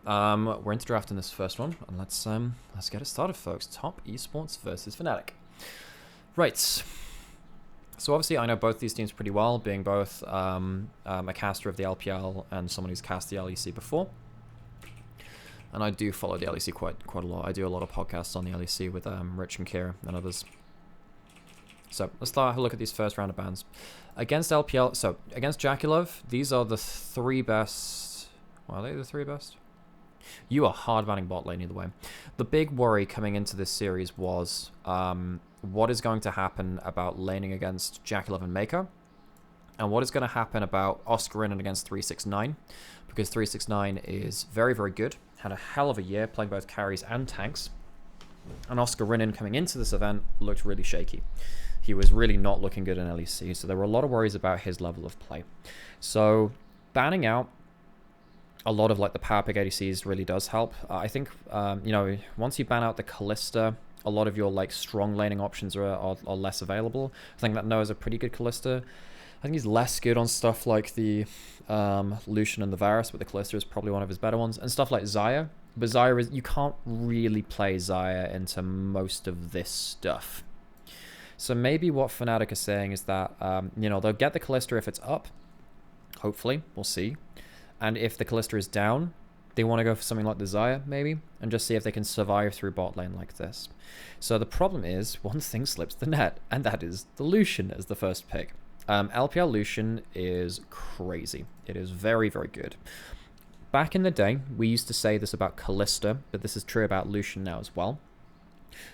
We're into draft in this first one, and let's get it started, folks. Top Esports versus Fnatic. Right. So obviously, I know both these teams pretty well, being both a caster of the LPL and someone who's cast the LEC before. And I do follow the LEC quite a lot. I do a lot of podcasts on the LEC with Rich and Kira and others. So let's start have a look at these first round of bans. Against LPL, so against Jaculov, these are the three best. Well, are they the three best? You are hard banning bot lane either way. The big worry coming into this series was what is going to happen about laning against Jaculov and Mako, and what is going to happen about Oscar Rinnan against 369, because 369 is very, very good. Had a hell of a year playing both carries and tanks, and Oscar Rinnan coming into this event looked really shaky. He was really not looking good in LEC, so there were a lot of worries about his level of play. So banning out a lot of like the power pick ADCs really does help. I think, you know, once you ban out the Kalista, a lot of your like strong laning options are less available. I think that Noah's a pretty good Kalista. I think he's less good on stuff like the Lucian and the Varus, but the Kalista is probably one of his better ones. And stuff like Xayah. But Xayah is, you can't really play Xayah into most of this stuff. So maybe what Fnatic is saying is that, you know, they'll get the Kalista if it's up. Hopefully, we'll see. And if the Kalista is down, they want to go for something like the Xayah, maybe, and just see if they can survive through bot lane like this. So the problem is, one thing slips the net, and that is the Lucian as the first pick. LPL Lucian is crazy. It is very, very good. Back in the day, we used to say this about Kalista, but this is true about Lucian now as well.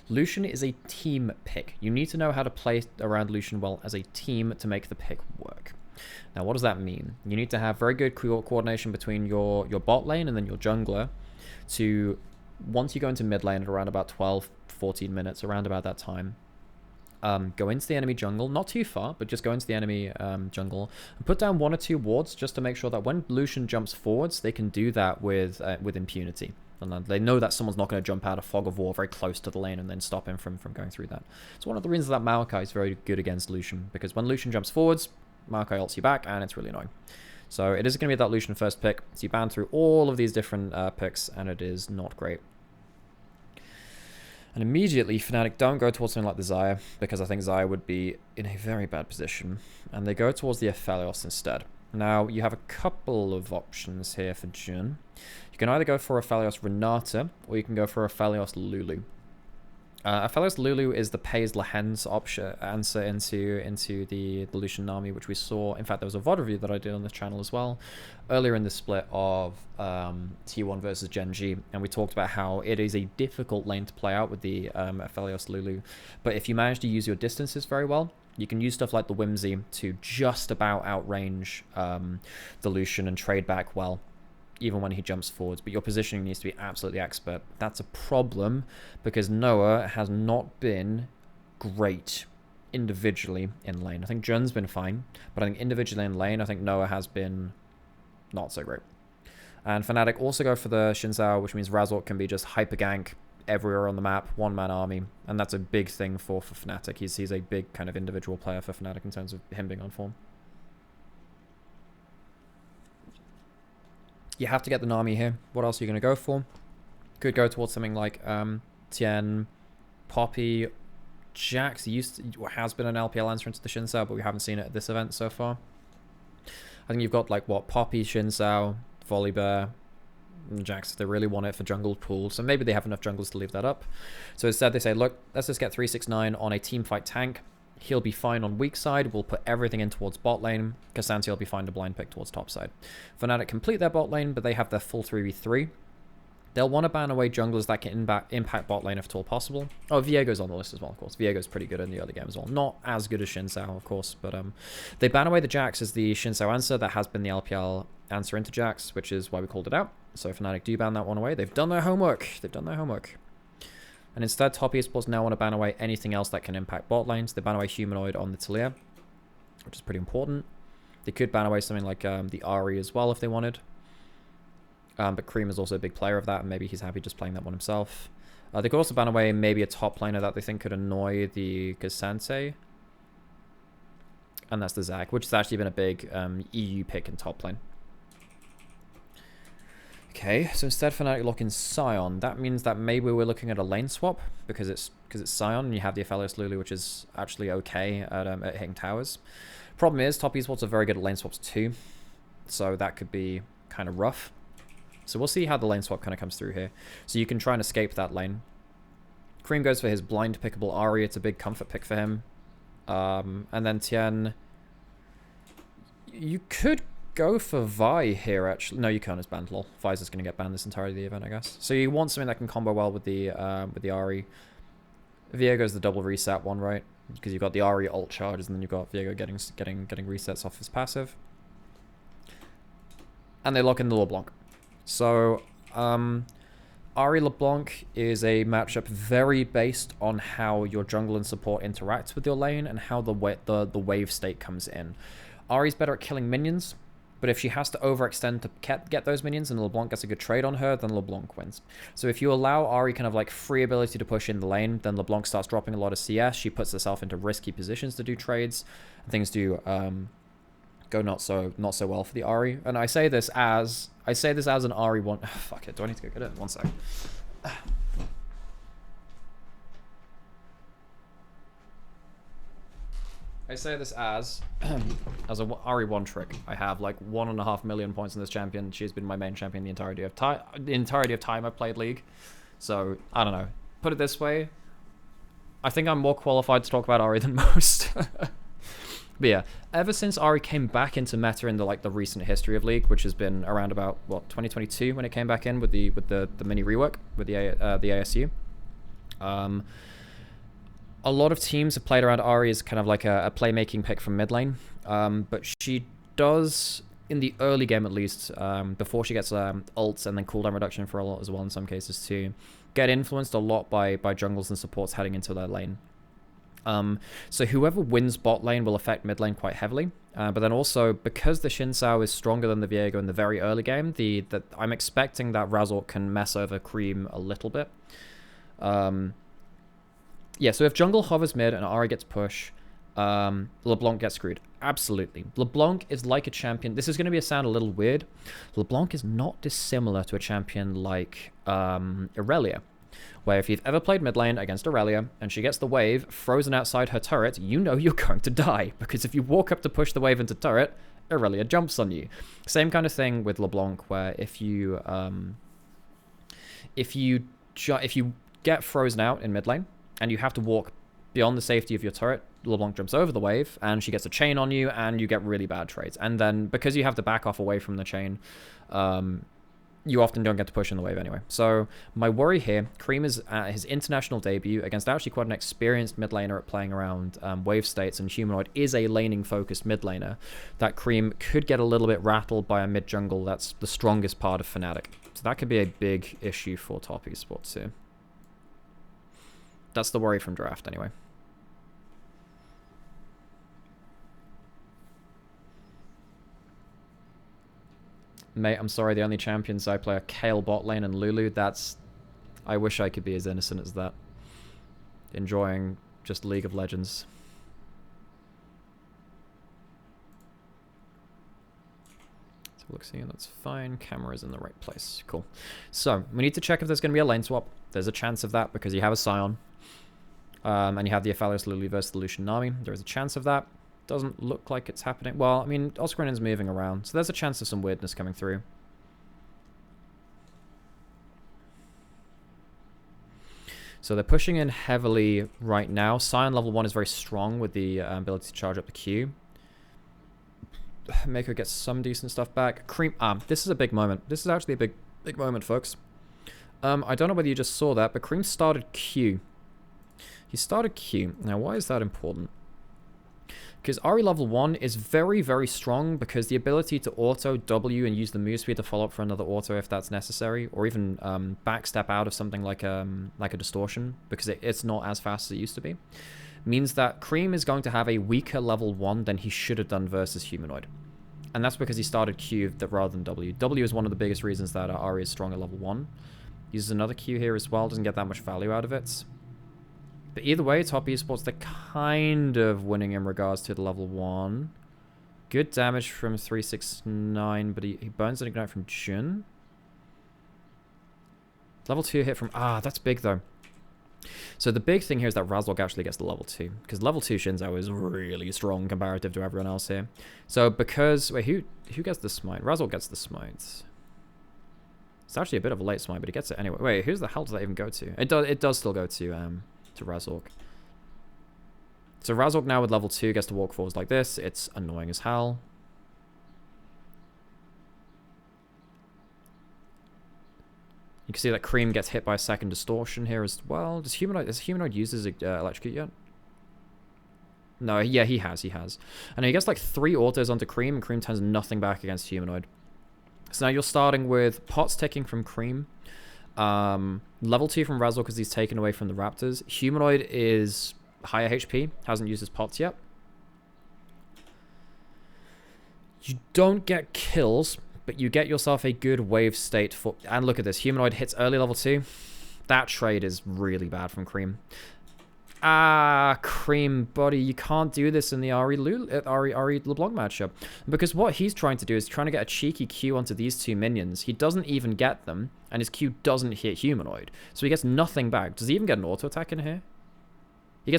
Lucian is a team pick. You need to know how to play around Lucian well as a team to make the pick work. Now, what does that mean? You need to have very good coordination between your bot lane and then your jungler to, once you go into mid lane at around about 12, 14 minutes, around about that time, go into the enemy jungle, not too far, but just go into the enemy jungle and put down 1 or 2 wards just to make sure that when Lucian jumps forwards, they can do that with impunity. And they know that someone's not going to jump out of Fog of War very close to the lane and then stop him from going through that. It's one of the reasons that Maokai is very good against Lucian, because when Lucian jumps forwards, Maokai ults you back, and it's really annoying. So it is going to be that Lucian first pick. So you ban through all of these different picks, and it is not great. And immediately, Fnatic don't go towards something like the Xayah, because I think Xayah would be in a very bad position. And they go towards the Aphelios instead. Now, you have a couple of options here for Jun. You can either go for Aphelios Renata, or you can go for Aphelios Lulu. Aphelios Lulu is the Pays Lahen's answer into the Lucian Nami, which we saw. In fact, there was a VOD review that I did on this channel as well, earlier in the split of T1 versus Gen G, and we talked about how it is a difficult lane to play out with the Aphelios Lulu. But if you manage to use your distances very well, you can use stuff like the Whimsy to just about outrange the Lucian and trade back well, even when he jumps forwards, but your positioning needs to be absolutely expert. That's a problem because Noah has not been great individually in lane. I think Jun's been fine, but I think individually in lane, I think Noah has been not so great. And Fnatic also go for the Xin Zhao, which means Razork can be just hyper gank everywhere on the map, one-man army, and that's a big thing for Fnatic. He's a big kind of individual player for Fnatic in terms of him being on form. You have to get the Nami here. What else are you going to go for? Could go towards something like Tien, Poppy, Jax. Has been an LPL answer into the Xin Zhao, but we haven't seen it at this event so far. I think you've got like what, Poppy, Xin Zhao, Volibear, and Jax if they really want it for jungle pool. So maybe they have enough jungles to leave that up. So instead they say, look, let's just get 369 on a team fight tank. He'll be fine on weak side. We'll put everything in towards bot lane. K'Sante will be fine to blind pick towards top side. Fnatic complete their bot lane, but they have their full 3v3. They'll want to ban away junglers that can impact bot lane if at all possible. Oh, Viego's on the list as well, of course. Viego's pretty good in the early game as well. Not as good as Xin Zhao, of course, but they ban away the Jax as the Xin Zhao answer. That has been the LPL answer into Jax, which is why we called it out. So Fnatic do ban that one away. They've done their homework. They've done their homework. And instead, top esports now want to ban away anything else that can impact bot lanes. They ban away Humanoid on the Talia, which is pretty important. They could ban away something like the Ahri as well if they wanted. But Cream is also a big player of that, and maybe he's happy just playing that one himself. They could also ban away maybe a top laner that they think could annoy the K'Sante. And that's the Zac, which has actually been a big EU pick in top lane. Okay, so instead Fnatic lock in Sion. That means that maybe we're looking at a lane swap because it's Sion and you have the Aphelios Lulu, which is actually okay at hitting towers. Problem is, top esports are very good at lane swaps too, so that could be kind of rough. So we'll see how the lane swap kind of comes through here. So you can try and escape that lane. Cream goes for his blind pickable Ahri. It's a big comfort pick for him. And then Tien, you could go for Vi here, actually. No, you can't. It's banned. Lol. Vi's just going to get banned this entirety of the event, I guess. So you want something that can combo well with the Ahri. Viego's the double reset one, right? Because you've got the Ahri ult charges, and then you've got Viego getting resets off his passive. And they lock in the LeBlanc. So, Ahri LeBlanc is a matchup very based on how your jungle and support interacts with your lane and how the wave state comes in. Ahri's better at killing minions, but if she has to overextend to get those minions and LeBlanc gets a good trade on her, then LeBlanc wins. So if you allow Ahri kind of like free ability to push in the lane, then LeBlanc starts dropping a lot of CS. She puts herself into risky positions to do trades, and things do go not so well for the Ahri. And I say this as an Ahri one. Fuck it. Do I need to go get it? 1 sec. I say this as a Ahri one trick. I have like 1.5 million points in this champion. She's been my main champion the entirety of time I've played League. So I don't know. Put it this way, I think I'm more qualified to talk about Ahri than most. But yeah, ever since Ahri came back into meta in the recent history of League, which has been around about 2022 when it came back in with the mini rework with the ASU. A lot of teams have played around Ahri as kind of like a playmaking pick from mid lane, but she does, in the early game at least, before she gets ults and then cooldown reduction for a lot as well in some cases too, get influenced a lot by jungles and supports heading into their lane. So whoever wins bot lane will affect mid lane quite heavily, but then also because the Xin Sao is stronger than the Viego in the very early game, I'm expecting that Razork can mess over Cream a little bit. Yeah, so if jungle hovers mid and Ahri gets push, LeBlanc gets screwed. Absolutely. LeBlanc is like a champion. This is going to sound a little weird. LeBlanc is not dissimilar to a champion like Irelia, where if you've ever played mid lane against Irelia and she gets the wave frozen outside her turret, you know you're going to die, because if you walk up to push the wave into turret, Irelia jumps on you. Same kind of thing with LeBlanc, where if you get frozen out in mid lane and you have to walk beyond the safety of your turret, LeBlanc jumps over the wave and she gets a chain on you and you get really bad trades. And then because you have to back off away from the chain, you often don't get to push in the wave anyway. So my worry here, Cream is at his international debut against actually quite an experienced mid laner at playing around wave states, and Humanoid is a laning focused mid laner, that Cream could get a little bit rattled by a mid jungle that's the strongest part of Fnatic. So that could be a big issue for top esports too. That's the worry from draft anyway. Mate, I'm sorry, the only champions I play are Kayle bot lane and Lulu. I wish I could be as innocent as that. Enjoying just League of Legends. So look, see, that's fine. Camera's in the right place. Cool. So, we need to check if there's going to be a lane swap. There's a chance of that because you have a Sion. And you have the Aphelios Lulu versus the Lucian Nami. There is a chance of that. Doesn't look like it's happening. Well, I mean, Oscarin's moving around, so there's a chance of some weirdness coming through. So they're pushing in heavily right now. Sion level 1 is very strong with the ability to charge up the Q. Mako gets some decent stuff back. Cream, this is a big moment. This is actually a big moment, folks. I don't know whether you just saw that, but Cream started Q. He started Q. Now, why is that important? Because Ahri level 1 is very, very strong because the ability to auto W and use the move speed to follow up for another auto if that's necessary, or even backstep out of something like a distortion because it's not as fast as it used to be, means that Cream is going to have a weaker level 1 than he should have done versus Humanoid. And that's because he started Q rather than W. W is one of the biggest reasons that Ahri is strong at level 1. Uses another Q here as well, doesn't get that much value out of it. But either way, top esports, they're kind of winning in regards to the level 1. Good damage from 369, but he burns an ignite from Jun. Level 2 hit from... Ah, that's big, though. So the big thing here is that Razork actually gets the level 2. Because level 2 Shinzo is really strong comparative to everyone else here. So because... Wait, who gets the smite? Razork gets the smite. It's actually a bit of a late smite, but he gets it anyway. Wait, who the hell does that even go to? It does still go to Razork. So Razork now with level 2 gets to walk forwards like this. It's annoying as hell. You can see that Cream gets hit by a second distortion here as well. Has Humanoid used his electrocute yet? No, yeah, he has. And he gets like 3 autos onto Cream, and Cream turns nothing back against Humanoid. So now you're starting with pots ticking from Cream. Level 2 from Razork because he's taken away from the Raptors. Humanoid is higher HP, hasn't used his pots yet. You don't get kills, but you get yourself a good wave state for... And look at this, Humanoid hits early level 2. That trade is really bad from Cream. Ah, Cream, buddy, you can't do this in the Ari LeBlanc matchup. Because what he's trying to do is trying to get a cheeky Q onto these 2 minions. He doesn't even get them, and his Q doesn't hit Humanoid. So he gets nothing back. Does he even get an auto attack in here? He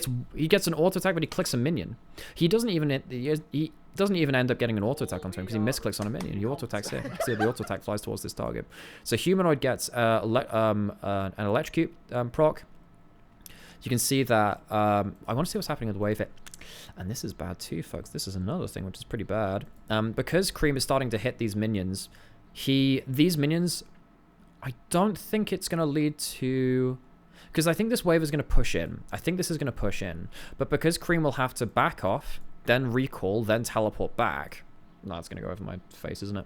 gets an auto attack, but he clicks a minion. He doesn't even end up getting an auto attack onto him because he misclicks on a minion. He auto attacks here. See, the auto attack flies towards this target. So Humanoid gets an electrocute proc. You can see that... I want to see what's happening with the wave hit. And this is bad too, folks. This is another thing which is pretty bad. Because Cream is starting to hit these minions, these minions, I don't think it's going to lead to... Because I think this wave is going to push in. I think this is going to push in. But because Cream will have to back off, then recall, then teleport back. No, it's going to go over my face, isn't it?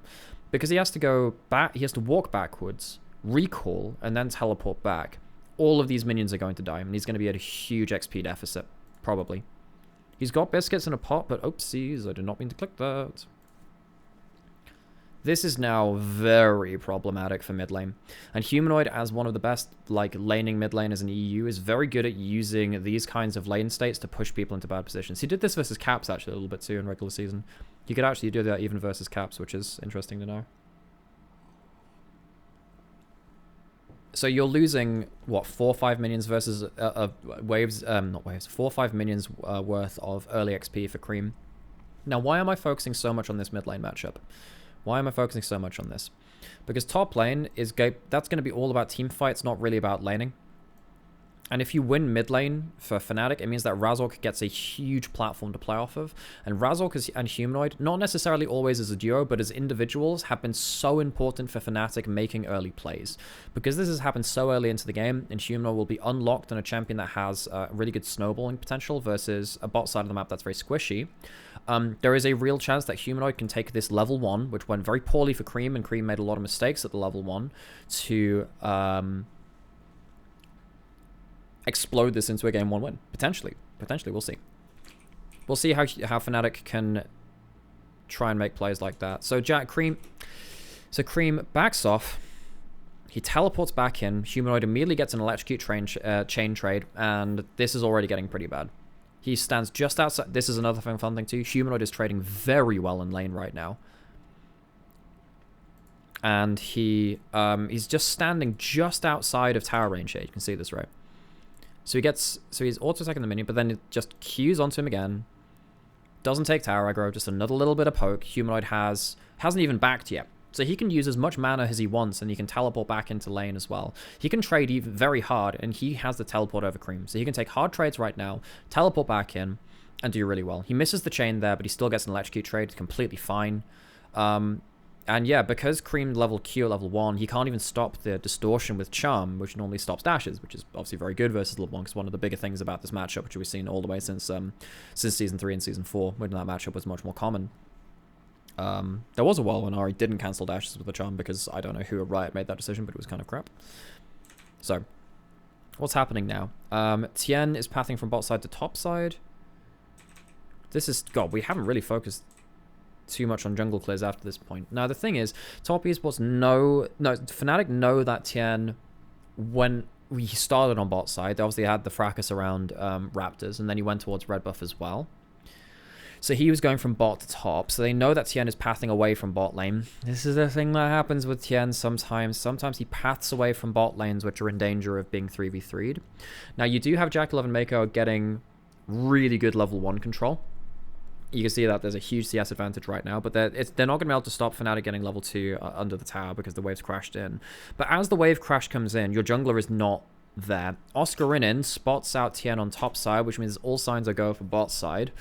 Because he has to go back, he has to walk backwards, recall, and then teleport back. All of these minions are going to die, and he's going to be at a huge XP deficit, probably. He's got biscuits in a pot, but oopsies, I did not mean to click that. This is now very problematic for mid lane. And Humanoid, as one of the best laning mid laners in EU, is very good at using these kinds of lane states to push people into bad positions. He did this versus Caps actually a little bit too in regular season. He could actually do that even versus Caps, which is interesting to know. So you're losing, what, 4 or 5 minions versus waves, not waves, 4 or 5 minions worth of early XP for Cream. Now, why am I focusing so much on this mid lane matchup? Why am I focusing so much on this? Because top lane is that's going to be all about team fights, not really about laning. And if you win mid lane for Fnatic, it means that Razork gets a huge platform to play off of. And Razork and Humanoid, not necessarily always as a duo, but as individuals, have been so important for Fnatic making early plays. Because this has happened so early into the game, and Humanoid will be unlocked on a champion that has really good snowballing potential versus a bot side of the map that's very squishy. There is a real chance that Humanoid can take this level 1, which went very poorly for Cream, and Cream made a lot of mistakes at the level 1, to... explode this into a game 1 win. Potentially, we'll see. We'll see how Fnatic can try and make plays like that. So Cream backs off. He teleports back in. Humanoid immediately gets an electrocute chain trade, and this is already getting pretty bad. He stands just outside. This is another fun thing too. Humanoid is trading very well in lane right now. And he's just standing just outside of tower range here. You can see this, right? So he's auto-attacking the minion, but then it just Qs onto him again. Doesn't take tower aggro, just another little bit of poke. Humanoid hasn't even backed yet. So he can use as much mana as he wants, and he can teleport back into lane as well. He can trade even very hard, and he has the teleport over Cream. So he can take hard trades right now, teleport back in, and do really well. He misses the chain there, but he still gets an electrocute trade, completely fine. And yeah, because Cream level Q at level 1, he can't even stop the distortion with Charm, which normally stops dashes, which is obviously very good versus LeBlanc. It's one of the bigger things about this matchup, which we've seen all the way since Season 3 and Season 4, when that matchup was much more common. There was a while when Ari didn't cancel dashes with the Charm, because I don't know who at Riot made that decision, but it was kind of crap. So, what's happening now? Tien is pathing from bot side to top side. This is... God, we haven't really focused too much on jungle clears after this point. Now, the thing is, top esports Fnatic know that Tien, when we started on bot side, they obviously had the fracas around Raptors, and then he went towards red buff as well. So he was going from bot to top. So they know that Tien is pathing away from bot lane. This is the thing that happens with Tien sometimes. Sometimes he paths away from bot lanes, which are in danger of being 3v3'd. Now, you do have Jack11 Mako getting really good level 1 control. You can see that there's a huge CS advantage right now, but they're not going to be able to stop Fnatic getting level 2 under the tower because the wave's crashed in. But as the wave crash comes in, your jungler is not there. Oscarinin spots out Tien on top side, which means all signs are go for bot side.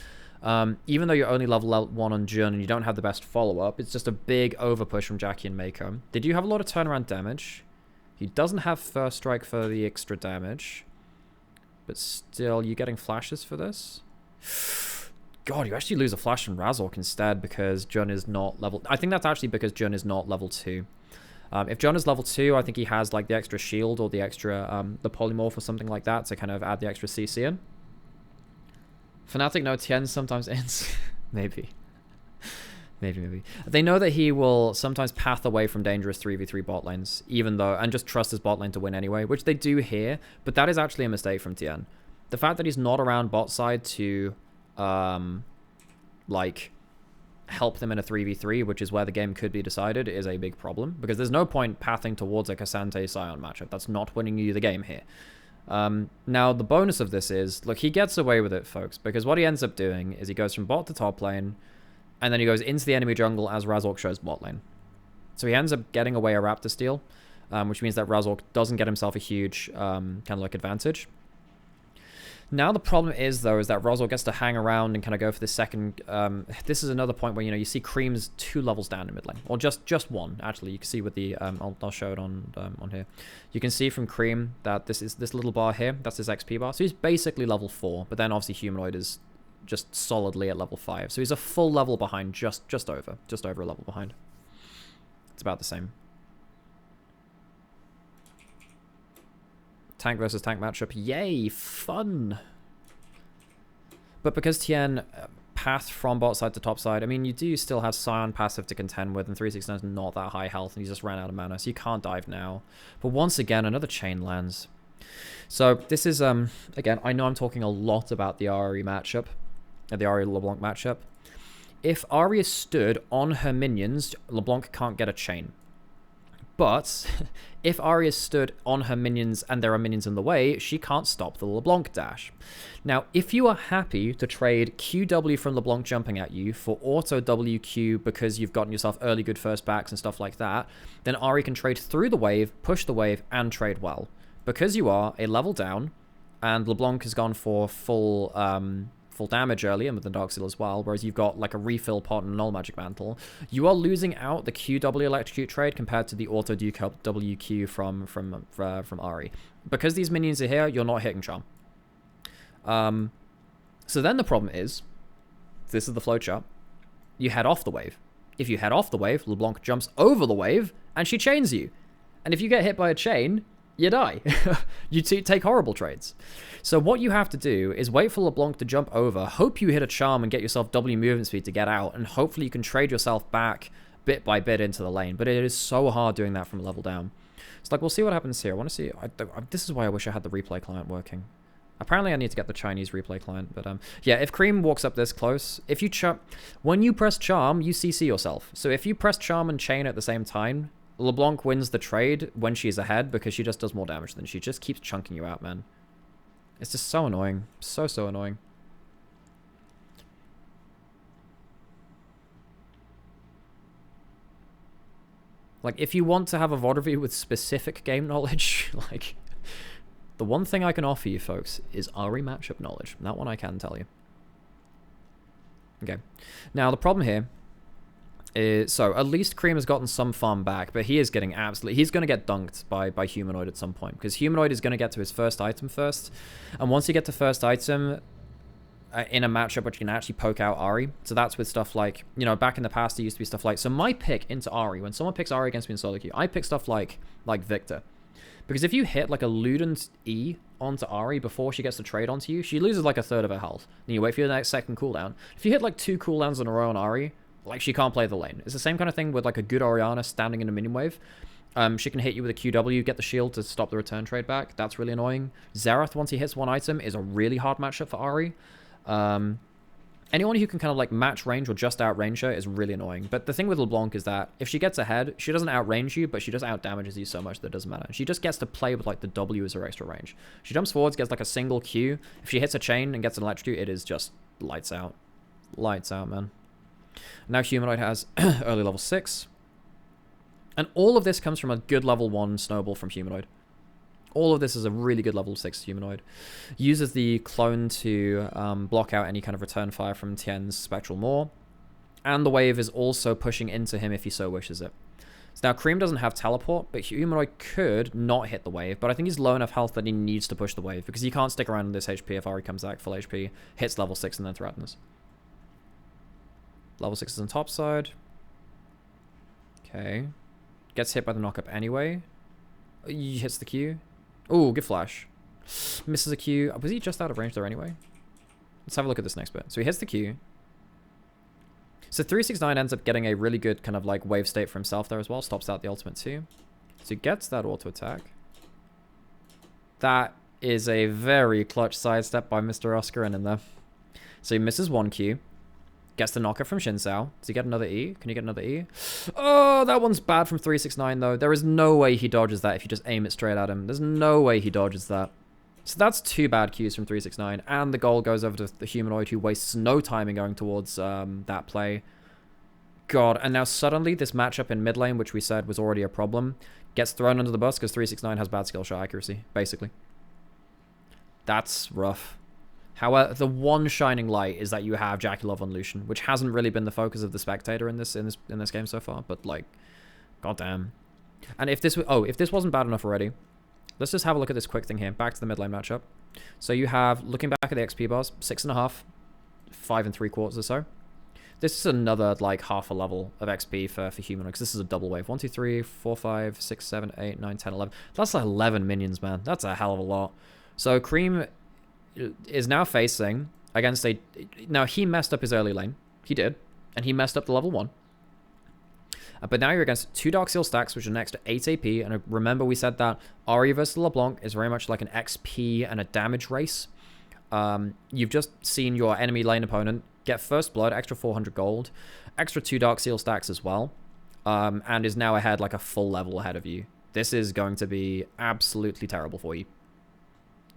Even though you're only level 1 on Jun and you don't have the best follow-up, it's just a big overpush from Jackie and Mako. They do have a lot of turnaround damage. He doesn't have first strike for the extra damage. But still, you're getting flashes for this? God, you actually lose a flash from Razork instead because Jun is not level... I think that's actually because Jun is not level 2. If Jun is level 2, I think he has like the extra shield or the extra the polymorph or something like that to kind of add the extra CC in. Fnatic know Tien sometimes ends. Maybe. Maybe. They know that he will sometimes path away from dangerous 3v3 bot lanes, even though, and just trust his bot lane to win anyway, which they do here, but that is actually a mistake from Tien. The fact that he's not around bot side to, like, help them in a 3v3, which is where the game could be decided, is a big problem, because there's no point pathing towards a Cassante-Sion matchup. That's not winning you the game here. Now, the bonus of this is, look, he gets away with it, folks, because what he ends up doing is he goes from bot to top lane, and then he goes into the enemy jungle as Razork shows bot lane. So he ends up getting away a Raptor steal, which means that Razork doesn't get himself a huge kind of like advantage. Now the problem is, though, is that Razork gets to hang around and kind of go for the second... this is another point where, you know, you see Cream's 2 levels down in mid lane. Or just 1, actually. You can see with the... I'll show it on here. You can see from Cream that this little bar here, that's his XP bar. So he's basically level 4, but then obviously Humanoid is just solidly at level 5. So he's a full level behind, just over a level behind. It's about the same. Tank versus tank matchup. Yay, fun! But because Tien pathed from bot side to top side, I mean, you do still have Sion passive to contend with, and 369 is not that high health, and he just ran out of mana, so you can't dive now. But once again, another chain lands. So this is, again, I know I'm talking a lot about the Ahri matchup, the Ahri LeBlanc matchup. If Ahri is stood on her minions, LeBlanc can't get a chain. But if Ahri is stood on her minions and there are minions in the way, she can't stop the LeBlanc dash. Now, if you are happy to trade QW from LeBlanc jumping at you for auto WQ because you've gotten yourself early good first backs and stuff like that, then Ahri can trade through the wave, push the wave, and trade well. Because you are a level down, and LeBlanc has gone for full damage early, and with the Dark Seal as well, whereas you've got like a refill pot and a null magic mantle, you are losing out the QW electrocute trade compared to the auto WQ from Ahri. Because these minions are here, you're not hitting charm. So then the problem is, this is the flowchart, you head off the wave. If you head off the wave, LeBlanc jumps over the wave, and she chains you. And if you get hit by a chain, you die. You take horrible trades. So what you have to do is wait for LeBlanc to jump over, hope you hit a charm and get yourself W movement speed to get out, and hopefully you can trade yourself back bit by bit into the lane. But it is so hard doing that from a level down. It's like, we'll see what happens here. I want to see... this is why I wish I had the replay client working. Apparently I need to get the Chinese replay client, but yeah, if Cream walks up this close, if you when you press charm, you CC yourself. So if you press charm and chain at the same time, LeBlanc wins the trade when she's ahead because she just does more damage than she just keeps chunking you out, man. It's just so annoying. So annoying. Like, if you want to have a VOD review with specific game knowledge, like, the one thing I can offer you, folks, is Ahri matchup knowledge. That one I can tell you. Okay. Now, the problem here is, so at least Cream has gotten some farm back, but he is getting absolutely... He's going to get dunked by Humanoid at some point, because Humanoid is going to get to his first item first, and once you get to first item in a matchup which can actually poke out Ahri, so that's with stuff like, you know, back in the past there used to be stuff like... So my pick into Ahri, when someone picks Ahri against me in solo queue, I pick stuff like Victor. Because if you hit like a Luden's E onto Ahri before she gets the trade onto you, she loses like a third of her health. And you wait for your next second cooldown. If you hit like 2 cooldowns in a row on Ahri, like, she can't play the lane. It's the same kind of thing with, like, a good Orianna standing in a minion wave. She can hit you with a QW, get the shield to stop the return trade back. That's really annoying. Xerath, once he hits one item, is a really hard matchup for Ahri. anyone who can kind of like match range or just outrange her is really annoying. But the thing with LeBlanc is that if she gets ahead, she doesn't outrange you, but she just outdamages you so much that it doesn't matter. She just gets to play with like the W as her extra range. She jumps forwards, gets like a single Q. If she hits a chain and gets an electrocute, it is just lights out. Lights out, man. Now Humanoid has early level 6. And all of this comes from a good level 1 snowball from Humanoid. All of this is a really good level 6 Humanoid. Uses the clone to block out any kind of return fire from Tien's Spectral Maw. And the wave is also pushing into him if he so wishes it. So now Cream doesn't have teleport, but Humanoid could not hit the wave. But I think he's low enough health that he needs to push the wave, because he can't stick around in this HP if Ari comes back full HP, hits level 6 and then threatens. Level 6 is on top side. Okay. Gets hit by the knockup anyway. He hits the Q. Oh, good flash. Misses a Q. Was he just out of range there anyway? Let's have a look at this next bit. So he hits the Q. So 369 ends up getting a really good kind of like wave state for himself there as well. Stops out the ultimate too. So he gets that auto attack. That is a very clutch sidestep by Mr. Oscar in there. So he misses one Q. Gets the knockup from Shinzao. Does he get another E? Can he get another E? Oh, that one's bad from 369 though. There is no way he dodges that if you just aim it straight at him. There's no way he dodges that. So that's 2 bad Qs from 369. And the goal goes over to the Humanoid, who wastes no time in going towards that play. God, and now suddenly this matchup in mid lane, which we said was already a problem, gets thrown under the bus because 369 has bad skill shot accuracy, basically. That's rough. However, the one shining light is that you have Jackie Love on Lucian, which hasn't really been the focus of the spectator in this game so far. But like, goddamn. And if this wasn't bad enough already, let's just have a look at this quick thing here. Back to the mid lane matchup. So you have, looking back at the XP bars, 6.5, 5 3/4 or so. This is another like half a level of XP for Humanoid, because this is a double wave. 1, 2, 3, 4, 5, 6, 7, 8, 9, 10, 11. That's like 11 minions, man. That's a hell of a lot. So Cream is now facing against a... Now, he messed up his early lane. He did. And he messed up the level 1. But now you're against 2 Dark Seal stacks, which are next to 8 AP. And remember, we said that Ari versus LeBlanc is very much like an XP and a damage race. You've just seen your enemy lane opponent get first blood, extra 400 gold, extra 2 Dark Seal stacks as well, and is now ahead like a full level ahead of you. This is going to be absolutely terrible for you.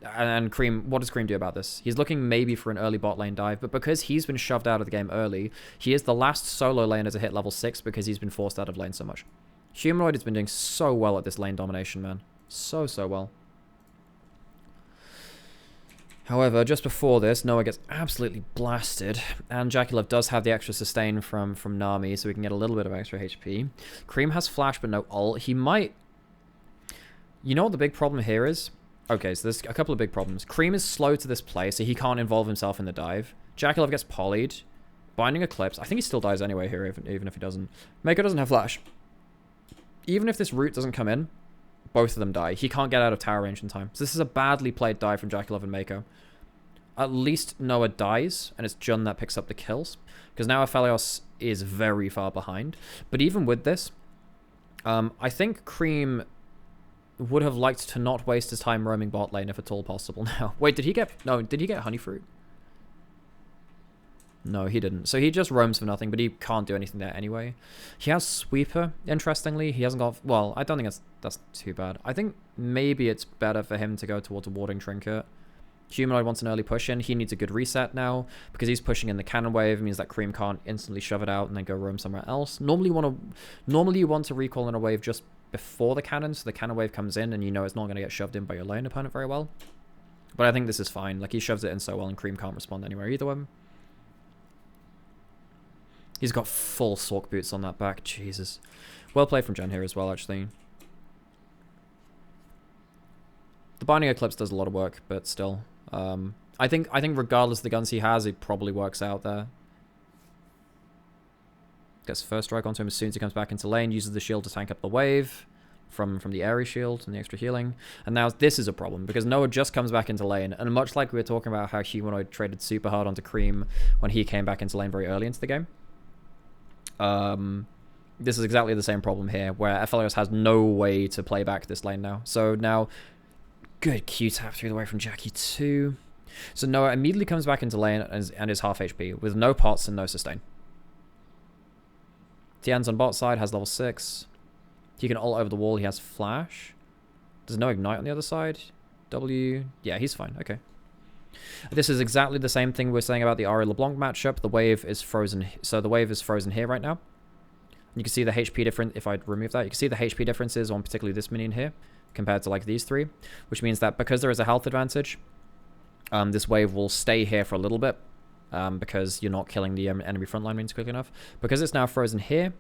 And Cream, what does Cream do about this? He's looking maybe for an early bot lane dive, but because he's been shoved out of the game early, he is the last solo laner to hit level 6 because he's been forced out of lane so much. Humanoid has been doing so well at this lane domination, man. So well. However, just before this, Noah gets absolutely blasted, and Jackie Love does have the extra sustain from Nami, so we can get a little bit of extra HP. Cream has flash, but no ult. He might... You know what the big problem here is? Okay, so there's a couple of big problems. Cream is slow to this play, so he can't involve himself in the dive. Jackie Love gets polyed. Binding Eclipse. I think he still dies anyway here, even if he doesn't. Mako doesn't have flash. Even if this root doesn't come in, both of them die. He can't get out of tower range in time. So this is a badly played dive from Jackie Love and Mako. At least Noah dies, and it's Jun that picks up the kills. Because now Aphelios is very far behind. But even with this, I think Cream would have liked to not waste his time roaming bot lane if at all possible now. Wait, did he get honey fruit? No, he didn't. So he just roams for nothing, but he can't do anything there anyway. He has Sweeper, interestingly. He hasn't got... Well, I don't think that's too bad. I think maybe it's better for him to go towards a warding trinket. Humanoid wants an early push in. He needs a good reset now, because he's pushing in the cannon wave. It means that Cream can't instantly shove it out and then go roam somewhere else. Normally you want to recall in a wave just before the cannon, so the cannon wave comes in and you know it's not going to get shoved in by your lane opponent very well. But I think this is fine. Like, he shoves it in so well and Cream can't respond anywhere either way. He's got full Sork boots on that back. Jesus. Well played from Jen here as well, actually. The Binding Eclipse does a lot of work, but still. I think regardless of the guns he has, it probably works out there. Gets first strike onto him as soon as he comes back into lane. Uses the shield to tank up the wave from the airy shield and the extra healing. And now this is a problem, because Noah just comes back into lane. And much like we were talking about how Humanoid traded super hard onto Cream when he came back into lane very early into the game. This is exactly the same problem here, where Aphelios has no way to play back this lane now. So now, good Q-tap through the way from Jackie too. So Noah immediately comes back into lane and is half HP with no pots and no sustain. Tien's on bot side, has level 6. He can ult over the wall, he has flash. There's no ignite on the other side. W, yeah, he's fine, okay. This is exactly the same thing we're saying about the Ari LeBlanc matchup. The wave is frozen, so the wave is frozen here right now. You can see the HP difference, if I remove that, you can see the HP differences on particularly this minion here compared to like these three, which means that because there is a health advantage, this wave will stay here for a little bit because you're not killing the enemy frontline minions quick enough. Because it's now frozen here,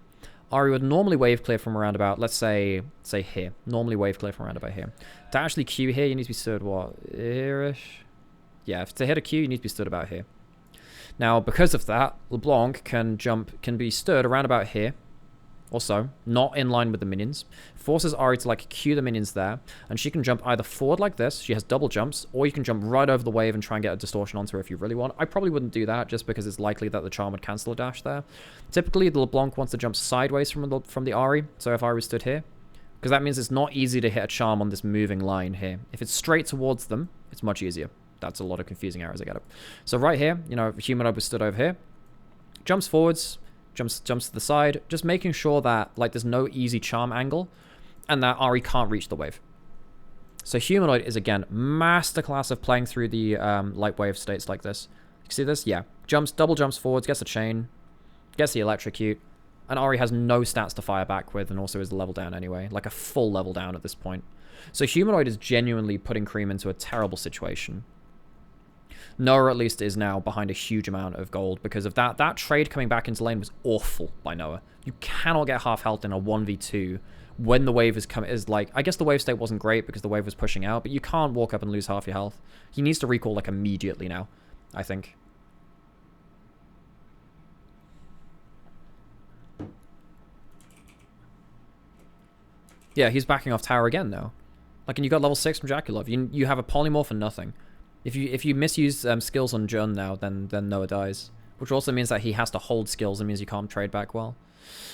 Ari would normally wave clear from around about, let's say here. Normally wave clear from around about here. To actually Q here, you need to be stood, what, here-ish? Yeah, to hit a Q, you need to be stood about here. Now, because of that, LeBlanc can be stood around about here, or so, not in line with the minions. Forces Ari to like Q the minions there, and she can jump either forward like this, she has double jumps, or you can jump right over the wave and try and get a distortion onto her if you really want. I probably wouldn't do that just because it's likely that the charm would cancel a dash there. Typically, the LeBlanc wants to jump sideways from the Ari, so if Ari stood here, because that means it's not easy to hit a charm on this moving line here. If it's straight towards them, it's much easier. That's a lot of confusing errors, I get it. So right here, you know, Humanoid was stood over here, jumps forwards, jumps to the side, just making sure that like there's no easy charm angle and that Ari can't reach the wave. So Humanoid is again masterclass of playing through the light wave states like this. You see this? Yeah. Double jumps forwards, gets a chain, gets the electrocute, and Ari has no stats to fire back with and also is level down anyway, like a full level down at this point. So Humanoid is genuinely putting Cream into a terrible situation. Noah at least is now behind a huge amount of gold because of that. That trade coming back into lane was awful by Noah. You cannot get half health in a 1v2 when the wave is like, I guess the wave state wasn't great because the wave was pushing out, but you can't walk up and lose half your health. He needs to recall like immediately now, I think. Yeah, he's backing off tower again now. Like, and you got level 6 from Jaculov. You have a polymorph and nothing. If you misuse skills on Jun now, then Noah dies. Which also means that he has to hold skills and means you can't trade back well.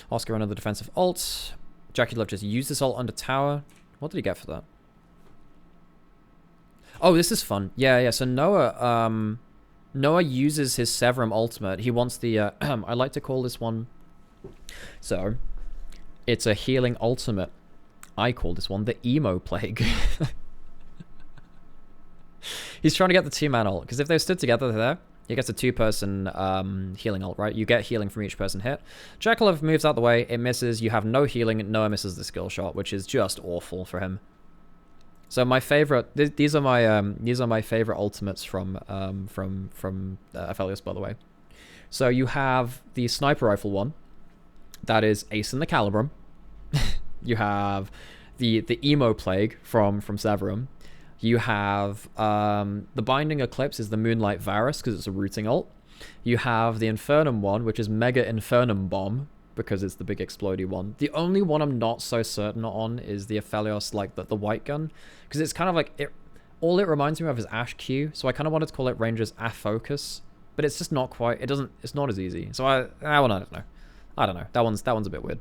Oscar another defensive ult. Jaculov just used this ult under tower. What did he get for that? Oh, this is fun. Yeah, so Noah uses his Severum ultimate. He wants the I like to call this one, so it's a healing ultimate. I call this one the emo plague. He's trying to get the 2-man ult, because if they stood together there, he gets a 2-person healing ult, right? You get healing from each person hit. Jaculov moves out the way, it misses, you have no healing, Noah misses the skill shot, which is just awful for him. So my favorite, these are my favorite ultimates from Aphelios, by the way. So you have the sniper rifle one, that is Ace in the Calibrum. You have the emo plague from Severum. You have the Binding Eclipse is the Moonlight Varus because it's a rooting ult. You have the Infernum one, which is Mega Infernum Bomb because it's the big explodey one. The only one I'm not so certain on is the Aphelios, like the white gun, because it's kind of like all it reminds me of is Ash Q. So I kind of wanted to call it Ranger's Focus, but it's just not quite. It's not as easy. So I don't know. That one's a bit weird.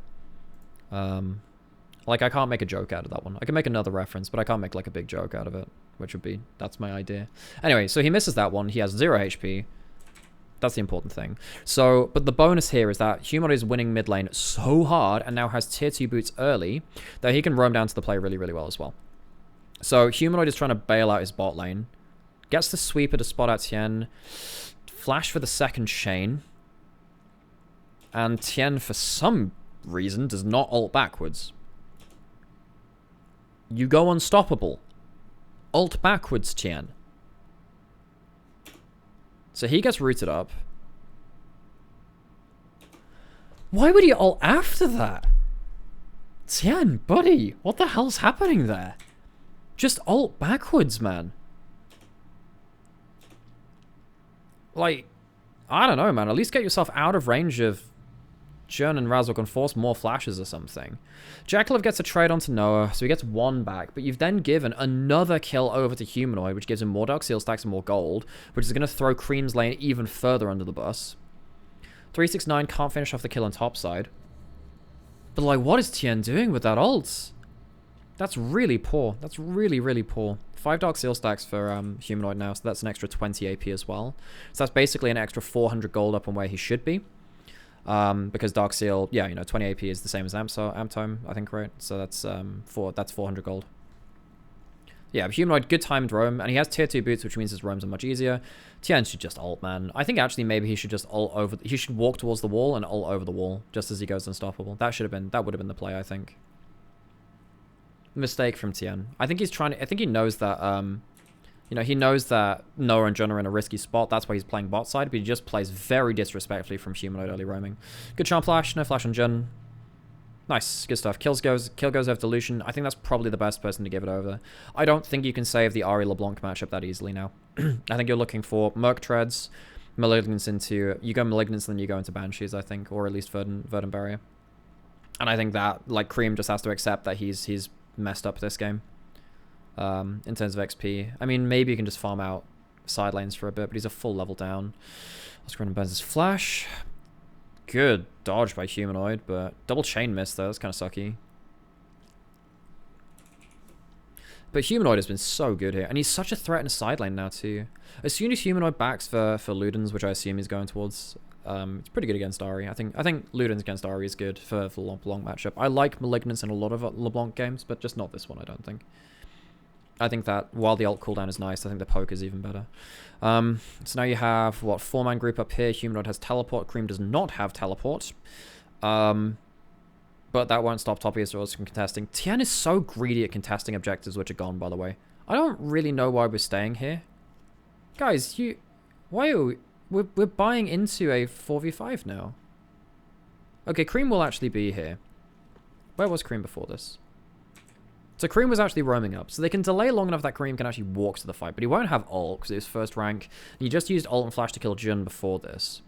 Like, I can't make a joke out of that one. I can make another reference, but I can't make, like, a big joke out of it, which would be, that's my idea. Anyway, so he misses that one. He has 0 HP. That's the important thing. So, but the bonus here is that Humanoid is winning mid lane so hard and now has tier 2 boots early that he can roam down to the play really, really well as well. So, Humanoid is trying to bail out his bot lane. Gets the sweeper to spot out Tien. Flash for the second chain. And Tien, for some reason, does not ult backwards. You go unstoppable. Ult backwards, Tien. So he gets rooted up. Why would he ult after that? Tien, buddy, what the hell's happening there? Just ult backwards, man. Like, I don't know, man. At least get yourself out of range of Jern and Razor can force more flashes or something. Jaculov gets a trade onto Noah, so he gets 1 back, but you've then given another kill over to Humanoid, which gives him more Dark Seal stacks and more gold, which is going to throw Cream's lane even further under the bus. 369 can't finish off the kill on top side. But, like, what is Tien doing with that ult? That's really poor. That's really, really poor. 5 Dark Seal stacks for Humanoid now, so that's an extra 20 AP as well. So that's basically an extra 400 gold up on where he should be. Because Dark Seal, yeah, you know, 20 AP is the same as Amtome, I think, right? So that's 400 gold. Yeah, but Humanoid, good timed roam, and he has tier 2 boots, which means his roams are much easier. Tien should just ult, man. I think actually maybe he should just ult over. He should walk towards the wall and ult over the wall, just as he goes unstoppable. That would have been the play, I think. Mistake from Tien. I think he's trying to. I think he knows that. You know, he knows that Noah and Jun are in a risky spot. That's why he's playing bot side, but he just plays very disrespectfully from Humanoid early roaming. Good charm flash, no flash on Jun. Nice, good stuff. Kill goes over to Lucian. I think that's probably the best person to give it over. I don't think you can save the Ahri LeBlanc matchup that easily now. I think you're looking for Merc Treads, Malignance into... You go Malignance, then you go into Banshees, I think, or at least Verdant Barrier. And I think that, like, Cream just has to accept that he's messed up this game. In terms of XP. I mean, maybe you can just farm out side lanes for a bit, but he's a full level down. Let's go and burn his flash. Good dodge by Humanoid, but double chain miss though. That's kind of sucky. But Humanoid has been so good here, and he's such a threat in a side lane now too. As soon as Humanoid backs for Ludens, which I assume he's going towards, it's pretty good against Ahri. I think Ludens against Ahri is good for LeBlanc matchup. I like Malignance in a lot of LeBlanc games, but just not this one, I don't think. I think that while the ult cooldown is nice, I think the poke is even better. So now you have, what, 4-man group up here. Humanoid has teleport. Cream does not have teleport. But that won't stop top Esports from contesting. Tien is so greedy at contesting objectives, which are gone, by the way. I don't really know why we're staying here. Guys, why are we're buying into a 4v5 now. Okay, Cream will actually be here. Where was Cream before this? So Cream was actually roaming up. So they can delay long enough that Cream can actually walk to the fight. But he won't have ult because it was first rank. And he just used ult and flash to kill Jun before this.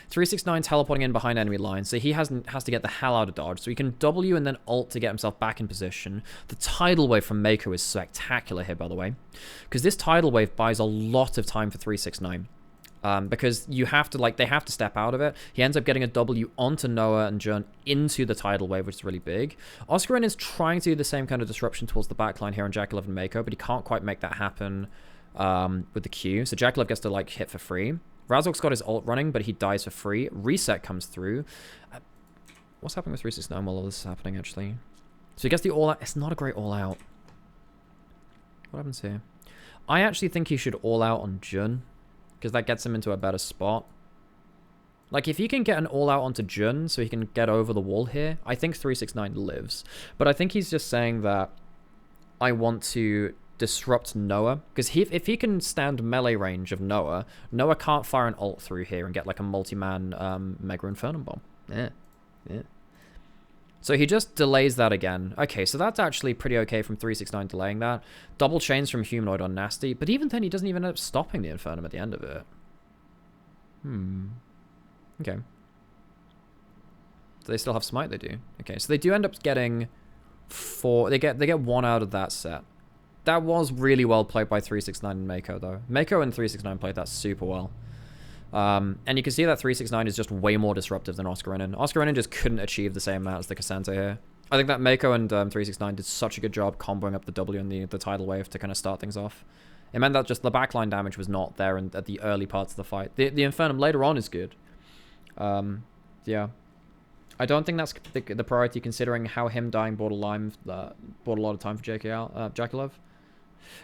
369 teleporting in behind enemy lines. So he has to get the hell out of dodge. So he can W and then ult to get himself back in position. The tidal wave from Mako is spectacular here, by the way. Because this tidal wave buys a lot of time for 369. Because you have to, like, they have to step out of it. He ends up getting a W onto Noah and Jun into the tidal wave, which is really big. Oscarin is trying to do the same kind of disruption towards the backline here on Jackalov and Mako, but he can't quite make that happen with the Q. So Jackalov gets to, like, hit for free. Razork's got his ult running, but he dies for free. Reset comes through. What's happening with 369 while all this is happening, actually? So he gets the all-out. It's not a great all-out. What happens here? I actually think he should all-out on Jun, because that gets him into a better spot. Like, if he can get an all-out onto Jun so he can get over the wall here, I think 369 lives. But I think he's just saying that I want to disrupt Noah. Because if he can stand melee range of Noah, Noah can't fire an ult through here and get, like, a multi-man Mega Infernum Bomb. Yeah. So he just delays that again. Okay, so that's actually pretty okay from 369 delaying that. Double chains from Humanoid on Nasty. But even then, he doesn't even end up stopping the Infernum at the end of it. Okay. Do they still have Smite? They do. Okay, so they do end up getting 4... They get 1 out of that set. That was really well played by 369 and Mako, though. Mako and 369 played that super well. And you can see that 369 is just way more disruptive than Oscarinin. Oscarinin just couldn't achieve the same amount as the Cassandra here. I think that Mako and 369 did such a good job comboing up the W and the tidal wave to kind of start things off. It meant that just the backline damage was not there at the early parts of the fight. The Infernum later on is good. Yeah. I don't think that's the priority, considering how him dying bought a lot of time for Jackalov.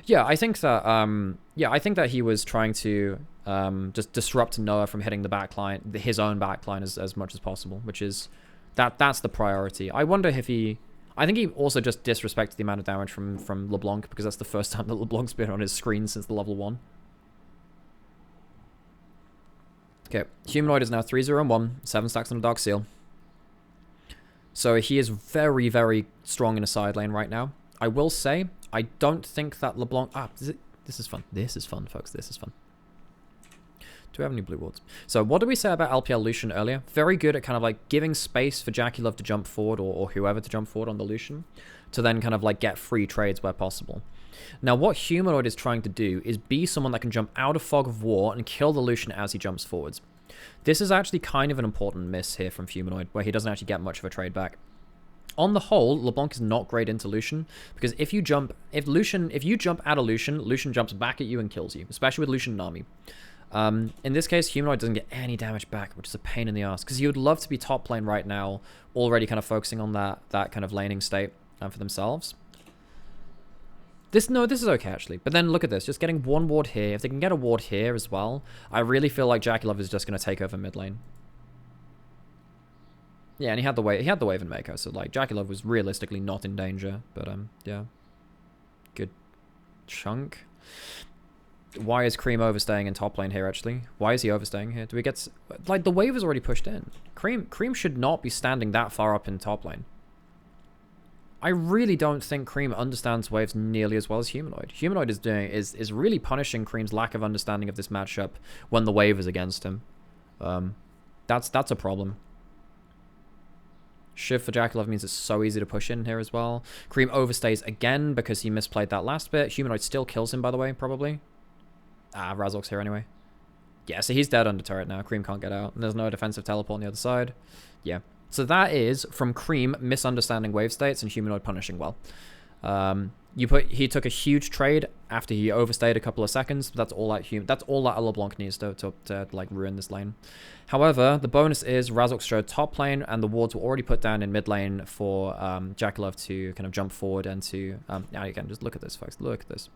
Yeah, I think that he was trying to just disrupt Noah from hitting the backline, his own backline as much as possible, which is that's the priority. I wonder if I think he also just disrespected the amount of damage from LeBlanc, because that's the first time that LeBlanc's been on his screen since the level 1. Okay, Humanoid is now 3-0-1, 7 stacks on a Dark Seal. So he is very, very strong in a side lane right now. I will say, I don't think that LeBlanc... this is fun. This is fun, folks. This is fun. Do we have any blue wards? So what did we say about LPL Lucian earlier? Very good at kind of like giving space for Jackalov to jump forward, or whoever to jump forward on the Lucian, to then kind of like get free trades where possible. Now what Humanoid is trying to do is be someone that can jump out of Fog of War and kill the Lucian as he jumps forwards. This is actually kind of an important miss here from Humanoid, where he doesn't actually get much of a trade back. On the whole, LeBlanc is not great into Lucian, because if you jump at a Lucian, Lucian jumps back at you and kills you, especially with Lucian and Army. In this case, Humanoid doesn't get any damage back, which is a pain in the ass, because you would love to be top lane right now, already kind of focusing on that kind of laning state for themselves. This is okay, actually. But then look at this. Just getting one ward here. If they can get a ward here as well, I really feel like JackeyLove is just going to take over mid lane. Yeah, and he had the wave in Mako, so like JackeyLove was realistically not in danger. But yeah. Good chunk. Why is Cream overstaying in top lane here, actually? Why is he overstaying here? Do we get... Like, the wave is already pushed in. Cream should not be standing that far up in top lane. I really don't think Cream understands waves nearly as well as Humanoid. Humanoid is really punishing Cream's lack of understanding of this matchup when the wave is against him. That's a problem. Shift for JackeyLove means it's so easy to push in here as well. Cream overstays again because he misplayed that last bit. Humanoid still kills him, by the way, probably. Razork's here anyway. Yeah, so he's dead under turret now. Cream can't get out. And there's no defensive teleport on the other side. Yeah. So that is from Cream misunderstanding wave states and Humanoid punishing well. He took a huge trade after he overstayed a couple of seconds. But that's all that LeBlanc needs to like ruin this lane. However, the bonus is Razork showed top lane and the wards were already put down in mid lane for JackeyLove to kind of jump forward and to now again just look at this, folks. Look at this.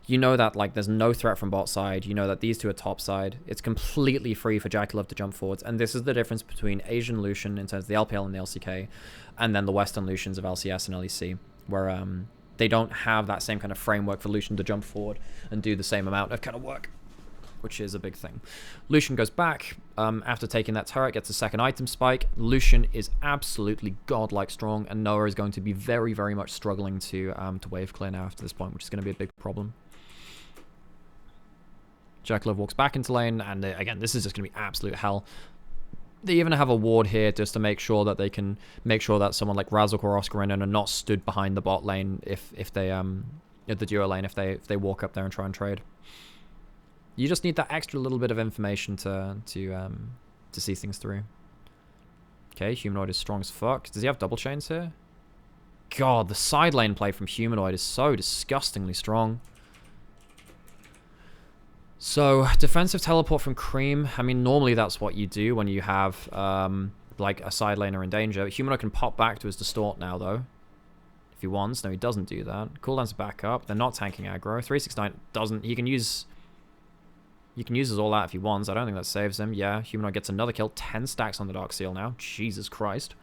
You know that like there's no threat from bot side. You know that these two are top side. It's completely free for JackeyLove to jump forwards. And this is the difference between Asian Lucian in terms of the LPL and the LCK, and then the Western Lucians of LCS and LEC, where they don't have that same kind of framework for Lucian to jump forward and do the same amount of kind of work, which is a big thing. Lucian goes back after taking that turret, gets a second item spike. Lucian is absolutely godlike strong, and Noah is going to be very, very much struggling to wave clear now after this point, which is going to be a big problem. JackeyLove walks back into lane, and again, this is just going to be absolute hell. They even have a ward here just to make sure that they can make sure that someone like Razork or Oscarina are not stood behind the bot lane if they at the duo lane if they walk up there and try and trade. You just need that extra little bit of information to see things through. Okay, Humanoid is strong as fuck. Does he have double chains here? God, the side lane play from Humanoid is so disgustingly strong. So, defensive teleport from Cream. I mean, normally that's what you do when you have, like, a side laner in danger. Humanoid can pop back to his distort now, though. If he wants. No, he doesn't do that. Cooldown's back up. They're not tanking aggro. 369 doesn't... He can use his all out if he wants. I don't think that saves him. Yeah, Humanoid gets another kill. 10 stacks on the Dark Seal now. Jesus Christ.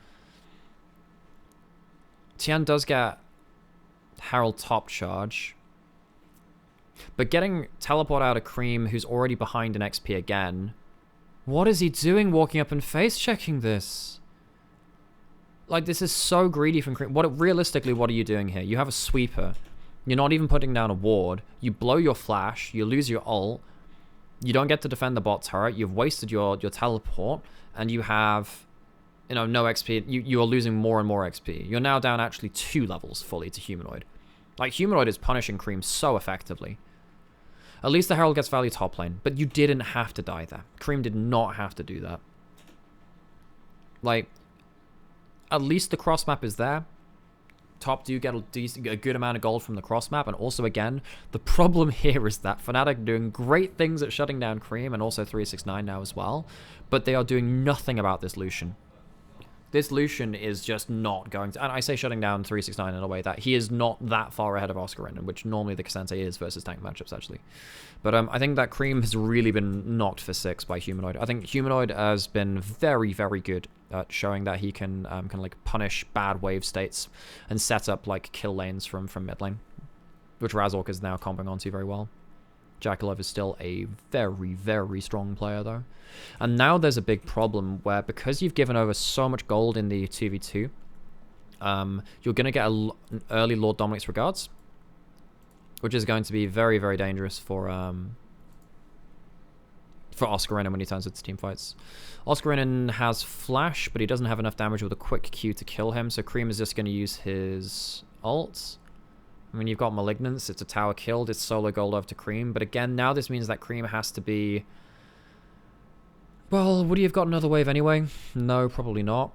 Tian does get Herald top charge. But getting teleport out of Cream, who's already behind in XP again. What is he doing walking up and face checking this? Like, this is so greedy from Cream. Realistically, what are you doing here? You have a sweeper. You're not even putting down a ward. You blow your flash. You lose your ult. You don't get to defend the bot turret. You've wasted your teleport. And you have, you know, no XP. You are losing more and more XP. You're now down actually 2 levels fully to Humanoid. Like, Humanoid is punishing Cream so effectively. At least the Herald gets value top lane, but you didn't have to die there. Cream did not have to do that. Like, at least the cross map is there. Top do get a good amount of gold from the cross map, and also again, the problem here is that Fnatic are doing great things at shutting down Cream, and also 369 now as well, but they are doing nothing about this Lucian. This Lucian is just not going to... And I say shutting down 369 in a way that he is not that far ahead of Oscarina, which normally the Cassante is versus tank matchups, actually. But I think that Cream has really been knocked for 6 by Humanoid. I think Humanoid has been very, very good at showing that he can kind of like punish bad wave states and set up like kill lanes from mid lane, which Razork is now comping onto very well. JackeyLove is still a very, very strong player, though. And now there's a big problem where, because you've given over so much gold in the 2v2, you're going to get an early Lord Dominic's Regards, which is going to be very, very dangerous for Oscarina when he turns into team fights. Oscarina has Flash, but he doesn't have enough damage with a quick Q to kill him, so Cream is just going to use his ult. I mean, you've got Malignance, it's a tower killed, it's solo gold over to Cream, but again, now this means that Cream has to be... Well, would he have got another wave anyway? No, probably not.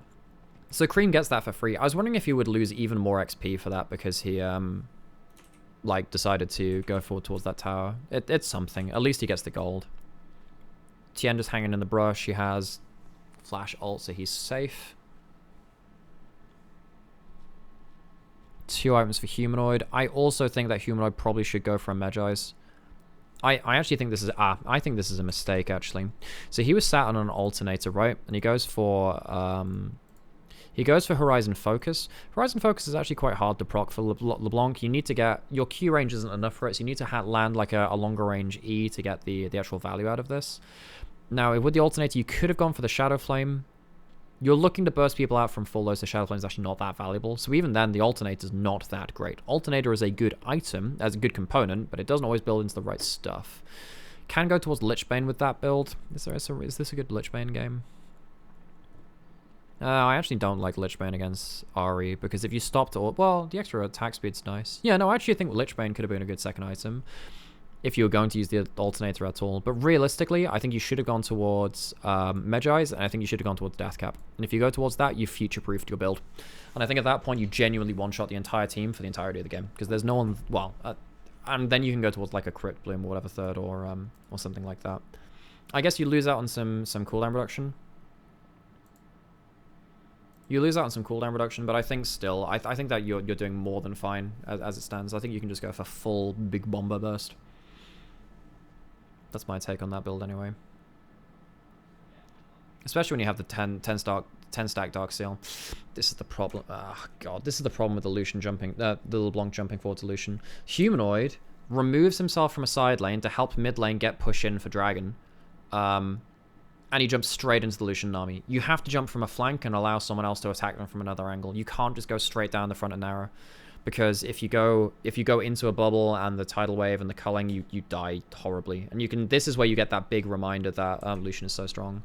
So Cream gets that for free. I was wondering if he would lose even more XP for that because he, like, decided to go forward towards that tower. It's something. At least he gets the gold. Tien just hanging in the brush. He has flash ult, so he's safe. 2 items for Humanoid. I also think that Humanoid probably should go for a Magi's. I actually think this is I think this is a mistake actually. So he was sat on an alternator, right? And he goes for Horizon Focus. Horizon Focus is actually quite hard to proc for LeBlanc. You need to get your Q range isn't enough for it, so you need to land like a longer range E to get the actual value out of this. Now with the alternator, you could have gone for the Shadow Flame. You're looking to burst people out from full low, so Shadow Flame is actually not that valuable. So even then, the Alternator is not that great. Alternator is a good item, as a good component, but it doesn't always build into the right stuff. Can go towards Lichbane with that build. Is this a good Lichbane game? I actually don't like Lichbane against Ahri, because if you stopped all... Well, the extra attack speed's nice. Yeah, no, I actually think Lichbane could have been a good second item if you were going to use the Alternator at all. But realistically, I think you should have gone towards Magi's, and I think you should have gone towards Deathcap. And if you go towards that, you future-proofed your build. And I think at that point, you genuinely one-shot the entire team for the entirety of the game, because there's no one... Well, and then you can go towards like a Crit Bloom or whatever third, or something like that. I guess you lose out on some cooldown reduction. You lose out on some cooldown reduction, but I think still, I think that you're doing more than fine as it stands. I think you can just go for full big bomber burst. That's my take on that build anyway. Especially when you have the 10 stack Dark Seal. This is the problem. Oh god, this is the problem with the Lucian jumping, the LeBlanc jumping forward to Lucian. Humanoid removes himself from a side lane to help mid lane get push in for Dragon. And he jumps straight into the Lucian Nami. You have to jump from a flank and allow someone else to attack them from another angle. You can't just go straight down the front and narrow. Because if you go into a bubble and the tidal wave and the culling, you die horribly. And you can this is where you get that big reminder that Lucian is so strong.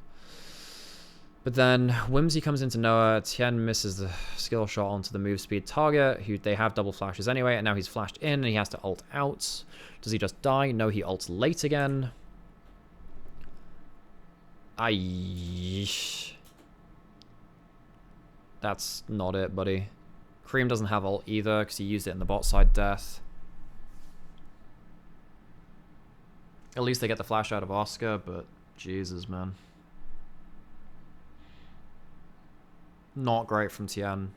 But then Whimsy comes into Noah. Tien misses the skill shot onto the move speed target, who they have double flashes anyway, and now he's flashed in and he has to ult out. Does he just die? No, he ults late again. That's not it, buddy. Cream doesn't have ult either because he used it in the bot side death. At least they get the flash out of Oscar, but Jesus, man. Not great from Tien.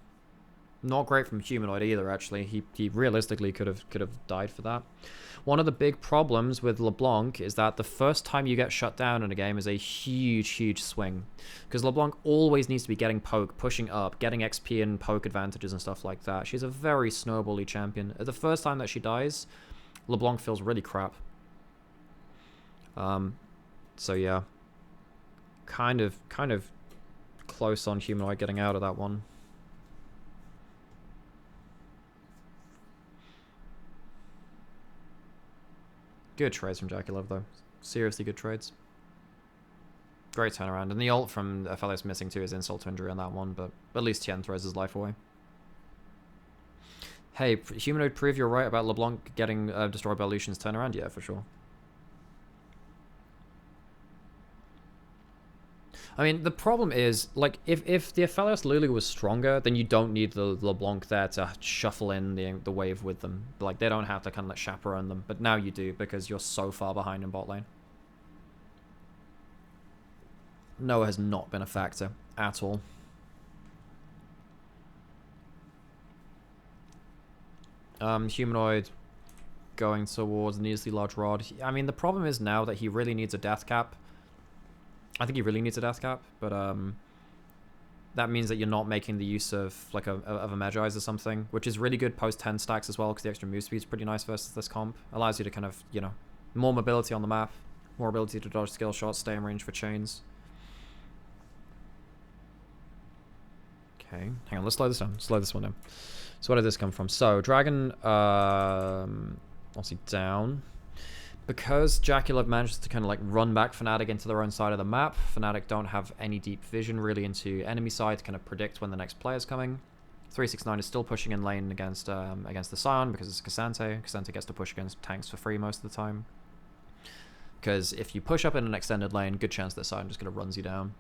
Not great from Humanoid either, actually. He realistically could have died for that. One of the big problems with LeBlanc is that the first time you get shut down in a game is a huge swing. Because LeBlanc always needs to be getting poke, pushing up, getting XP and poke advantages and stuff like that. She's a very snowbally champion. The first time that she dies, LeBlanc feels really crap. So yeah. Kind of close on Humanoid getting out of that one. Good trades from Jaculov, though. Seriously good trades. Great turnaround. And the ult from Aphelios missing too is insult to injury on that one, but at least Tien throws his life away. Hey, Humanoid, prove you're right about LeBlanc getting destroyed by Lucian's turnaround? Yeah, for sure. I mean, the problem is, like, if the Aphelios Lulu was stronger, then you don't need the LeBlanc there to shuffle in the wave with them. Like, they don't have to kind of like chaperone them. But now you do, because you're so far behind in bot lane. Noah has not been a factor at all. Humanoid going towards needlessly large rod. I mean, the problem is now that he really needs a death cap. I think he really needs a death cap, but that means that you're not making the use of like a Magi's or something, which is really good post 10 stacks as well, because the extra move speed is pretty nice versus this comp. Allows you to kind of, you know, more mobility on the map, more ability to dodge skill shots, stay in range for chains. Okay, hang on, let's slow this down. Slow this one down. So where did this come from? So Dragon, obviously down. Because Jaculov managed to kind of like run back Fnatic into their own side of the map, Fnatic don't have any deep vision really into enemy side to kind of predict when the next player's coming. 369 is still pushing in lane against the Scion because it's Cassante. Cassante gets to push against tanks for free most of the time. Because if you push up in an extended lane, good chance that Scion just kind of runs you down.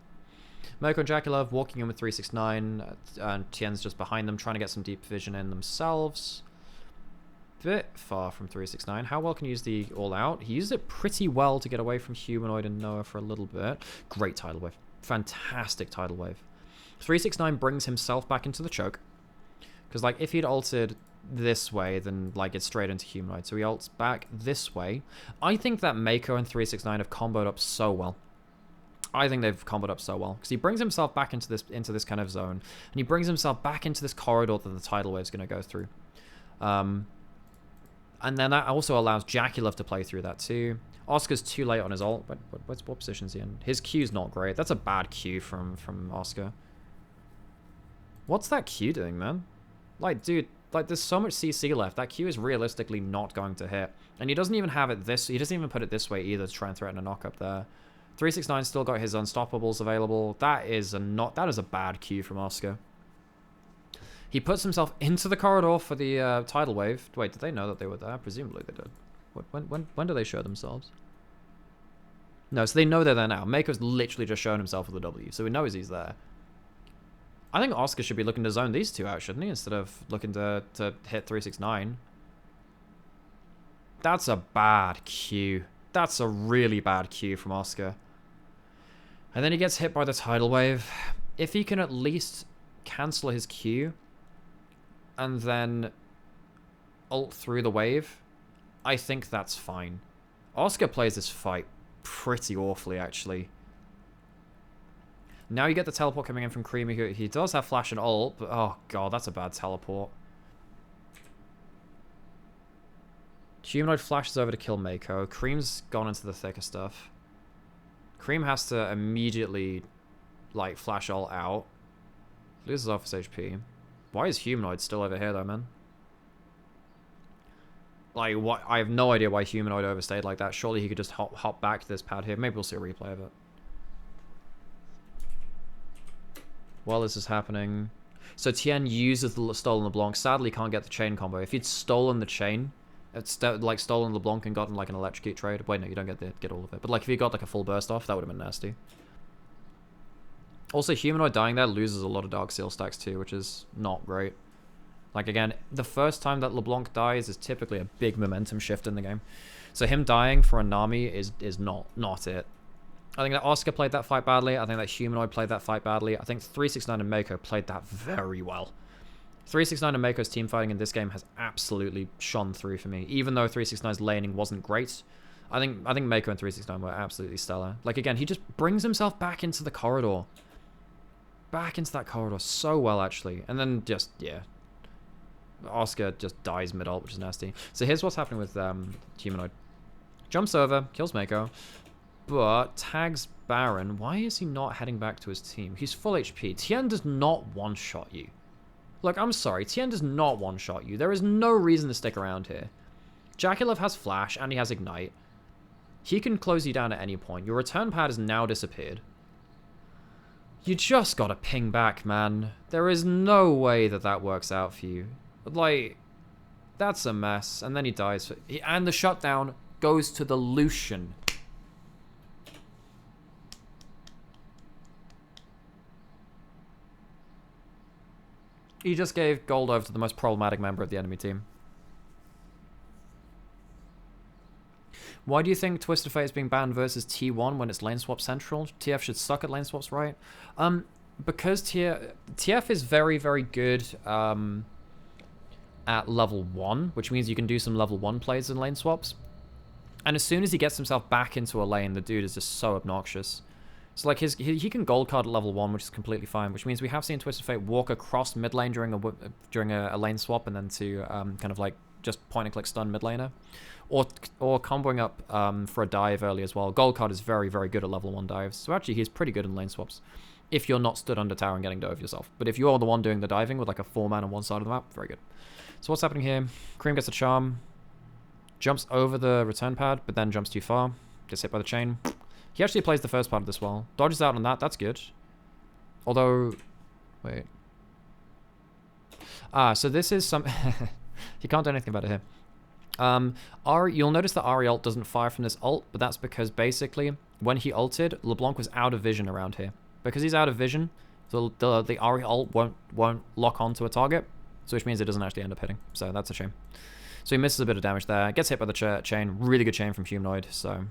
Mirko and Jakulov walking in with 369, and Tien's just behind them, trying to get some deep vision in themselves. Bit far from 369. How well can he use the all-out? He used it pretty well to get away from Humanoid and Noah for a little bit. Great tidal wave. Fantastic tidal wave. 369 brings himself back into the choke. Because, like, if he'd altered this way, then, like, it's straight into Humanoid. So he ults back this way. I think that Mako and 369 have comboed up so well. I think they've comboed up so well. Because he brings himself back into this kind of zone. And he brings himself back into this corridor that the tidal wave's going to go through. And then that also allows Jakulov to play through that too. Oscar's too late on his ult. What position is he in? His Q's not great. That's a bad Q from Oscar. What's that Q doing, man? Like, dude, like, there's so much CC left. That Q is realistically not going to hit. And he doesn't even have it this... He doesn't even put it this way either to try and threaten a knock up there. 369 still got his Unstoppables available. That is a bad Q from Oscar. He puts himself into the corridor for the tidal wave. Wait, did they know that they were there? Presumably they did. When do they show themselves? No, so they know they're there now. Mako's literally just shown himself with the W, so he knows he's there. I think Oscar should be looking to zone these two out, shouldn't he? Instead of looking to hit 369. That's a bad Q. That's a really bad Q from Oscar. And then he gets hit by the tidal wave. If he can at least cancel his Q and then ult through the wave, I think that's fine. Oscar plays this fight pretty awfully, actually. Now you get the teleport coming in from Creamy, who he does have flash and ult, but oh god, that's a bad teleport. Humanoid flashes over to kill Mako. Cream's gone into the thicker stuff. Cream has to immediately, like, flash ult out. Loses off his HP. Why is Humanoid still over here, though, man? Like, what? I have no idea why Humanoid overstayed like that. Surely he could just hop back to this pad here. Maybe we'll see a replay of it. While this is happening... So Tien uses the Stolen LeBlanc. Sadly, can't get the chain combo. If he'd stolen the chain... It's like stolen LeBlanc and gotten like an electrocute trade. Wait, no, you don't get all of it. But like if he got like a full burst off, that would have been nasty. Also, Humanoid dying there loses a lot of Dark Seal stacks too, which is not great. Like again, the first time that LeBlanc dies is typically a big momentum shift in the game. So him dying for a Nami is not it. I think that Oscar played that fight badly. I think that Humanoid played that fight badly. I think 369 and Mako played that very well. 369 and Mako's team fighting in this game has absolutely shone through for me. Even though 369's laning wasn't great, I think Mako and 369 were absolutely stellar. Like again, he just brings himself back into the corridor. Back into that corridor so well, actually. And then just, yeah. Oscar just dies mid-ult, which is nasty. So here's what's happening with Humanoid. Jumps over, kills Mako, but tags Baron. Why is he not heading back to his team? He's full HP. Tien does not one-shot you. Look, I'm sorry. Tien does not one-shot you. There is no reason to stick around here. Jakulov has Flash, and he has Ignite. He can close you down at any point. Your return pad has now disappeared. You just gotta ping back, man. There is no way that that works out for you. Like, that's a mess. And then he dies. And the shutdown goes to the Lucian. He just gave gold over to the most problematic member of the enemy team. Why do you think Twisted Fate is being banned versus T1 when it's lane swap central? TF should suck at lane swaps, right? Because TF is very, very good at level 1, which means you can do some level 1 plays in lane swaps. And as soon as he gets himself back into a lane, the dude is just so obnoxious. So like he can gold card at level 1, which is completely fine, which means we have seen Twisted Fate walk across mid lane during a lane swap and then to kind of like just point and click stun mid laner. Or comboing up for a dive early as well. Gold card is very, very good at level 1 dives. So actually he's pretty good in lane swaps. If you're not stood under tower and getting dove yourself. But if you're the one doing the diving with like a 4-man on one side of the map, very good. So what's happening here? Cream gets a charm. Jumps over the return pad, but then jumps too far. Gets hit by the chain. He actually plays the first part of this well. Dodges out on that, that's good. Although... Wait. So this is some... You can't do anything about it here. You'll notice that Ahri ult doesn't fire from this ult, but that's because basically, when he ulted, LeBlanc was out of vision around here. Because he's out of vision, the Ahri ult won't lock onto a target, so which means it doesn't actually end up hitting. So that's a shame. So he misses a bit of damage there. Gets hit by the chain. Really good chain from Humanoid. So,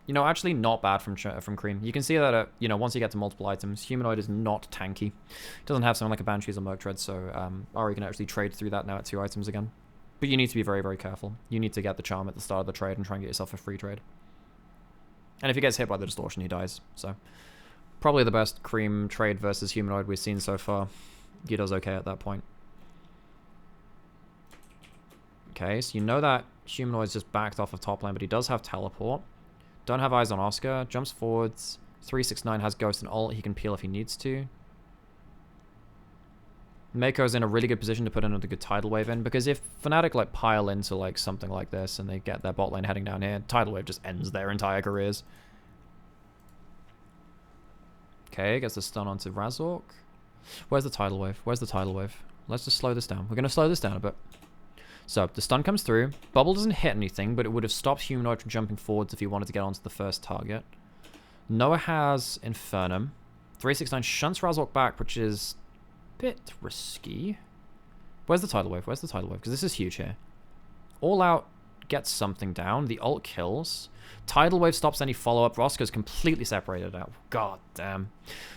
you know, actually not bad from Cream. You can see that, you know, once you get to multiple items, Humanoid is not tanky. It doesn't have something like a Banshees or Merc Tread, so Ahri can actually trade through that now at 2 items again. But you need to be very, very careful. You need to get the charm at the start of the trade and try and get yourself a free trade. And if he gets hit by the distortion, he dies. So, probably the best Cream trade versus Humanoid we've seen so far. He does okay at that point. Okay, so you know that Humanoid's just backed off of top lane, but he does have teleport. Don't have eyes on Oscar. Jumps forwards. 369 has Ghost and ult. He can peel if he needs to. Mako's in a really good position to put another good tidal wave in, because if Fnatic like pile into like something like this and they get their bot lane heading down here, tidal wave just ends their entire careers. Okay, gets the stun onto Razork. Where's the tidal wave? Where's the tidal wave? Let's just slow this down. We're going to slow this down a bit. So, the stun comes through. Bubble doesn't hit anything, but it would have stopped Humanoid from jumping forwards if he wanted to get onto the first target. Noah has Infernum. 369 shunts Razork back, which is a bit risky. Where's the tidal wave? Where's the tidal wave? Because this is huge here. All out gets something down. The ult kills. Tidal wave stops any follow-up. Roscoe's completely separated out. God damn.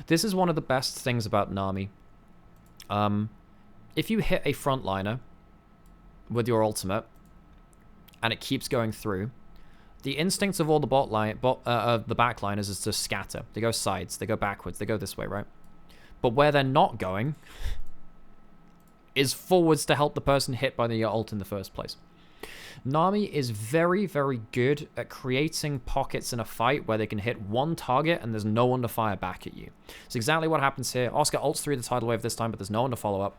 This is one of the best things about Nami. If you hit a frontliner with your ultimate, and it keeps going through, the instincts of all the the backliners is to scatter. They go sides, they go backwards, they go this way, right? But where they're not going is forwards to help the person hit by the ult in the first place. Nami is very, very good at creating pockets in a fight where they can hit one target and there's no one to fire back at you. It's exactly what happens here. Oscar ults through the tidal wave this time, but there's no one to follow up.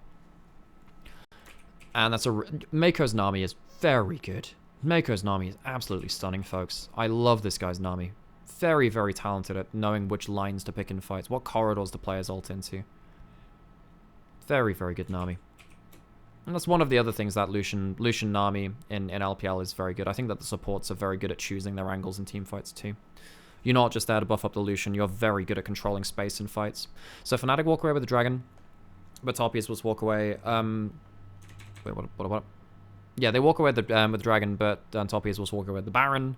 And that's Mako's Nami is very good. Mako's Nami is absolutely stunning, folks. I love this guy's Nami. Very, very talented at knowing which lines to pick in fights, what corridors to play his ult into. Very, very good Nami. And that's one of the other things that Lucian Nami in LPL is very good. I think that the supports are very good at choosing their angles in team fights too. You're not just there to buff up the Lucian, you're very good at controlling space in fights. So Fnatic walk away with the dragon, but Topias will walk away. Wait, what? Yeah, they walk away with the dragon, but Topias will walk away with the Baron,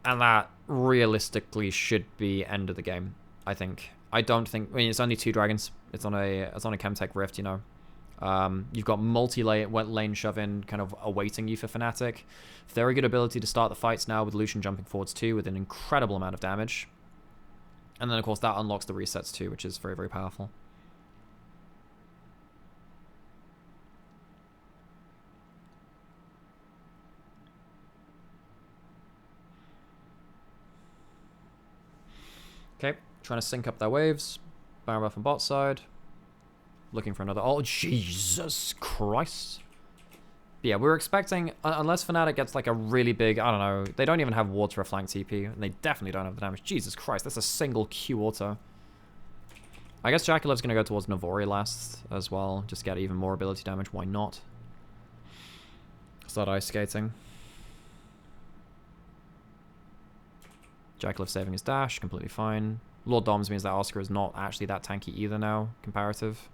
and that realistically should be end of the game. I think. I don't think. I mean, it's only 2 dragons. It's on a Chemtech Rift, you know. You've got multi-lane shove-in kind of awaiting you for Fnatic. Very good ability to start the fights now with Lucian jumping forwards too with an incredible amount of damage. And then, of course, that unlocks the resets too, which is very, very powerful. Okay, trying to sync up their waves. Baron buff on bot side. Looking for another. Oh, Jesus Christ. But yeah, we were expecting, unless Fnatic gets like a really big, I don't know, they don't even have wards for a flank TP, and they definitely don't have the damage. Jesus Christ, that's a single Q auto. I guess Jackalev's going to go towards Navori last as well, just get even more ability damage. Why not? Start ice skating. Jackalev saving his dash, completely fine. Lord Doms means that Oscar is not actually that tanky either now, comparative.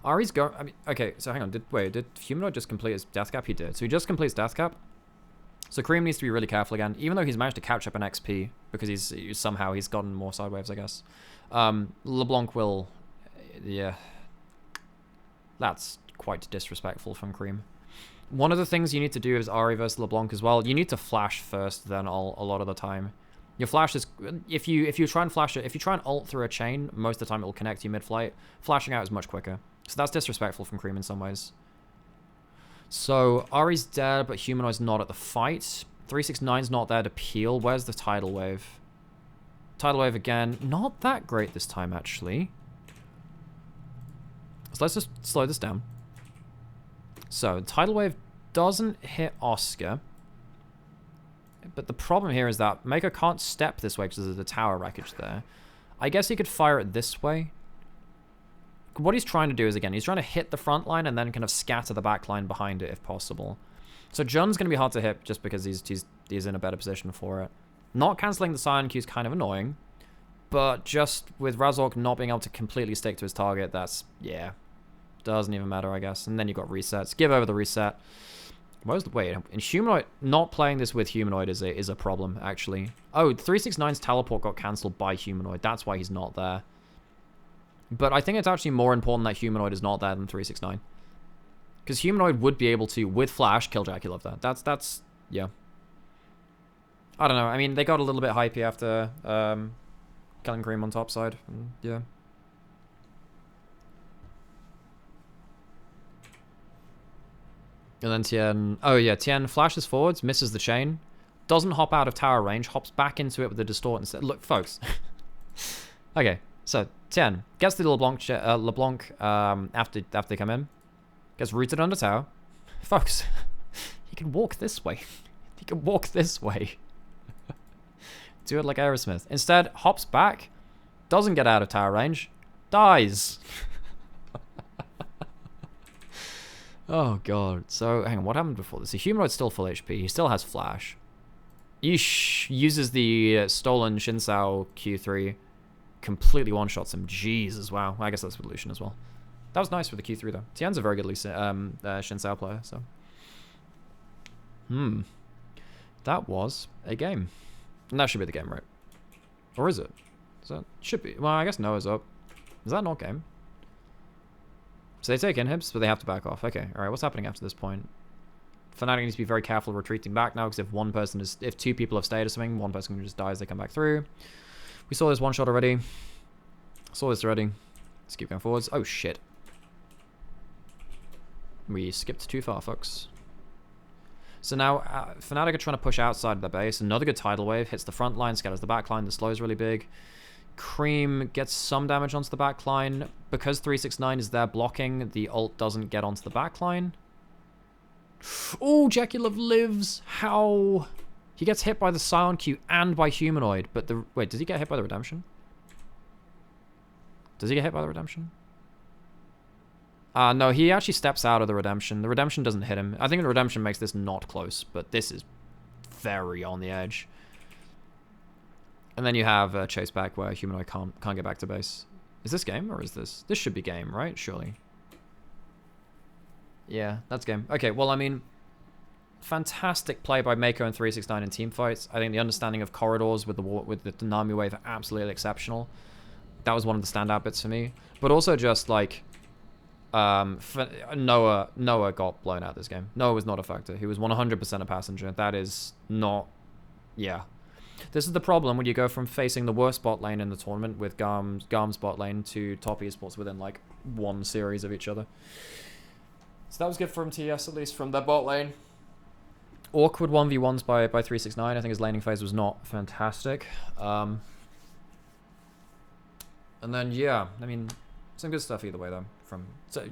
Ahri's going... I mean, okay, so hang on. Did Humanoid just complete his death cap? He did. So he just completes death cap. So Cream needs to be really careful again, even though he's managed to catch up an XP, because he's gotten more side waves, I guess. LeBlanc will... Yeah. That's quite disrespectful from Cream. One of the things you need to do is Ahri versus LeBlanc as well. You need to flash first, then ult a lot of the time. Your flash is... If you try and flash it... If you try and ult through a chain, most of the time it will connect you mid-flight. Flashing out is much quicker. So that's disrespectful from Cream in some ways. So, Ahri's dead, but Humanoid's not at the fight. 369's not there to peel. Where's the tidal wave? Tidal wave again. Not that great this time, actually. So let's just slow this down. So, tidal wave doesn't hit Oscar. But the problem here is that Mako can't step this way because there's a tower wreckage there. I guess he could fire it this way. What he's trying to do is, again, he's trying to hit the front line and then kind of scatter the back line behind it if possible. So Jun's going to be hard to hit just because he's in a better position for it. Not cancelling the Scion Q is kind of annoying, but just with Razork not being able to completely stick to his target, that's, yeah, doesn't even matter, I guess. And then you've got resets. Give over the reset. Wait, in Humanoid, not playing this with Humanoid is a problem, actually. Oh, 369's teleport got cancelled by Humanoid. That's why he's not there. But I think it's actually more important that Humanoid is not there than 369. Because Humanoid would be able to, with Flash, kill Dracula. That's, yeah. I don't know. I mean, they got a little bit hypey after killing Cream on top side. Yeah. And then Tien... Oh, yeah. Tien flashes forwards, misses the chain, doesn't hop out of tower range, hops back into it with the distort instead. Look, folks. Okay, so Tien gets the LeBlanc, after they come in. Gets rooted under tower. Folks, he can walk this way. He can walk this way. Do it like Aerosmith. Instead, hops back, doesn't get out of tower range, dies. Oh, God. So, hang on, what happened before this? The Humanoid's still full HP. He still has Flash. Yeesh. Uses the stolen Shinsao Q3. Completely one-shots him. Jesus, wow. I guess that's with Lucian as well. That was nice with the Q3, though. Tian's a very good Shinsao player, so... That was a game. And that should be the game, right? Or is it? Should be. Well, I guess Noah's up. Is that not game? So they take inhibs, but they have to back off. Okay, alright, what's happening after this point? Fnatic needs to be very careful retreating back now, because if two people have stayed or something, one person just dies, they come back through. We saw this one shot already. Saw this already. Let's keep going forwards. Oh, shit. We skipped too far, folks. So now, Fnatic are trying to push outside of their base. Another good tidal wave. Hits the front line, scatters the back line. The slow is really big. Cream gets some damage onto the back line. Because 369 is there blocking, the ult doesn't get onto the back line. Oh, Jekulov lives. How? He gets hit by the Scion Q and by Humanoid. But the... Wait, does he get hit by the Redemption? Does he get hit by the Redemption? No, he actually steps out of the Redemption. The Redemption doesn't hit him. I think the Redemption makes this not close, but this is very on the edge. And then you have Chase back where Humanoid can't get back to base. Is this game or is this? This should be game, right? Surely. Yeah, that's game. Okay, well, I mean, fantastic play by Mako and 369 in team fights. I think the understanding of corridors with the Nami wave are absolutely exceptional. That was one of the standout bits for me. But also just like Noah got blown out this game. Noah was not a factor. He was 100% a passenger. That is not... Yeah. This is the problem when you go from facing the worst bot lane in the tournament with Garm's bot lane to top esports within like one series of each other. So that was good from TES, at least from their bot lane. Awkward 1v1s by 369. I think his laning phase was not fantastic. And then, yeah, I mean, some good stuff either way, though.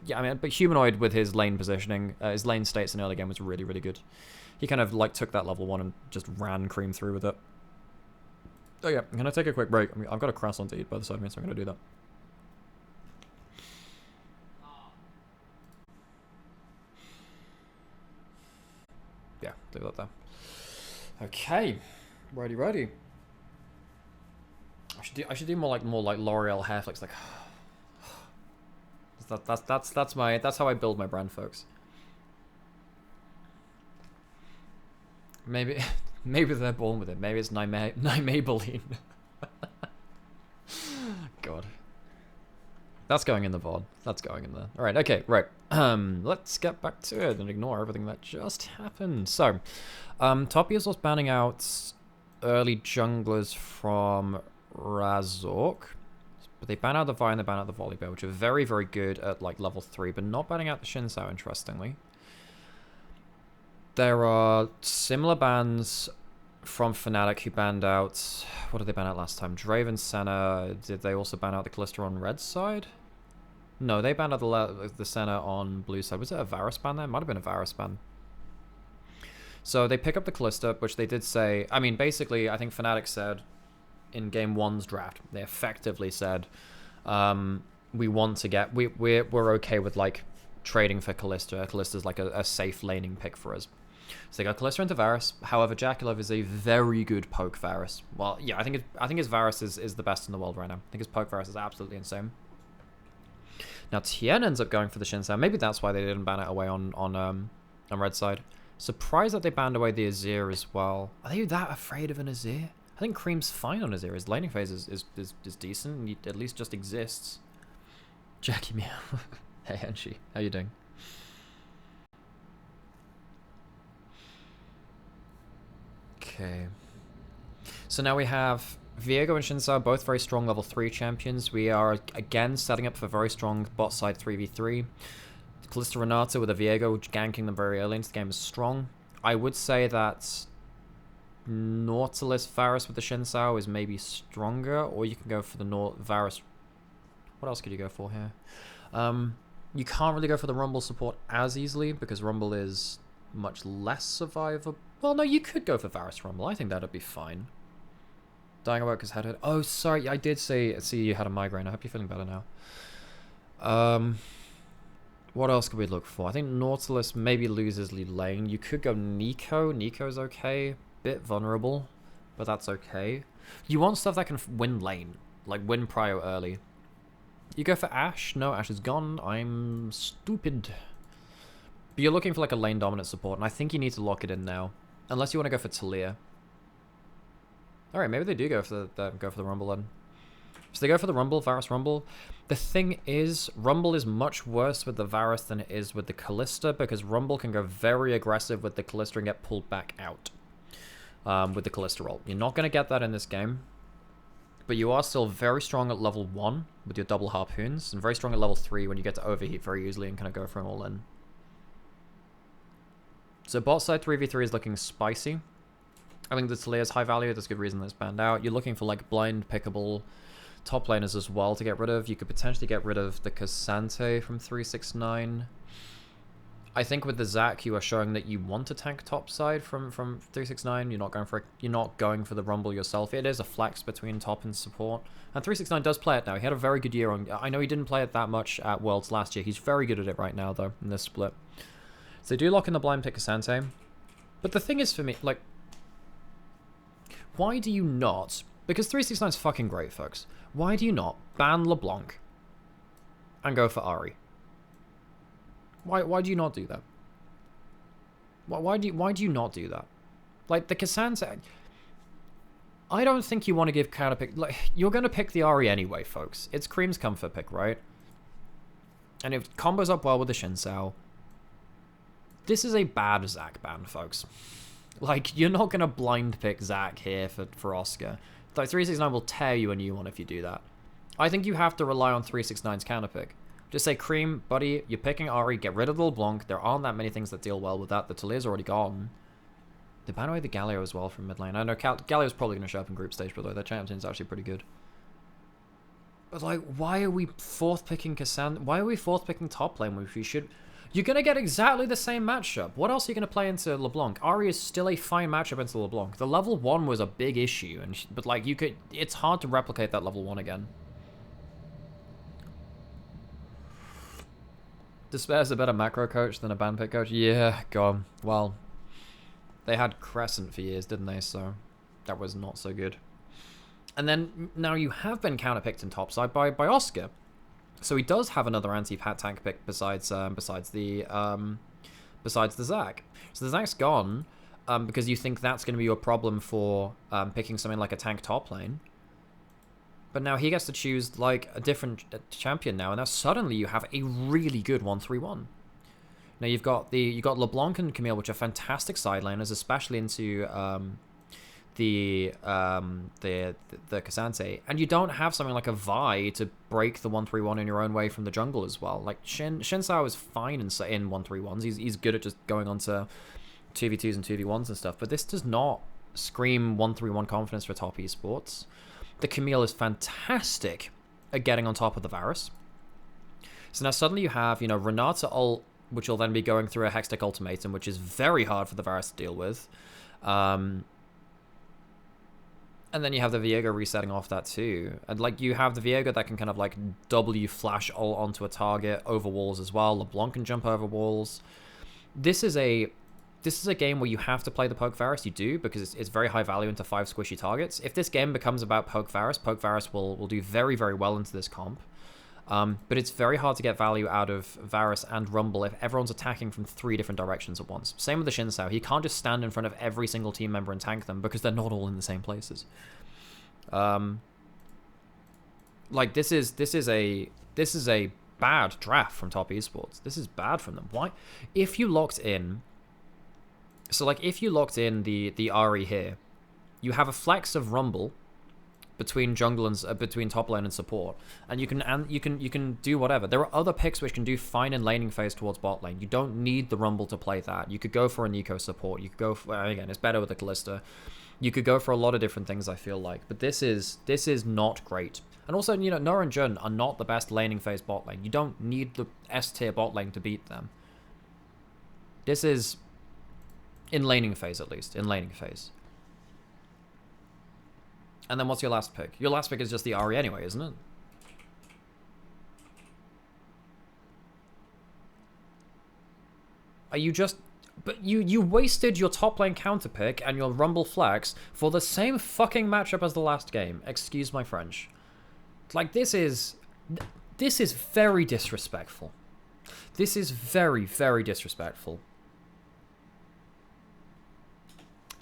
Yeah, I mean, but Humanoid with his lane positioning, his lane states in early game was really, really good. He kind of, like, took that level 1 and just ran Cream through with it. Oh, yeah, I'm going to take a quick break. I've got a croissant to eat by the side of me, so I'm going to do that. Yeah, do that there. Okay, righty. I should do more like L'Oreal hair flicks. Like, that's how I build my brand, folks. Maybe they're born with it. Maybe it's Maybelline. God, that's going in the VOD. That's going in there. All right. Okay. Right. Let's get back to it and ignore everything that just happened. So, top Esports banning out early junglers from Razork, but they ban out the Vi and they ban out the Volibear, which are very, very good at like level 3, but not banning out the Shinsao, interestingly. There are similar bans from Fnatic who banned out... What did they ban out last time? Draven, Senna. Did they also ban out the Callisto on red side? No, they banned out the Senna on blue side. Was it a Varus ban there? It might have been a Varus ban. So they pick up the Callisto, which they did say... I mean, basically, I think Fnatic said in Game 1's draft, they effectively said, we want to get... We're okay with, like, trading for Callisto. Callisto's like a safe laning pick for us. So they got Kalista into Varus. However, Jaculov is a very good poke Varus. Well, yeah, I think his Varus is the best in the world right now. I think his poke Varus is absolutely insane. Now Tien ends up going for the Xin Sao. Maybe that's why they didn't ban it away on red side. Surprised that they banned away the Azir as well. Are they that afraid of an Azir? I think Cream's fine on Azir. His laning phase is decent, and he at least just exists. Jackie Meow. Hey Henshi, how you doing? Okay. So now we have Viego and Xin Sao, both very strong level 3 champions. We are again setting up for very strong bot side 3v3. Kalista Renata with a Viego ganking them very early into the game is strong. I would say that Nautilus Varus with the Xin Sao is maybe stronger, or you can go for the Varus. What else could you go for here? You can't really go for the Rumble support as easily because Rumble is much less survivable. Well, no, you could go for Varus Rumble. I think that'd be fine. Dying about because head. Oh, sorry, I did see you had a migraine. I hope you're feeling better now. What else could we look for? I think Nautilus maybe loses lead lane. You could go Nico. Nico's okay. Bit vulnerable, but that's okay. You want stuff that can win lane, like win prio early. You go for Ashe. No, Ashe is gone. I'm stupid. But you're looking for like a lane dominant support, and I think you need to lock it in now. Unless you want to go for Talia. Alright, maybe they do go for the Rumble then. So they go for the Rumble, Varus Rumble. The thing is, Rumble is much worse with the Varus than it is with the Kalista, because Rumble can go very aggressive with the Kalista and get pulled back out with the Kalista roll. You're not going to get that in this game, but you are still very strong at level 1 with your double harpoons, and very strong at level 3 when you get to overheat very easily and kind of go for an all-in. So bot side 3v3 is looking spicy. I think the Talia is high value. There's good reason that it's banned out. You're looking for like blind pickable top laners as well to get rid of. You could potentially get rid of the Cassante from 369. I think with the Zac, you are showing that you want to tank top side from 369. You're not going for the Rumble yourself. It is a flex between top and support. And 369 does play it now. He had a very good year on. I know he didn't play it that much at Worlds last year. He's very good at it right now though in this split. So they do lock in the blind pick Cassante. But the thing is for me, like, why do you not? Because 369 is fucking great, folks. Why do you not ban LeBlanc and go for Ahri? Why do you not do that? Why do you not do that? Like the Cassandra, I don't think you want to give counter pick. Like you're gonna pick the Ahri anyway, folks. It's Cream's comfort pick, right? And if it combos up well with the Xin Sao, this is a bad Zac ban, folks. Like you're not gonna blind pick Zac here for Oscar. Like 369 will tear you a new one if you do that. I think you have to rely on 369's counter pick. Just say, Cream, buddy, you're picking Ahri, get rid of the LeBlanc. There aren't that many things that deal well with that. The Talia's already gone. They ban away the Galio as well from mid lane. I know Galio's probably going to show up in group stage, by the way. Their champion's actually pretty good. But, like, why are we fourth picking Cassandra? Why are we fourth picking top lane when we should... You're going to get exactly the same matchup. What else are you going to play into LeBlanc? Ahri is still a fine matchup into LeBlanc. The level 1 was a big issue, but, like, you could... It's hard to replicate that level 1 again. Despair's a better macro coach than a ban pick coach? Yeah, gone. Well, they had Crescent for years, didn't they? So that was not so good. And then now you have been counterpicked in topside by Oscar. So he does have another anti-pat tank pick besides the Zac. So the Zac's gone because you think that's going to be your problem for picking something like a tank top lane. But now he gets to choose like a different champion now, and now suddenly you have a really good 1-3-1. Now you've got LeBlanc and Camille, which are fantastic side laners, especially into the Cassante, and you don't have something like a Vi to break the 1-3-1 in your own way from the jungle as well. Like Xin Sao is fine in 1-3-1s. He's good at just going on to 2v2s and 2v1s and stuff, but this does not scream 1-3-1 confidence for top esports. The Camille is fantastic at getting on top of the Varus. So now suddenly you have, you know, Renata ult, which will then be going through a Hextech ultimatum, which is very hard for the Varus to deal with. And then you have the Viego resetting off that too. And like you have the Viego that can kind of like W flash ult onto a target over walls as well. LeBlanc can jump over walls. This is a this is a game where you have to play the Poke Varus. You do, because it's very high value into 5 squishy targets. If this game becomes about Poke Varus will do very, very well into this comp. But it's very hard to get value out of Varus and Rumble if everyone's attacking from 3 different directions at once. Same with the Xin Sao. He can't just stand in front of every single team member and tank them because they're not all in the same places. Like this is a bad draft from Top Esports. This is bad from them. Why? If you locked in, so like if you locked in the Ahri here, you have a flex of Rumble between jungle and between top lane and support, and you can do whatever. There are other picks which can do fine in laning phase towards bot lane. You don't need the Rumble to play that. You could go for an eco support. You could go for, again, it's better with the Kalista. You could go for a lot of different things, I feel like, but this is not great. And also, you know, Nora and Jun are not the best laning phase bot lane. You don't need the S tier bot lane to beat them. This is in laning phase, at least in laning phase. And then what's your last pick? Your last pick is just the Ahri anyway, isn't it? Are you just... But you wasted your top lane counter pick and your Rumble flex for the same fucking matchup as the last game. Excuse my French. Like, this is very disrespectful. This is very, very disrespectful.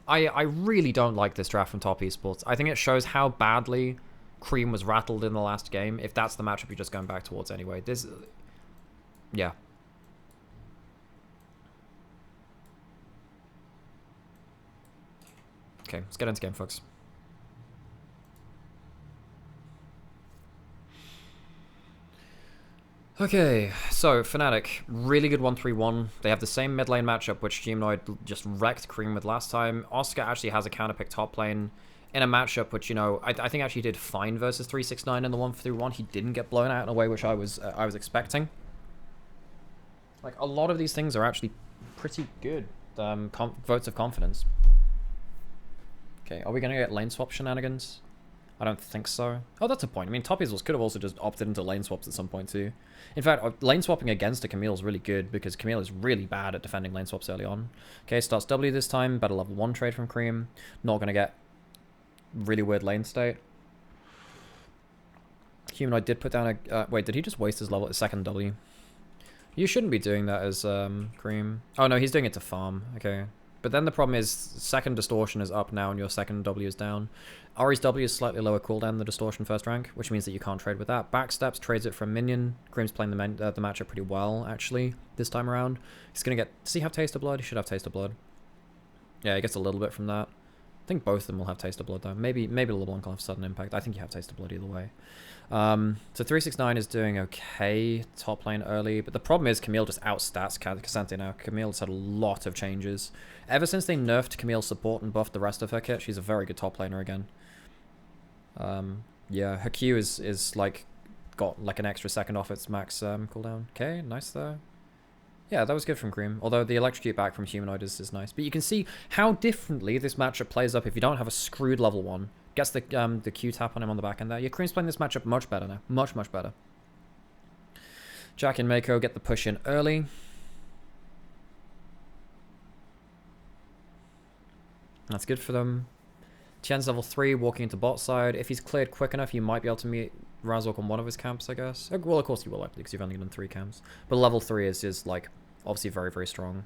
I really don't like this draft from Top Esports. I think it shows how badly Cream was rattled in the last game, if that's the matchup you're just going back towards anyway. This... Yeah. Okay, let's get into game, folks. Okay, so Fnatic, really good 1-3-1. They have the same mid lane matchup, which Humanoid just wrecked Cream with last time. Oscar actually has a counter pick top lane in a matchup which, you know, I think actually did fine versus 369 in the 1-3-1. He didn't get blown out in a way which I was expecting. Like, a lot of these things are actually pretty good votes of confidence. Okay, are we going to get lane swap shenanigans? I don't think so. Oh, that's a point. I mean, Top Esports could have also just opted into lane swaps at some point too. In fact, lane swapping against a Camille is really good because Camille is really bad at defending lane swaps early on. Okay, starts W this time. Better level 1 trade from Cream. Not going to get really weird lane state. Humanoid did put down a... wait, did he just waste his second W? You shouldn't be doing that as Cream. Oh, no, he's doing it to farm. Okay. But then the problem is second distortion is up now and your second W is down. Ahri's W is slightly lower cooldown than the distortion first rank, which means that you can't trade with that. Backsteps trades it for a minion. Cream's playing the matchup pretty well, actually, this time around. He's going to get... Does he have Taste of Blood? He should have Taste of Blood. Yeah, he gets a little bit from that. I think both of them will have Taste of Blood, though. Maybe LeBlanc will have Sudden Impact. I think you have Taste of Blood either way. So 369 is doing okay top lane early, but the problem is Camille just outstats Cassante now. Camille's had a lot of changes. Ever since they nerfed Camille's support and buffed the rest of her kit, she's a very good top laner again. Yeah, her Q is like got like an extra second off its max cooldown. Okay, nice there. Yeah, that was good from Cream. Although the electrocute back from Humanoid is nice. But you can see how differently this matchup plays up if you don't have a screwed level 1. Gets the Q tap on him on the back end there. Yeah, Cream's playing this matchup much better now. Much, much better. Jack and Mako get the push in early. That's good for them. Tien's level 3, walking into bot side. If he's cleared quick enough, you might be able to meet Razork on one of his camps, I guess. Well, of course you will, likely, because you've only done 3 camps. But level 3 is like, obviously very, very strong.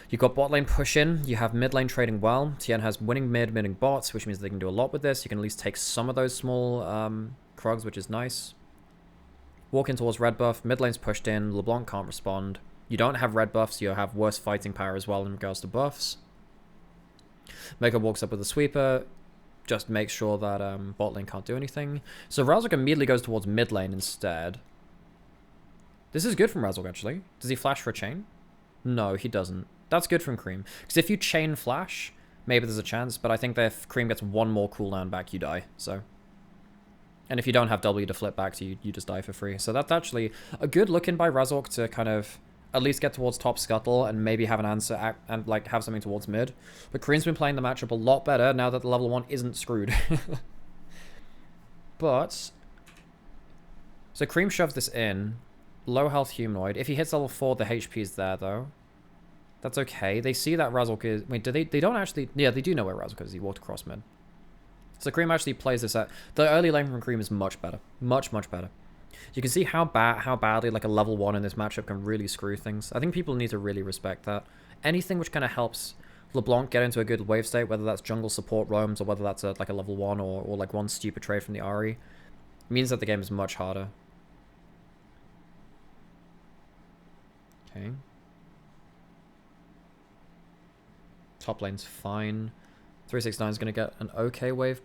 You've got bot lane push in. You have mid lane trading well. Tien has winning mid, winning bots, which means they can do a lot with this. You can at least take some of those small Krugs, which is nice. Walk in towards red buff. Mid lane's pushed in. LeBlanc can't respond. You don't have red buffs. You have worse fighting power as well in regards to buffs. Mega walks up with a sweeper. Just makes sure that bot lane can't do anything. So Razork immediately goes towards mid lane instead. This is good from Razork, actually. Does he flash for a chain? No, he doesn't. That's good from Cream. Because if you chain flash, maybe there's a chance. But I think that if Cream gets one more cooldown back, you die. So, and if you don't have W to flip back to, you just die for free. So that's actually a good look in by Razork to kind of at least get towards top scuttle and maybe have an answer and like have something towards mid. But Cream's been playing the matchup a lot better now that the level 1 isn't screwed. But so Cream shoves this in. Low health Humanoid. If he hits level 4, the HP is there though. That's okay. They see that Razork is... Wait, do they don't actually... Yeah, they do know where Razork is. He walked across mid. So Cream actually plays this out. The early lane from Cream is much better. Much, much better. You can see how badly like a level 1 in this matchup can really screw things. I think people need to really respect that. Anything which kind of helps LeBlanc get into a good wave state, whether that's jungle support roams or whether that's like a level 1 or like one stupid trade from the Ahri, means that the game is much harder. Okay. Top lane's fine. 369 is going to get an okay wave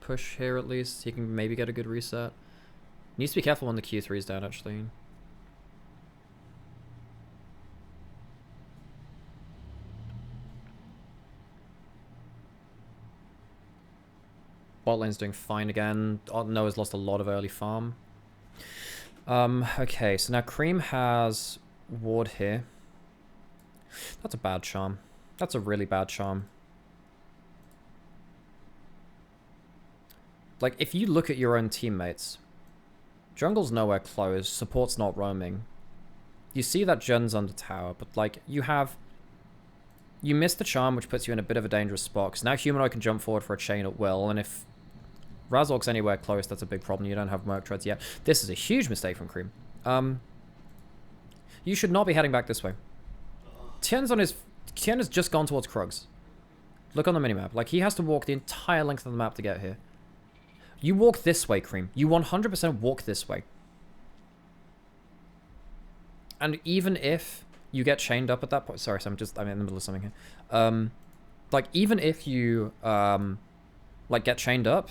push here at least. He can maybe get a good reset. Needs to be careful when the Q3 is down actually. Bot lane's doing fine again. Noah's lost a lot of early farm. Okay, so now Cream has ward here. That's a bad charm. That's a really bad charm. Like, if you look at your own teammates, jungle's nowhere close, support's not roaming. You see that Jun's under tower, but like, you miss the charm, which puts you in a bit of a dangerous spot, because now Humanoid can jump forward for a chain at will, and if Razork's anywhere close, that's a big problem. You don't have Merc Treads yet. This is a huge mistake from Cream. You should not be heading back this way. Tien's has just gone towards Krugs. Look on the minimap. Like, he has to walk the entire length of the map to get here. You walk this way, Cream. You 100% walk this way. And even if you get chained up at that point... Sorry, so I'm in the middle of something here. Like, even if you, like, get chained up,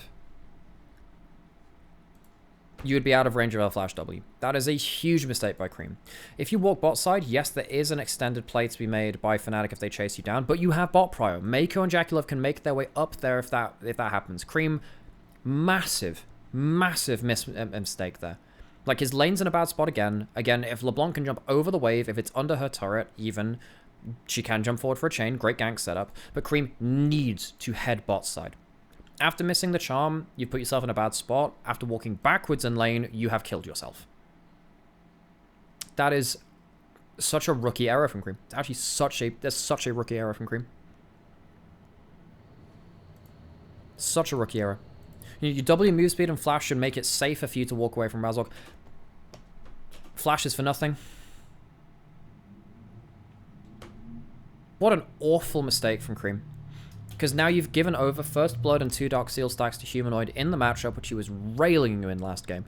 you would be out of range of our flash W. That is a huge mistake by Cream. If you walk bot side, yes, there is an extended play to be made by Fnatic if they chase you down, but you have bot prio. Mako and Jaculov can make their way up there if that happens. Cream, massive mistake there. Like, his lane's in a bad spot again. Again, if LeBlanc can jump over the wave, if it's under her turret, even, she can jump forward for a chain. Great gank setup. But Cream needs to head bot side. After missing the charm, you put yourself in a bad spot. After walking backwards in lane, you have killed yourself. That is such a rookie error from Cream. It's actually there's such a rookie error from Cream. Such a rookie error. You double your move speed and flash should make it safer for you to walk away from Razork. Flash is for nothing. What an awful mistake from Cream. Because now you've given over First Blood and 2 Dark Seal stacks to Humanoid in the matchup, which he was railing you in last game.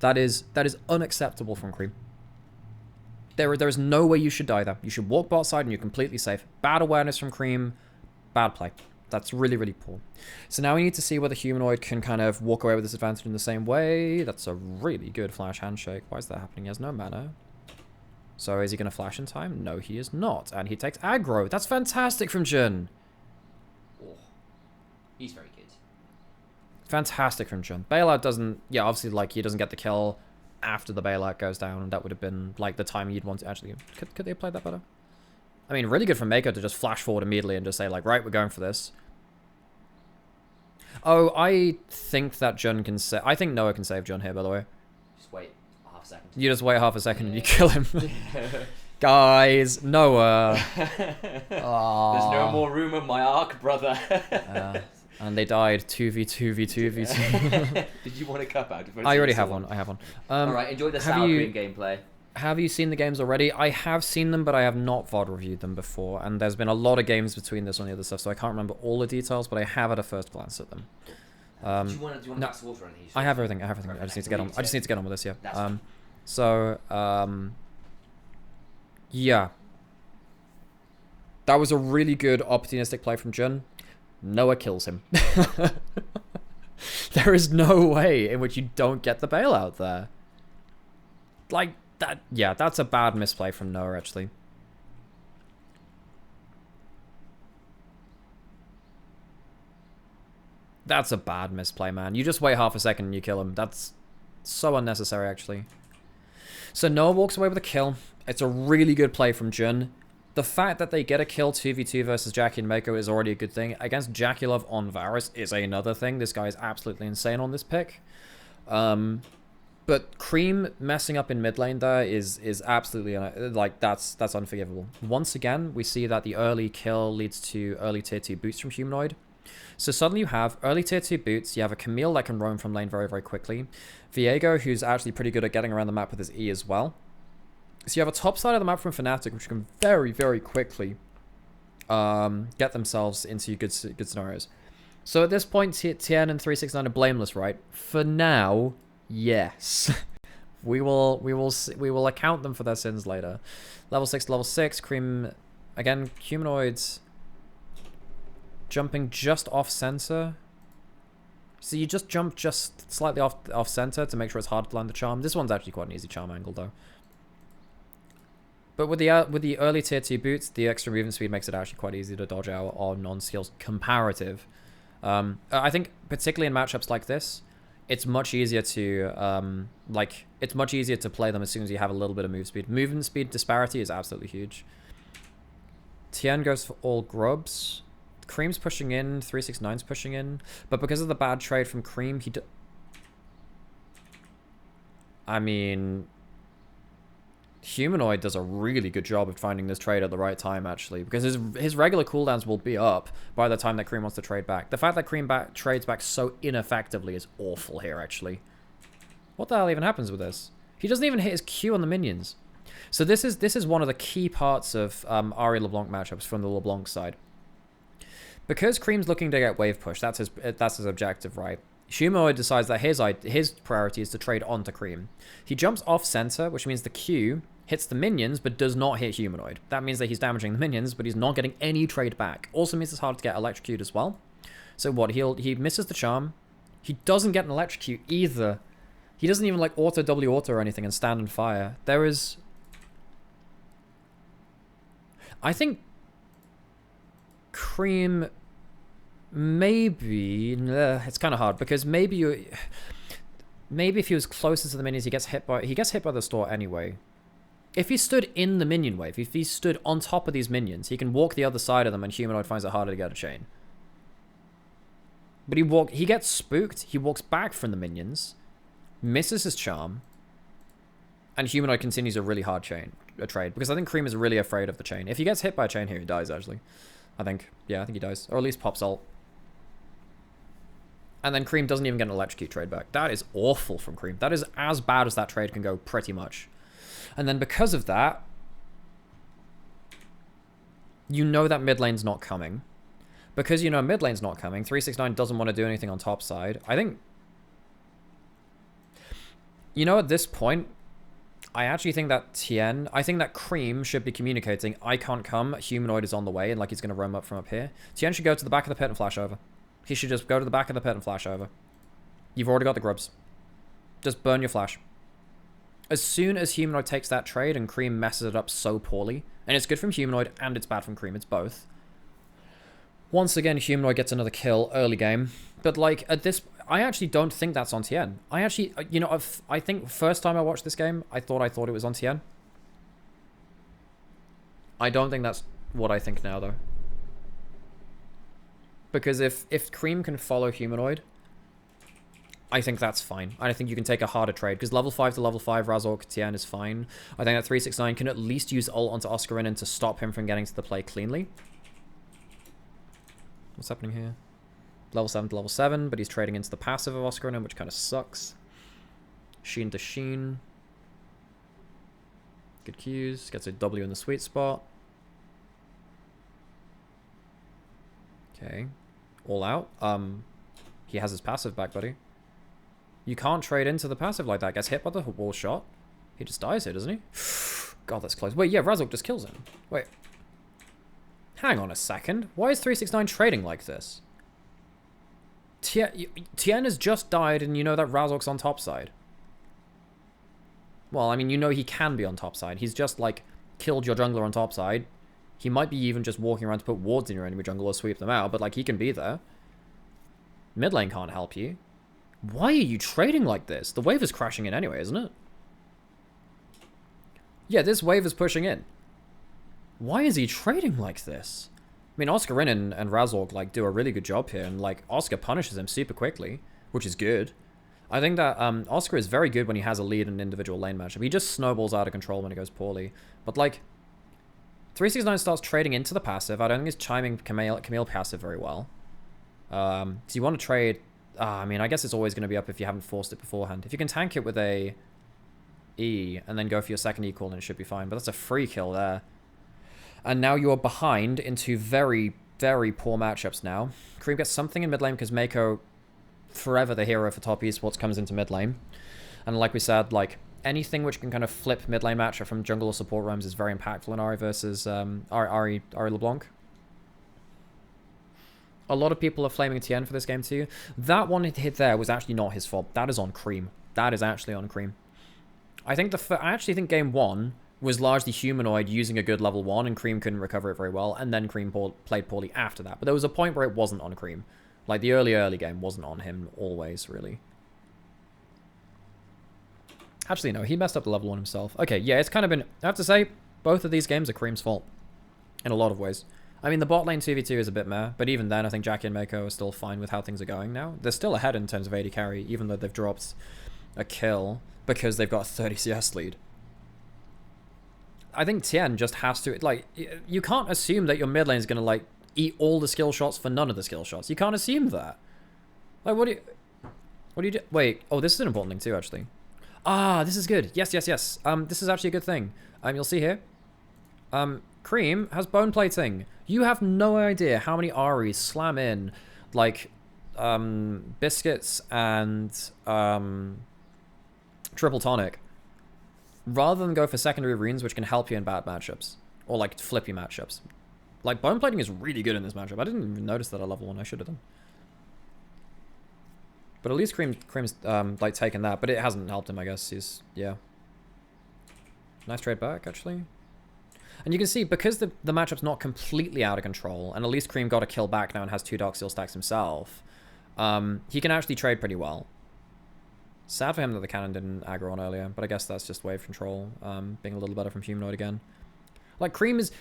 That is unacceptable from Cream. There is no way you should die there. You should walk bot side and you're completely safe. Bad awareness from Cream. Bad play. That's really, really poor. So now we need to see whether Humanoid can kind of walk away with this advantage in the same way. That's a really good flash handshake. Why is that happening? He has no mana. So is he going to flash in time? No, he is not. And he takes aggro. That's fantastic from Jun. He's very good. Fantastic from Jun. Bailout doesn't... Yeah, obviously, like, he doesn't get the kill after the bailout goes down. And that would have been, like, the time you'd want to actually... Could they have played that better? I mean, really good from Mako to just flash forward immediately and just say, like, right, we're going for this. Oh, I think that Jun can save... I think Noah can save Jun here, by the way. Just wait half a second. You just wait half a second and you kill him. Guys, Noah. There's no more room in my arc, brother. And they died 2v2v2v2. Did you want a cup out? I already have one. I have one. Alright, enjoy the sour cream gameplay. Have you seen the games already? I have seen them, but I have not VOD reviewed them before. And there's been a lot of games between this and the other stuff, so I can't remember all the details, but I have had a first glance at them. Do you want no, glass of water on these? I have everything. I just need to get on. I just need to get on with this. Yeah. Yeah. That was a really good opportunistic play from Jun. Noah kills him. There is no way in which you don't get the bailout there. Like, that, yeah, that's a bad misplay from Noah, actually. That's a bad misplay, man. You just wait half a second and you kill him. That's so unnecessary, actually. So Noah walks away with a kill. It's a really good play from Jun. The fact that they get a kill 2v2 versus Jackie and Mako is already a good thing. Against Jaculov on Varus is another thing. This guy is absolutely insane on this pick. But Cream messing up in mid lane there is absolutely, like, that's unforgivable. Once again, we see that the early kill leads to early tier 2 boots from Humanoid. So suddenly you have early tier 2 boots, you have a Camille that can roam from lane very, very quickly. Viego, who's actually pretty good at getting around the map with his E as well. So you have a top side of the map from Fnatic, which can very, very quickly get themselves into good scenarios. So at this point, TN and 369 are blameless, right? For now, yes. we will account them for their sins later. Level 6 to level 6, Cream, again, Humanoids jumping just off center. So you just jump just slightly off center to make sure it's hard to land the charm. This one's actually quite an easy charm angle though. But with the early tier 2 boots, the extra movement speed makes it actually quite easy to dodge out on non-skills comparative. I think particularly in matchups like this, it's much easier to it's much easier to play them as soon as you have a little bit of move speed. Movement speed disparity is absolutely huge. Tien goes for all grubs. Cream's pushing in, 369's pushing in, but because of the bad trade from Cream, I mean, Humanoid does a really good job of finding this trade at the right time, actually, because his regular cooldowns will be up by the time that Cream wants to trade back. The fact that Cream trades back so ineffectively is awful here, actually. What the hell even happens with this? He doesn't even hit his Q on the minions. So this is one of the key parts of Ahri LeBlanc matchups from the LeBlanc side. Because Cream's looking to get wave push, that's his objective, right? Humanoid decides that his priority is to trade onto Cream. He jumps off center, which means the Q hits the minions, but does not hit Humanoid. That means that he's damaging the minions, but he's not getting any trade back. Also means it's hard to get electrocuted as well. So what? He misses the charm. He doesn't get an electrocute either. He doesn't even like auto W auto or anything and stand and fire. There is... I think Cream... Maybe it's kind of hard because maybe if he was closer to the minions, he gets hit by the store anyway. If he stood in the minion wave, if he stood on top of these minions, he can walk the other side of them, and Humanoid finds it harder to get a chain. But he gets spooked. He walks back from the minions, misses his charm, and Humanoid continues a really hard trade because I think Cream is really afraid of the chain. If he gets hit by a chain here, he dies actually. I think he dies, or at least pops ult. And then Cream doesn't even get an electrocute trade back. That is awful from Cream. That is as bad as that trade can go, pretty much. And then because of that, you know that mid lane's not coming. Because you know mid lane's not coming, 369 doesn't want to do anything on top side. I think... You know, at this point, I actually think that I think that Cream should be communicating, I can't come, Humanoid is on the way, and like he's going to roam up from up here. Tien should go to the back of the pit and flash over. He should just go to the back of the pit and flash over. You've already got the grubs. Just burn your flash. As soon as Humanoid takes that trade and Cream messes it up so poorly, and it's good from Humanoid and it's bad from Cream, it's both. Once again, Humanoid gets another kill early game. But like, at this... I actually don't think that's on Tien. I actually... You know, I think first time I watched this game, I thought it was on Tien. I don't think that's what I think now, though. Because if Cream can follow Humanoid, I think that's fine. I think you can take a harder trade. Because level 5 to level 5 Razork Tien is fine. I think that 369 can at least use ult onto Oscarinin to stop him from getting to the play cleanly. What's happening here? Level 7 to level 7, but he's trading into the passive of Oscarinin, which kind of sucks. Sheen to Sheen. Good Qs. Gets a W in the sweet spot. Okay. All out. He has his passive back, buddy. You can't trade into the passive like that. Gets hit by the wall shot. He just dies here, doesn't he? God, that's close. Wait, yeah, Razork just kills him. Wait. Hang on a second. Why is 369 trading like this? Tien has just died, and you know that Razork's on top side. Well, I mean, you know he can be on top side. He's just, like, killed your jungler on top side. He might be even just walking around to put wards in your enemy jungle or sweep them out, but, like, he can be there. Mid lane can't help you. Why are you trading like this? The wave is crashing in anyway, isn't it? Yeah, this wave is pushing in. Why is he trading like this? I mean, Oscarinin and Razork, like, do a really good job here, and, like, Oscar punishes him super quickly, which is good. I think that Oscar is very good when he has a lead in an individual lane matchup. He just snowballs out of control when it goes poorly. But like, 369 starts trading into the passive. I don't think he's chiming Camille passive very well. So you want to trade... I mean, I guess it's always going to be up if you haven't forced it beforehand. If you can tank it with a E and then go for your second E call, then it should be fine. But that's a free kill there. And now you're behind into very, very poor matchups now. Cream gets something in mid lane because Mako, forever the hero for top esports, comes into mid lane. And like we said, like, anything which can kind of flip mid lane matchup from jungle or support roams is very impactful in Ari versus Ari LeBlanc. A lot of people are flaming TN for this game too. That one hit there was actually not his fault. That is on Cream. That is actually on Cream. I actually think game 1 was largely Humanoid using a good level 1 and Cream couldn't recover it very well, and then Cream played poorly after that. But there was a point where it wasn't on Cream. Like, the early game wasn't on him always, really. Actually, no, he messed up the level 1 himself. Okay, yeah, it's kind of been... I have to say, both of these games are Cream's fault. In a lot of ways. I mean, the bot lane 2v2 is a bit meh, but even then, I think Jackie and Mako are still fine with how things are going now. They're still ahead in terms of AD carry, even though they've dropped a kill, because they've got a 30 CS lead. I think Tien just has to... Like, you can't assume that your mid lane is going to, like, eat all the skill shots for none of the skill shots. You can't assume that. Like, what do you do? Wait, oh, this is an important thing too, actually. Ah, this is good. Yes. This is actually a good thing. You'll see here. Cream has bone plating. You have no idea how many Aries slam in, like, biscuits and triple tonic, rather than go for secondary runes, which can help you in bad matchups or like flippy matchups. Like, bone plating is really good in this matchup. I didn't even notice that at level 1. I should have done. But at least Cream's like taken that, but it hasn't helped him, I guess. Yeah. Nice trade back, actually. And you can see, because the matchup's not completely out of control, and at least Cream got a kill back now and has 2 Dark Steel stacks himself, he can actually trade pretty well. Sad for him that the cannon didn't aggro on earlier, but I guess that's just wave control, being a little better from Humanoid again. Like, Cream is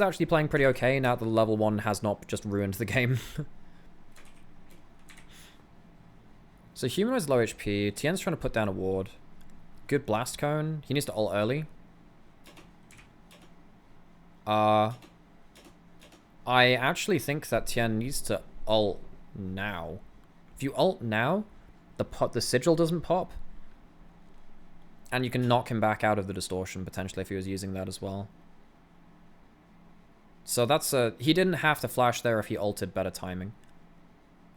actually playing pretty okay now that the level 1 has not just ruined the game. So Humanoid's low HP, Tien's trying to put down a ward. Good blast cone. He needs to ult early. I actually think that Tien needs to ult now. If you ult now, the sigil doesn't pop. And you can knock him back out of the distortion, potentially, if he was using that as well. So that's he didn't have to flash there if he ulted better timing.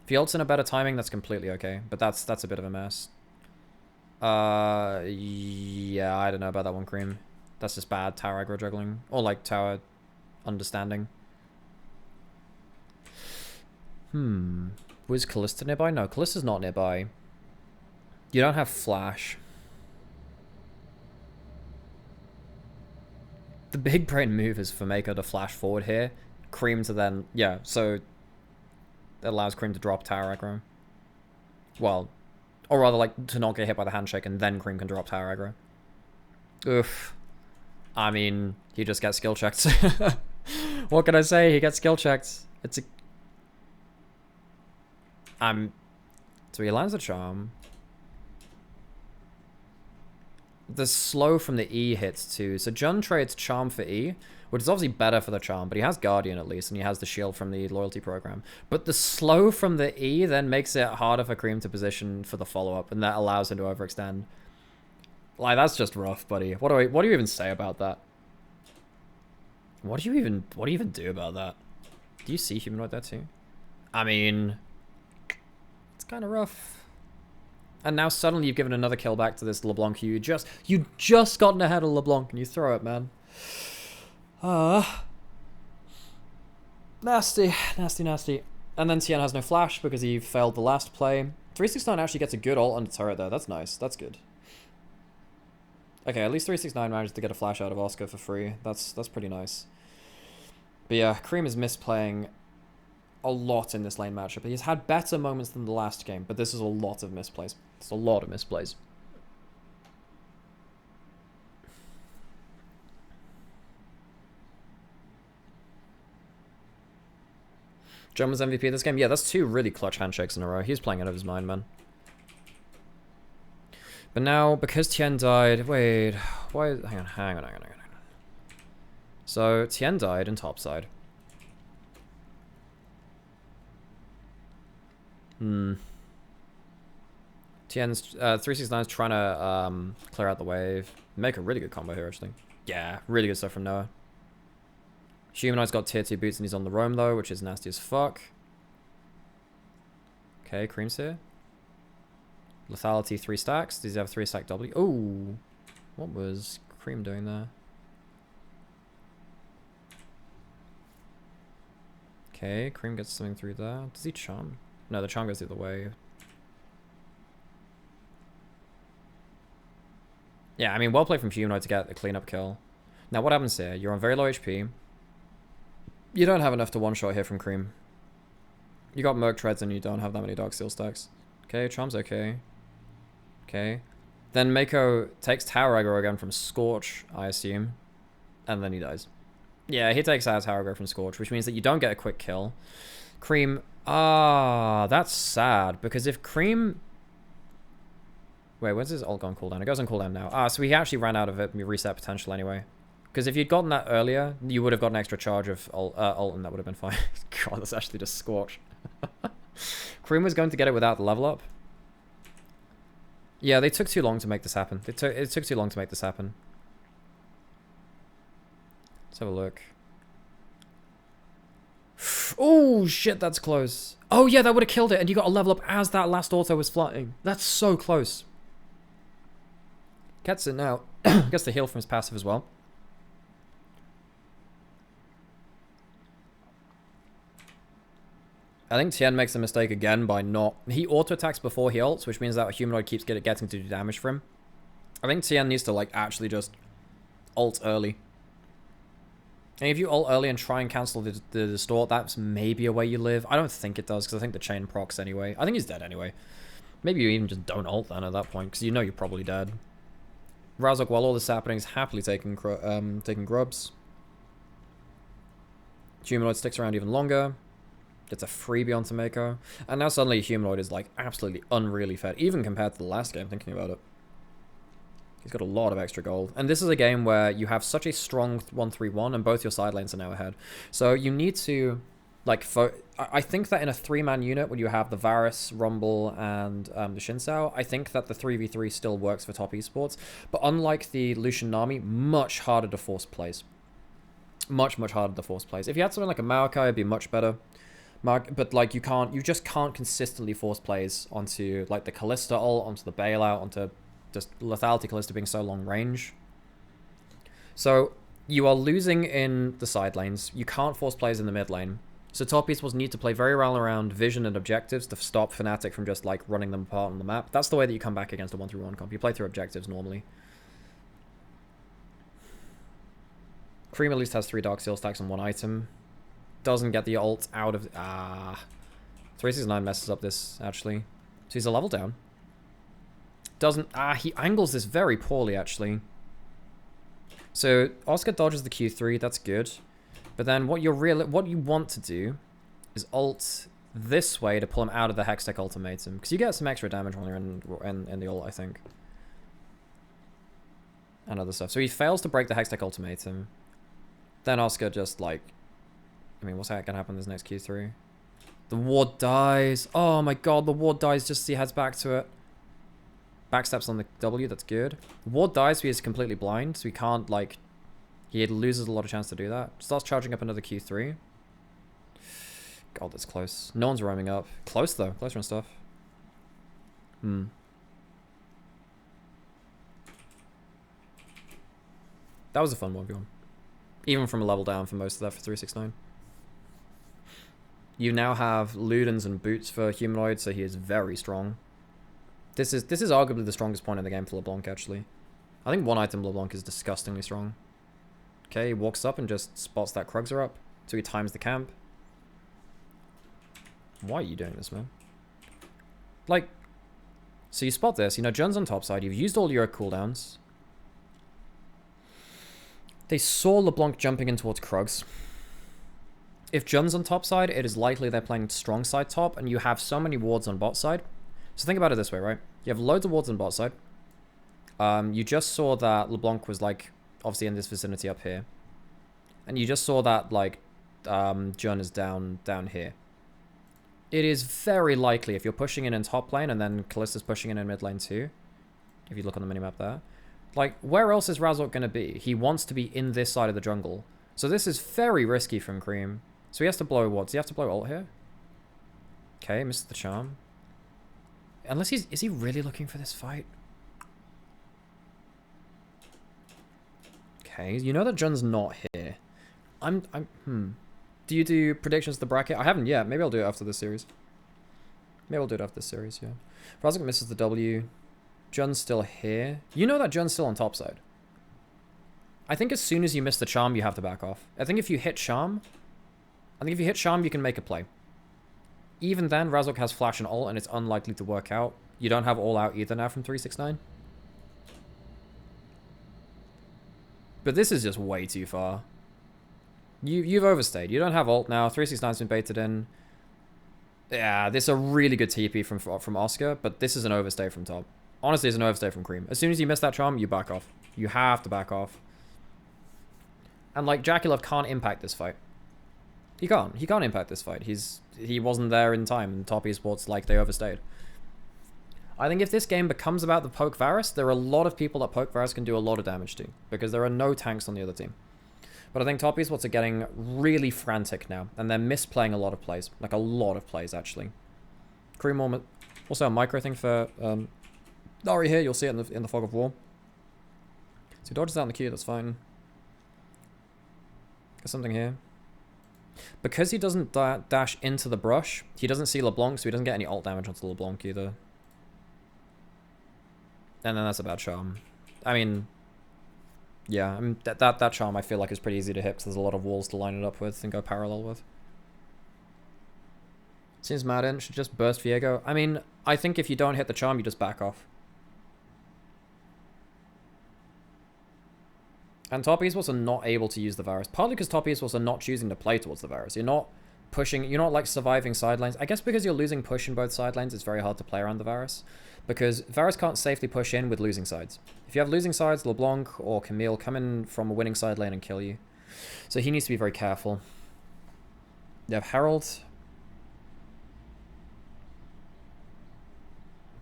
If he ults in a better timing, that's completely okay. But that's a bit of a mess. Yeah, I don't know about that one, Cream. That's just bad tower aggro juggling. Or, like, tower understanding. Was Callista nearby? No, Callista's not nearby. You don't have flash. The big brain move is for Mako to flash forward here. Cream to then... Yeah, so... It allows Cream to drop tower aggro. Well... Or rather, like, to not get hit by the handshake, and then Cream can drop tower aggro. Oof. I mean, he just gets skill checked. What can I say? He gets skill checked. It's a... So he lands the charm. The slow from the E hits too. So Jun trades charm for E, which is obviously better for the charm, but he has Guardian at least, and he has the shield from the loyalty program. But the slow from the E then makes it harder for Cream to position for the follow-up, and that allows him to overextend. Like, that's just rough, buddy. What do you even say about that? What do you even do about that? Do you see Humanoid there too? I mean, it's kind of rough. And now suddenly you've given another kill back to this LeBlanc. You just gotten ahead of LeBlanc and you throw it, man. Nasty. And then Tien has no flash because he failed the last play. 369 actually gets a good ult on the turret there. That's nice. That's good. Okay, at least 369 managed to get a flash out of Oscar for free. That's pretty nice. But yeah, Cream is misplaying a lot in this lane matchup. He's had better moments than the last game, but this is a lot of misplays. It's a lot of misplays. John was MVP of this game? Yeah, that's 2 really clutch handshakes in a row. He's playing out of his mind, man. But now, because Tien died... Wait, why... Hang on. So, Tien died in topside. Tien's 369 is trying to clear out the wave. Make a really good combo here, actually. Yeah, really good stuff from Noah. Humanoid's got tier 2 boots and he's on the roam, though, which is nasty as fuck. Okay, Cream's here. Lethality 3 stacks. Does he have 3 stack W? Ooh. What was Cream doing there? Okay, Cream gets something through there. Does he charm? No, the charm goes the other way. Yeah, I mean, well played from Humanoid to get the cleanup kill. Now, what happens here? You're on very low HP. You don't have enough to one-shot here from Cream. You got Merc Treads and you don't have that many Dark Steel stacks. Okay, Charm's okay. Okay. Then Mako takes Tower Aggro again from Scorch, I assume. And then he dies. Yeah, he takes out Tower Aggro from Scorch, which means that you don't get a quick kill. Cream... Ah, that's sad. Because if Cream... Wait, when's his ult gone cooldown? It goes on cooldown now. Ah, so he actually ran out of it reset potential anyway. Because if you'd gotten that earlier, you would have got an extra charge of ult and that would have been fine. God, that's actually just Scorch. Cream was going to get it without the level up. Yeah, they took too long to make this happen. It took too long to make this happen. Let's have a look. Oh, shit, that's close. Oh, yeah, that would have killed it, and you got a level up as that last auto was flying. That's so close. Gets it now. Gets the heal from his passive as well. I think Tien makes a mistake again by not... He auto-attacks before he ults, which means that a Humanoid keeps getting to do damage for him. I think Tien needs to, like, actually just ult early. And if you ult early and try and cancel the distort, that's maybe a way you live. I don't think it does, because I think the chain procs anyway. I think he's dead anyway. Maybe you even just don't ult then at that point, because you know you're probably dead. Razok, while all this is happening, is happily taking grubs. Humanoid sticks around even longer. Gets a freebie onto Mako. And now suddenly Humanoid is like absolutely unreally fed, even compared to the last game, thinking about it. He's got a lot of extra gold. And this is a game where you have such a strong 1-3-1 and both your side lanes are now ahead. So you need to, like, I think that in a 3-man unit, when you have the Varus, Rumble, and the Shinsao, I think that the 3v3 still works for top esports. But unlike the Lucian Nami, much harder to force plays. Much harder to force plays. If you had something like a Maokai, it'd be much better. But like you just can't consistently force plays onto like the Kalista ult, onto the bailout, onto just lethality Kalista being so long range. So you are losing in the side lanes. You can't force plays in the mid lane. So top esports need to play very well around vision and objectives to stop Fnatic from just like running them apart on the map. That's the way that you come back against a 1-3-1 comp. You play through objectives normally. Cream at least has 3 Dark Steel stacks on 1 item. Doesn't get the ult out of... 369 messes up this, actually. So he's a level down. Doesn't... he angles this very poorly, actually. So Oscar dodges the Q3, that's good. But then what you want to do is ult this way to pull him out of the Hextech ultimatum. Because you get some extra damage when you're in the ult, I think. And other stuff. So he fails to break the Hextech ultimatum. Then Oscar just, like... I mean, what's that gonna happen this next Q3? The ward dies. Oh my god, the ward dies just as he heads back to it. Backsteps on the W, that's good. The ward dies, so he is completely blind, so he can't, like... He loses a lot of chance to do that. Starts charging up another Q3. God, that's close. No one's roaming up. Close, though. Closer and stuff. That was a fun 1v1. Even from a level down for most of that for 369. You now have Ludens and Boots for Humanoid, so he is very strong. This is arguably the strongest point in the game for LeBlanc, actually. I think 1 item LeBlanc is disgustingly strong. Okay, he walks up and just spots that Krugs are up. So he times the camp. Why are you doing this, man? Like, so you spot this. You know, Jun's on top side. You've used all your cooldowns. They saw LeBlanc jumping in towards Krugs. If Jun's on top side, it is likely they're playing strong side top, and you have so many wards on bot side. So think about it this way, right? You have loads of wards on bot side. You just saw that LeBlanc was, like, obviously in this vicinity up here. And you just saw that, like, Jun is down here. It is very likely, if you're pushing in top lane, and then Kallista's pushing in mid lane too, if you look on the minimap there, like, where else is Razork going to be? He wants to be in this side of the jungle. So this is very risky from Cream. So he has to blow what? Does he have to blow ult here? Okay, misses the charm. Unless he's... Is he really looking for this fight? Okay, you know that Jun's not here. Do you do predictions of the bracket? I haven't yet. Maybe I'll do it after this series. Maybe I'll do it after this series, yeah. Razork misses the W. Jun's still here. You know that Jun's still on top side. I think as soon as you miss the charm, you have to back off. I think if you hit charm... you can make a play. Even then, Razork has flash and ult, and it's unlikely to work out. You don't have all out either now from 369. But this is just way too far. You've overstayed. You don't have ult now. 369's been baited in. Yeah, this is a really good TP from Oscar, but this is an overstay from top. Honestly, it's an overstay from Cream. As soon as you miss that charm, you back off. You have to back off. And, like, Jaculov can't impact this fight. He can't. He can't impact this fight. He wasn't there in time, and top esports, like, they overstayed. I think if this game becomes about the poke Varus, there are a lot of people that poke Varus can do a lot of damage to, because there are no tanks on the other team. But I think top esports are getting really frantic now, and they're misplaying a lot of plays. Like, a lot of plays, actually. Cream moment. Also a micro thing for Dari here. You'll see it in the fog of war. So he dodges out in the queue, that's fine. Got something here. Because he doesn't dash into the brush, he doesn't see LeBlanc, so he doesn't get any ult damage onto LeBlanc either. And then that's a bad charm. I mean... Yeah, I mean, that charm I feel like is pretty easy to hit because there's a lot of walls to line it up with and go parallel with. Seems Madden should just burst Viego. I mean, I think if you don't hit the charm, you just back off. And top esports are not able to use the Varus. Partly because top esports are not choosing to play towards the Varus. You're not pushing, you're not like surviving sidelines. I guess because you're losing push in both sidelines, it's very hard to play around the Varus. Because Varus can't safely push in with losing sides. If you have losing sides, LeBlanc or Camille come in from a winning side lane and kill you. So he needs to be very careful. You have Herald.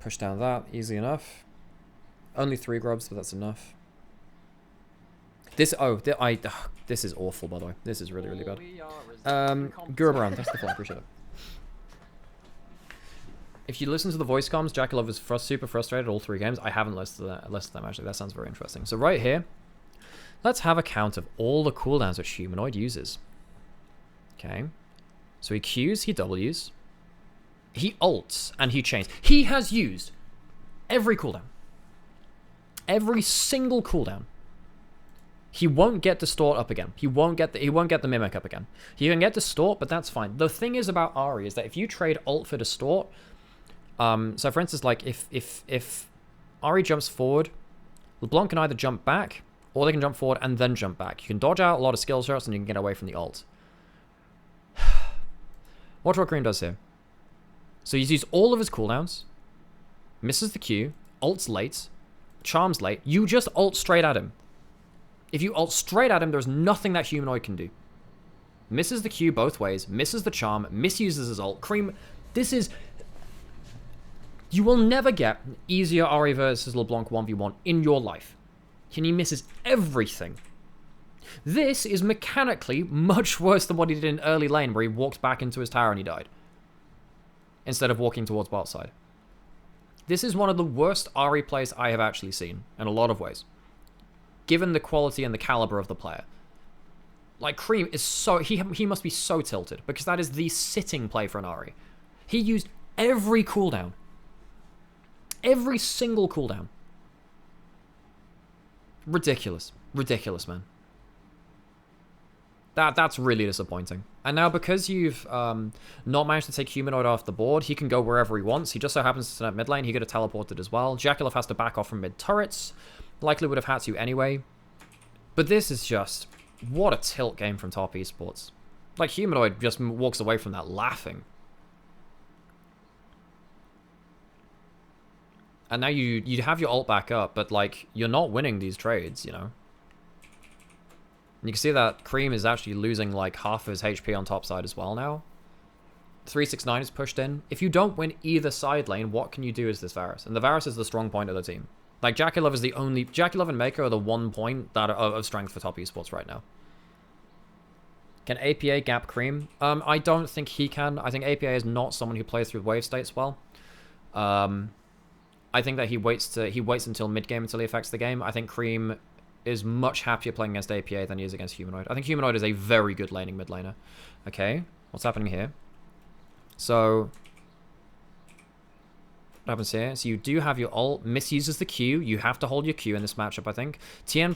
Push down that, easy enough. Only 3 grubs, but that's enough. This, this is awful, by the way. This is really, really bad. Gurubaran, thanks for the flag, appreciate it. If you listen to the voice comms, Jaculov is super frustrated all 3 games. I haven't listened to them, actually. That sounds very interesting. So right here, let's have a count of all the cooldowns which Humanoid uses. Okay. So he Qs, he Ws. He ults, and he chains. He has used every cooldown. Every single cooldown. He won't get Distort up again. He won't get the Mimic up again. He can get Distort, but that's fine. The thing is about Ahri is that if you trade ult for Distort, so for instance, like if Ahri jumps forward, LeBlanc can either jump back or they can jump forward and then jump back. You can dodge out a lot of skill shots and you can get away from the ult. Watch what Green does here. So he's used all of his cooldowns, misses the Q, ults late, charms late. You just ult straight at him. If you ult straight at him, there's nothing that Humanoid can do. Misses the Q both ways, misses the charm, misuses his ult. Cream, this is... You will never get an easier Ahri versus LeBlanc 1v1 in your life. And he misses everything. This is mechanically much worse than what he did in early lane, where he walked back into his tower and he died, instead of walking towards bot side. This is one of the worst Ahri plays I have actually seen, in a lot of ways, given the quality and the caliber of the player. Like, Cream is so... He must be so tilted, because that is the sitting play for an Ahri. He used every cooldown. Every single cooldown. Ridiculous. Ridiculous, man. That's really disappointing. And now, because you've not managed to take Humanoid off the board, he can go wherever he wants. He just so happens to set up mid lane. He could have teleported as well. Jaculov has to back off from mid turrets. Likely would have had to anyway. But this is just... What a tilt game from top esports. Like, Humanoid just walks away from that laughing. And now you have your ult back up, but like you're not winning these trades, you know. And you can see that Cream is actually losing like half of his HP on top side as well now. 369 is pushed in. If you don't win either side lane, what can you do as this Varus? And the Varus is the strong point of the team. Like, JackeyLove is the only... JackeyLove and Mako are the one point that are of strength for top esports right now. Can APA gap Cream? I don't think he can. I think APA is not someone who plays through wave states well. I think that he waits until mid-game until he affects the game. I think Cream is much happier playing against APA than he is against Humanoid. I think Humanoid is a very good laning mid laner. Okay, what's happening here? So, what happens here? So you do have your ult, misuses the Q. You have to hold your Q in this matchup, I think. TN,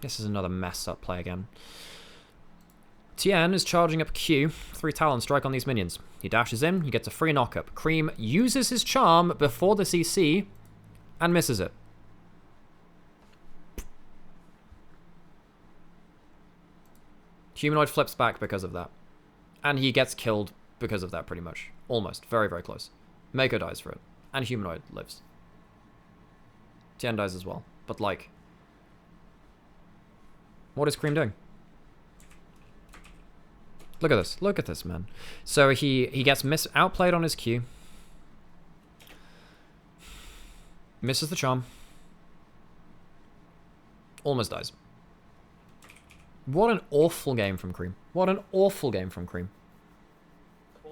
this is another messed up play again. TN is charging up Q, 3 Talon strike on these minions. He dashes in, he gets a free knockup. Cream uses his charm before the CC and misses it. Humanoid flips back because of that. And he gets killed because of that, pretty much. Almost. Very, very close. Mako dies for it. And Humanoid lives. Tien dies as well. But, like... what is Cream doing? Look at this. Look at this, man. So he gets outplayed on his Q. Misses the charm. Almost dies. What an awful game from Cream. What an awful game from Cream.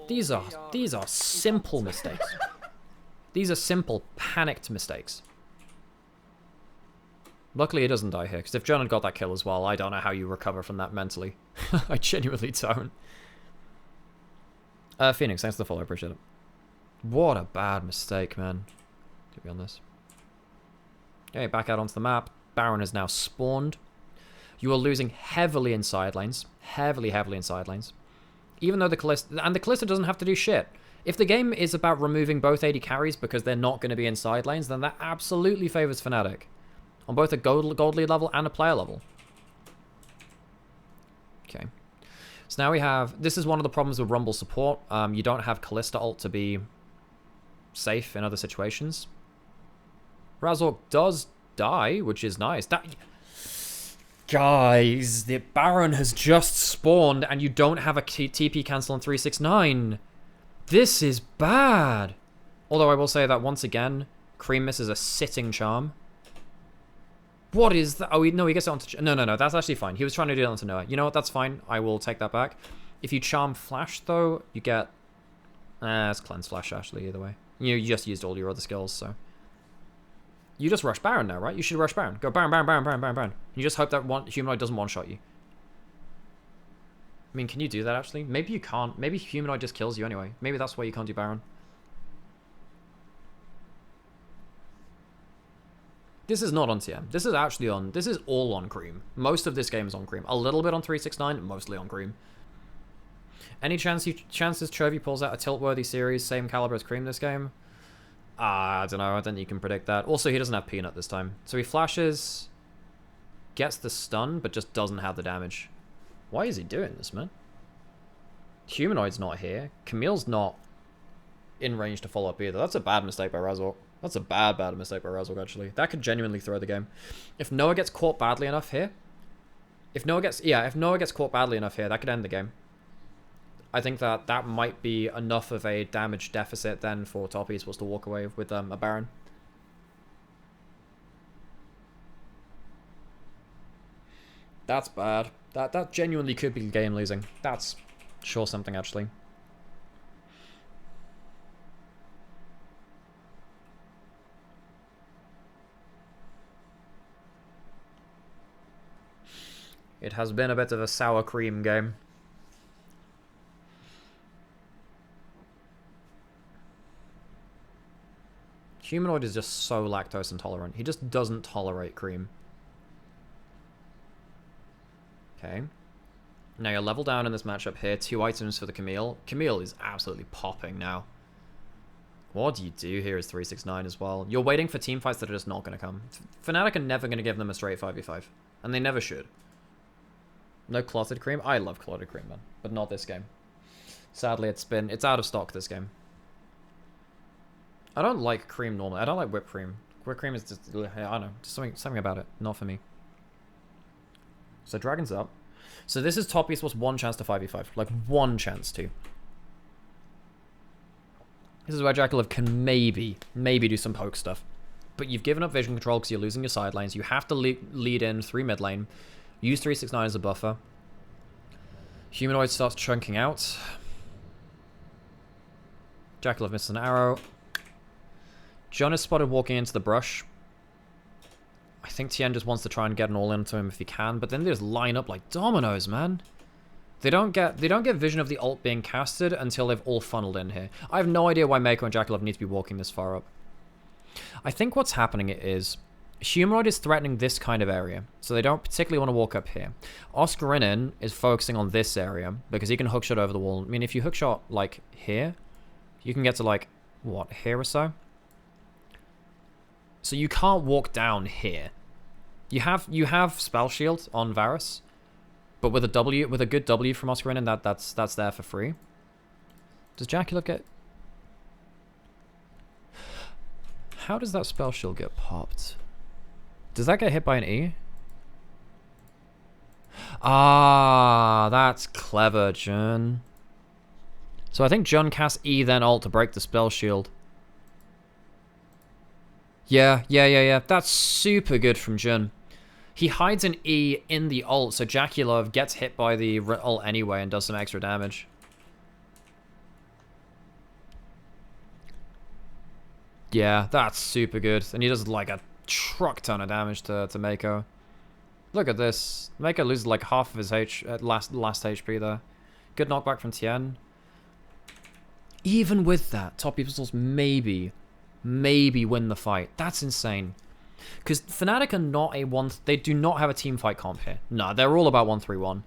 These are simple mistakes. These are simple, panicked mistakes. Luckily, he doesn't die here, because if John had got that kill as well, I don't know how you recover from that mentally. I genuinely don't. Phoenix, thanks for the follow, I appreciate it. What a bad mistake, man. To be honest. Okay, back out onto the map. Baron is now spawned. You are losing heavily in side lanes. Heavily in side lanes. Even though the Kalista... and the Kalista doesn't have to do shit. If the game is about removing both AD carries because they're not going to be in side lanes, then that absolutely favors Fnatic. On both a gold lead level and a player level. Okay. So now we have... this is one of the problems with Rumble support. You don't have Kalista ult to be safe in other situations. Razork does die, which is nice. That... guys, the Baron has just spawned and you don't have a TP cancel on 369. This is bad. Although I will say that once again, Cream misses a sitting charm. What is that? Oh, no, he gets it onto... no, that's actually fine. He was trying to do it onto Noah. You know what? That's fine. I will take that back. If you charm Flash, though, you get... it's Cleanse Flash, actually, either way. You just used all your other skills, so... you just rush Baron now, right? You should rush Baron. Go Baron, Baron, Baron, Baron, Baron, Baron. You just hope that Humanoid doesn't one-shot you. I mean, can you do that, actually? Maybe you can't. Maybe Humanoid just kills you anyway. Maybe that's why you can't do Baron. This is not on TM. This is actually on... this is all on Cream. Most of this game is on Cream. A little bit on 369, mostly on Cream. Any chances Chovy pulls out a tilt-worthy series, same caliber as Cream this game? I don't know. I don't think you can predict that. Also, he doesn't have Peanut this time. So he flashes, gets the stun, but just doesn't have the damage. Why is he doing this, man? Humanoid's not here. Camille's not in range to follow up either. That's a bad mistake by Razork. That's a bad mistake by Razork, actually. That could genuinely throw the game. If Noah gets caught badly enough here... if Noah gets caught badly enough here, that could end the game. I think that might be enough of a damage deficit then for top esports to walk away with a Baron. That's bad. That genuinely could be game losing. That's sure something, actually. It has been a bit of a sour cream game. Humanoid is just so lactose intolerant. He just doesn't tolerate cream. Okay. Now you're level down in this matchup here. 2 items for the Camille. Camille is absolutely popping now. What do you do here is 369 as well. You're waiting for team fights that are just not going to come. Fnatic are never going to give them a straight 5v5. And they never should. No clotted cream? I love clotted cream, man. But not this game. Sadly, it's out of stock this game. I don't like cream normally. I don't like whipped cream. Whipped cream is just, I don't know, just something about it. Not for me. So Dragon's up. So this is top esports 1 chance to 5v5. Like 1 chance to. This is where Jackalov can maybe do some poke stuff. But you've given up vision control because you're losing your side lanes. You have to lead in 3 mid lane. Use 369 as a buffer. Humanoid starts chunking out. Jackalov misses an arrow. John is spotted walking into the brush. I think Tien just wants to try and get an all into him if he can, but then they just line up like dominoes, man. They don't get vision of the ult being casted until they've all funneled in here. I have no idea why Mako and Jackalov need to be walking this far up. I think what's happening is Humanoid is threatening this kind of area, so they don't particularly want to walk up here. Oscarinin is focusing on this area because he can hookshot over the wall. I mean, if you hookshot like here, you can get to like, what, here or so? So you can't walk down here. You have spell shield on Varus, but with a good W from Oscarinin, that's there for free. Does Jackalov get? How does that spell shield get popped? Does that get hit by an E? Ah, that's clever, Jun. So I think Jun casts E then ult to break the spell shield. Yeah. That's super good from Jun. He hides an E in the ult, so Jackalov gets hit by the ult anyway and does some extra damage. Yeah, that's super good. And he does like a truck ton of damage to Mako. Look at this. Mako loses like half of his last HP there. Good knockback from Tien. Even with that, top esports maybe win the fight. That's insane. Because Fnatic are not a one... They do not have a team fight comp here. No, they're all about 1-3-1.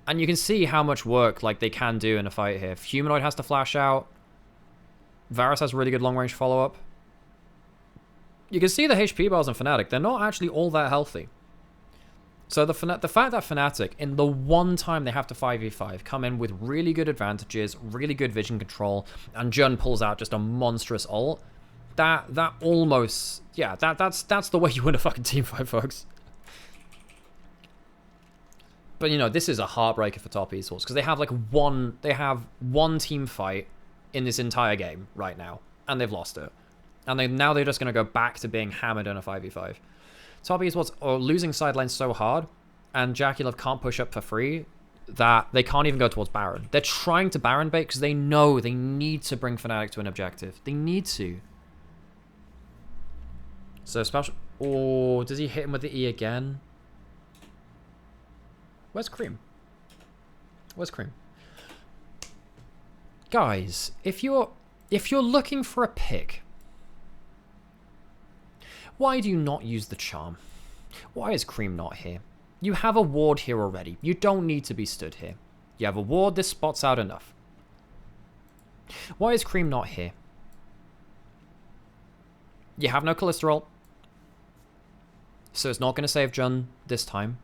And you can see how much work like they can do in a fight here. If Humanoid has to flash out, Varus has really good long-range follow-up. You can see the HP bars on Fnatic. They're not actually all that healthy. So the fact that Fnatic, in the one time they have to 5v5, come in with really good advantages, really good vision control, and Jun pulls out just a monstrous ult, that almost... Yeah, that's the way you win a fucking team fight, folks. But, you know, this is a heartbreaker for top esports, because they have, like, one team fight in this entire game right now, and they've lost it. And now they're just going to go back to being hammered in a 5v5. Top esports are losing side lanes so hard, and Jackalov can't push up for free, that they can't even go towards Baron. They're trying to Baron bait because they know they need to bring Fnatic to an objective. They need to. So special... Oh, does he hit him with the E again? Where's Cream? Where's Cream? Guys, if you're looking for a pick, why do you not use the charm? Why is Cream not here? You have a ward here already. You don't need to be stood here. You have a ward, this spots out enough. Why is Cream not here? You have no cholesterol, so it's not going to save Jun this time.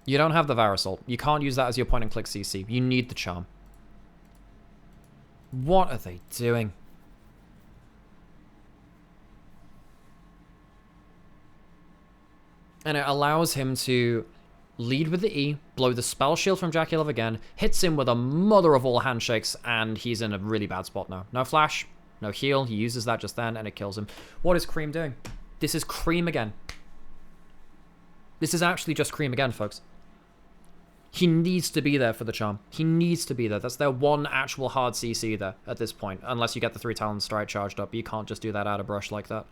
You don't have the Varus ult. You can't use that as your point and click CC. You need the charm. What are they doing? And it allows him to lead with the E, blow the spell shield from Jackalov again, hits him with a mother of all handshakes, and he's in a really bad spot now. No flash, no heal. He uses that just then, and it kills him. What is Cream doing? This is Cream again. This is actually just Cream again, folks. He needs to be there for the charm. He needs to be there. That's their one actual hard CC there at this point. Unless you get the 3 talent strike charged up. You can't just do that out of brush like that.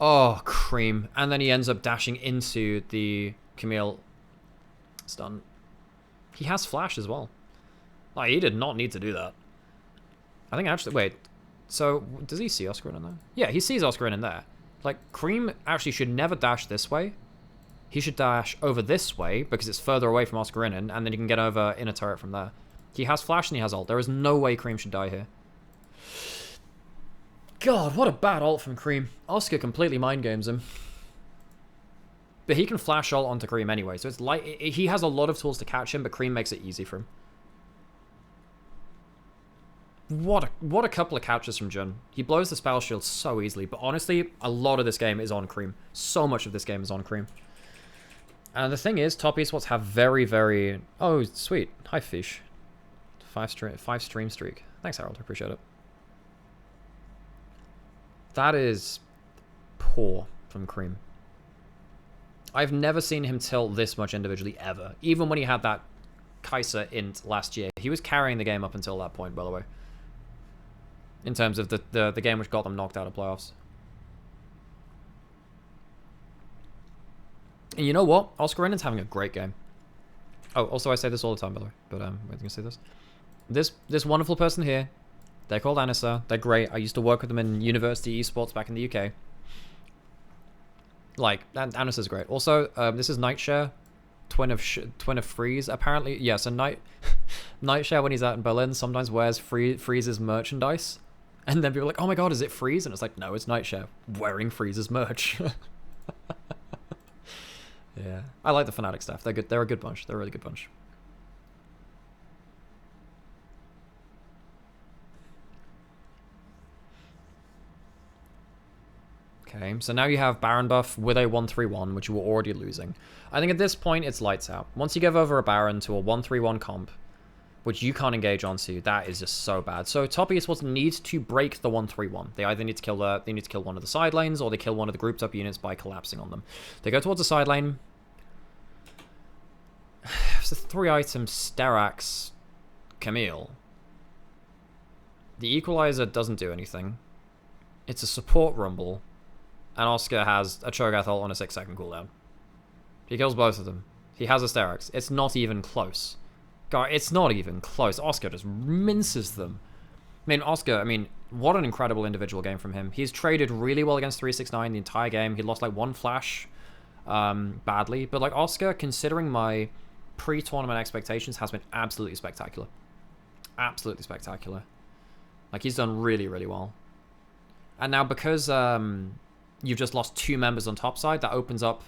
Oh, Cream. And then he ends up dashing into the Camille stun. He has flash as well. Like, he did not need to do that. I think actually... Wait. So, does he see Oscar in there? Yeah, he sees Oscar in there. Like, Cream actually should never dash this way. He should dash over this way because it's further away from Oscarinin, and then he can get over in a turret from there. He has flash and he has ult. There is no way Cream should die here. God, what a bad ult from Cream. Oscar completely mind games him. But he can flash ult onto Cream anyway, so it's like he has a lot of tools to catch him, but Cream makes it easy for him. What a couple of couches from Jun. He blows the spell shield so easily, but honestly, a lot of this game is on Cream. So much of this game is on Cream. And the thing is, top esports have very, very... Oh, sweet. Hi, Fish. 5 stream streak. Thanks, Harold. I appreciate it. That is poor from Cream. I've never seen him tilt this much individually, ever. Even when he had that Kai'Sa int last year. He was carrying the game up until that point, by the way. In terms of the game which got them knocked out of playoffs. And you know what? Oscar Renan's having a great game. Oh, also I say this all the time, by the way. But wait, I'm gonna say this. This wonderful person here, they're called Anissa. They're great. I used to work with them in university esports back in the UK. Like, Anissa's great. Also, this is Nightshare, twin of Freeze. Apparently, yeah. So Nightshare, when he's out in Berlin, sometimes wears Freeze's merchandise. And then people are like, oh my god, is it Freeze? And it's like, no, it's Nightshare wearing Freeze's merch. Yeah. I like the Fnatic staff. They're good. They're a good bunch. They're a really good bunch. Okay, so now you have Baron buff with a 1-3-1, which you were already losing. I think at this point, it's lights out. Once you give over a Baron to a 1-3-1 comp, which you can't engage onto, that is just so bad. So top esports needs to break the 1-3-1. They either need to kill one of the side lanes, or they kill one of the grouped up units by collapsing on them. They go towards the side lane. It's a 3-item Sterax Camille. The Equalizer doesn't do anything. It's a support Rumble. And Oscar has a Cho'Gath ult on a 6-second cooldown. He kills both of them. He has a Sterax. It's not even close. God, it's not even close. Oscar just minces them. Oscar, what an incredible individual game from him. He's traded really well against 369 the entire game. He lost like one flash badly. But like Oscar, considering my pre-tournament expectations, has been absolutely spectacular. Absolutely spectacular. Like, he's done really, really well. And now because you've just lost 2 members on top side, that opens up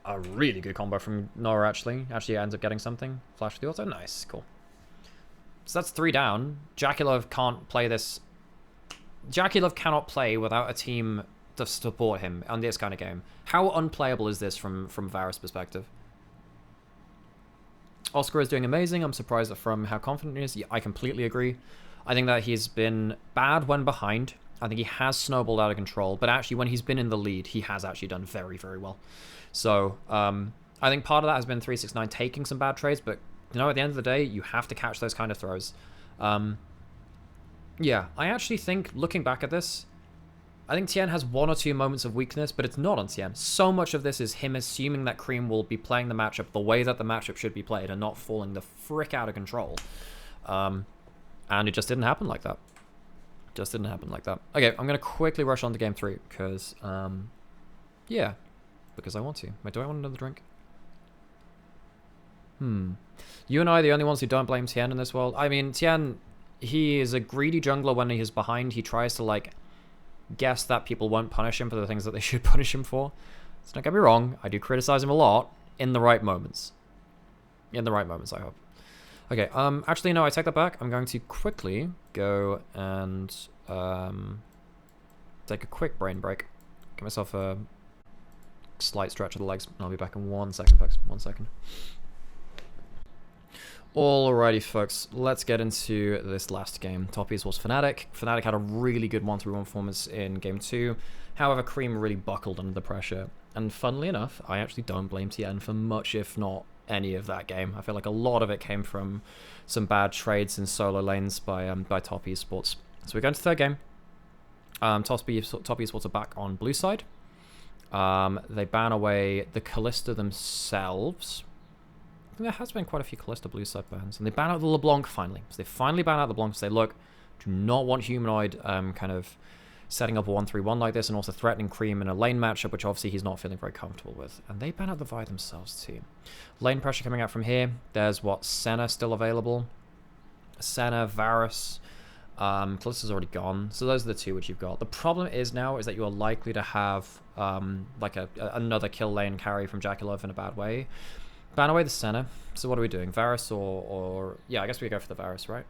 a really good combo from Nora, actually. Actually ends up getting something. Flash with the auto. Nice. Cool. So that's 3 down. Jakilov can't play this. Jakilov cannot play without a team to support him on this kind of game. How unplayable is this from Varus' perspective? Oscar is doing amazing. I'm surprised from how confident he is. Yeah, I completely agree. I think that he's been bad when behind. I think he has snowballed out of control. But actually, when he's been in the lead, he has actually done very, very well. So, I think part of that has been 369 taking some bad trades. But, at the end of the day, you have to catch those kind of throws. Yeah, I actually think, looking back at this, I think Tien has 1 or 2 moments of weakness, but it's not on Tien. So much of this is him assuming that Cream will be playing the matchup the way that the matchup should be played and not falling the frick out of control. And it just didn't happen like that. Just didn't happen like that. Okay, I'm going to quickly rush on to game 3, because, yeah, because I want to. Wait, do I want another drink? You and I are the only ones who don't blame Tien in this world. Tien, he is a greedy jungler when he is behind. He tries to, like, guess that people won't punish him for the things that they should punish him for. So don't get me wrong, I do criticize him a lot in the right moments. In the right moments, I hope. Okay, actually, no, I take that back. I'm going to quickly go and take a quick brain break. Give myself a slight stretch of the legs, and I'll be back in 1 second, folks. 1 second. Alrighty, folks, let's get into this last game. Top esports Fnatic. Fnatic had a really good 1-3-1 performance in game 2. However, Cream really buckled under the pressure. And funnily enough, I actually don't blame Tien for much, if not any of that game. I feel like a lot of it came from some bad trades in solo lanes by Top esports. So we're going to the third game. Top esports are back on blue side. They ban away the Kalista themselves. I think there has been quite a few Kalista blue side bans. And they ban out the LeBlanc finally. So they finally ban out the LeBlanc to say, look, do not want Humanoid kind of setting up a 1-3-1 like this, and also threatening Cream in a lane matchup, which obviously he's not feeling very comfortable with. And they ban out the Vi themselves too. Lane pressure coming out from here. There's Senna still available. Senna, Varus. Callista's already gone, so those are the two which you've got. The problem is now is that you are likely to have like another kill lane carry from Jackalov in a bad way. Ban away the center. So what are we doing? Varus or yeah, I guess we go for the Varus, right?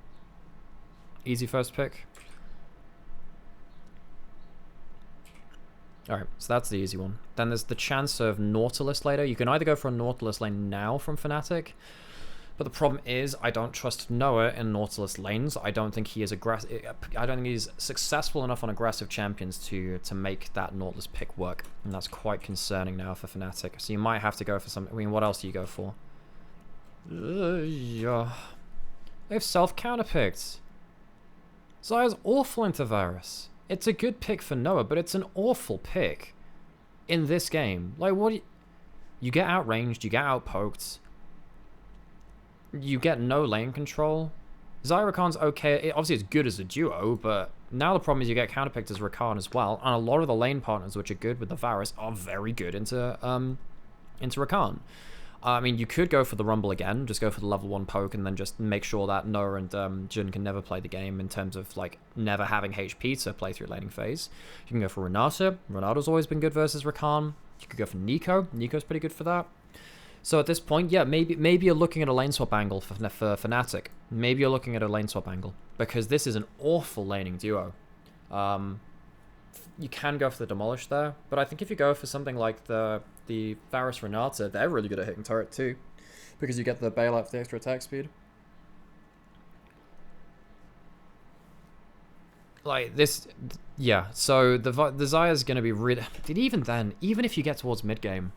Easy first pick. Alright, so that's the easy one. Then there's the chance of Nautilus later. You can either go for a Nautilus lane now from Fnatic, but the problem is I don't trust Noah in Nautilus lanes. I don't think he is I don't think he's successful enough on aggressive champions to make that Nautilus pick work. And that's quite concerning now for Fnatic. So you might have to go for some... I mean, what else do you go for? Yeah. They've self-counterpicked. Zaya's awful into Varus. It's a good pick for Noah, but it's an awful pick in this game. Like, what do you get outranged, you get outpoked, you get no lane control. Xayah Rakan's okay. Obviously, it's good as a duo, but now the problem is you get counterpicked as Rakan as well, and a lot of the lane partners which are good with the Varus are very good into Rakan. I mean, you could go for the Rumble again, just go for the level 1 poke, and then just make sure that Noah and Jin can never play the game in terms of, like, never having HP to play through laning phase. You can go for Renata. Renata's always been good versus Rakan. You could go for Nico. Nico's pretty good for that. So at this point, yeah, maybe you're looking at a lane swap angle for Fnatic. Maybe you're looking at a lane swap angle, because this is an awful laning duo. You can go for the Demolish there, but I think if you go for something like the Varus Renata, they're really good at hitting turret too, because you get the bailout for the extra attack speed. Like this, yeah. So the Xayah's going to be really... Even then, even if you get towards mid game,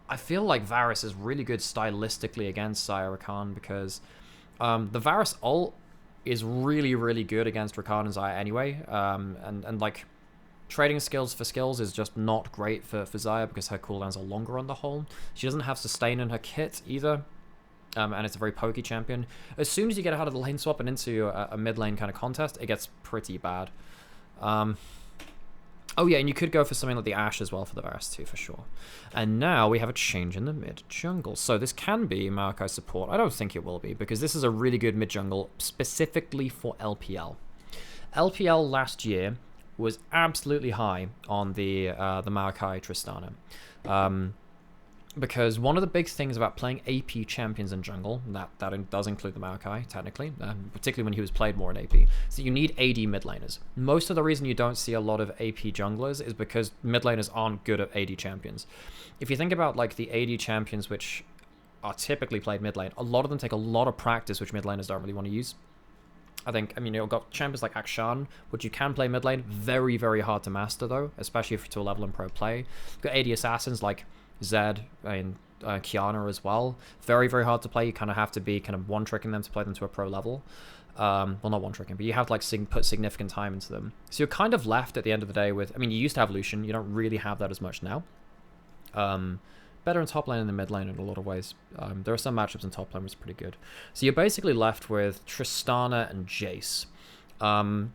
I feel like Varus is really good stylistically against Xayah Rakan, because the Varus ult is really, really good against Rakan and Xayah anyway, and like... Trading skills for skills is just not great for Xayah, because her cooldowns are longer on the whole. She doesn't have sustain in her kit either, and it's a very pokey champion. As soon as you get out of the lane swap and into a mid lane kind of contest, it gets pretty bad. Oh yeah, and you could go for something like the Ashe as well for the Varus too, for sure. And now we have a change in the mid jungle. So this can be Maokai support. I don't think it will be, because this is a really good mid jungle specifically for LPL. LPL last year was absolutely high on the Maokai Tristana. Because one of the big things about playing AP champions in jungle, that does include the Maokai, technically, particularly when he was played more in AP, so you need AD mid laners. Most of the reason you don't see a lot of AP junglers is because mid laners aren't good at AD champions. If you think about like the AD champions which are typically played mid lane, a lot of them take a lot of practice which mid laners don't really want to use. I mean, you've got champions like Akshan, which you can play mid lane. Very, very hard to master, though, especially if you're to a level in pro play. You've got AD assassins like Zed and Kiana as well. Very, very hard to play. You kind of have to be kind of one-tricking them to play them to a pro level. Well, not one-tricking, but you have to like put significant time into them. So you're kind of left at the end of the day with... I mean, you used to have Lucian. You don't really have that as much now. Better in top lane than the mid lane in a lot of ways. There are some matchups in top lane which is pretty good. So you're basically left with Tristana and Jace. And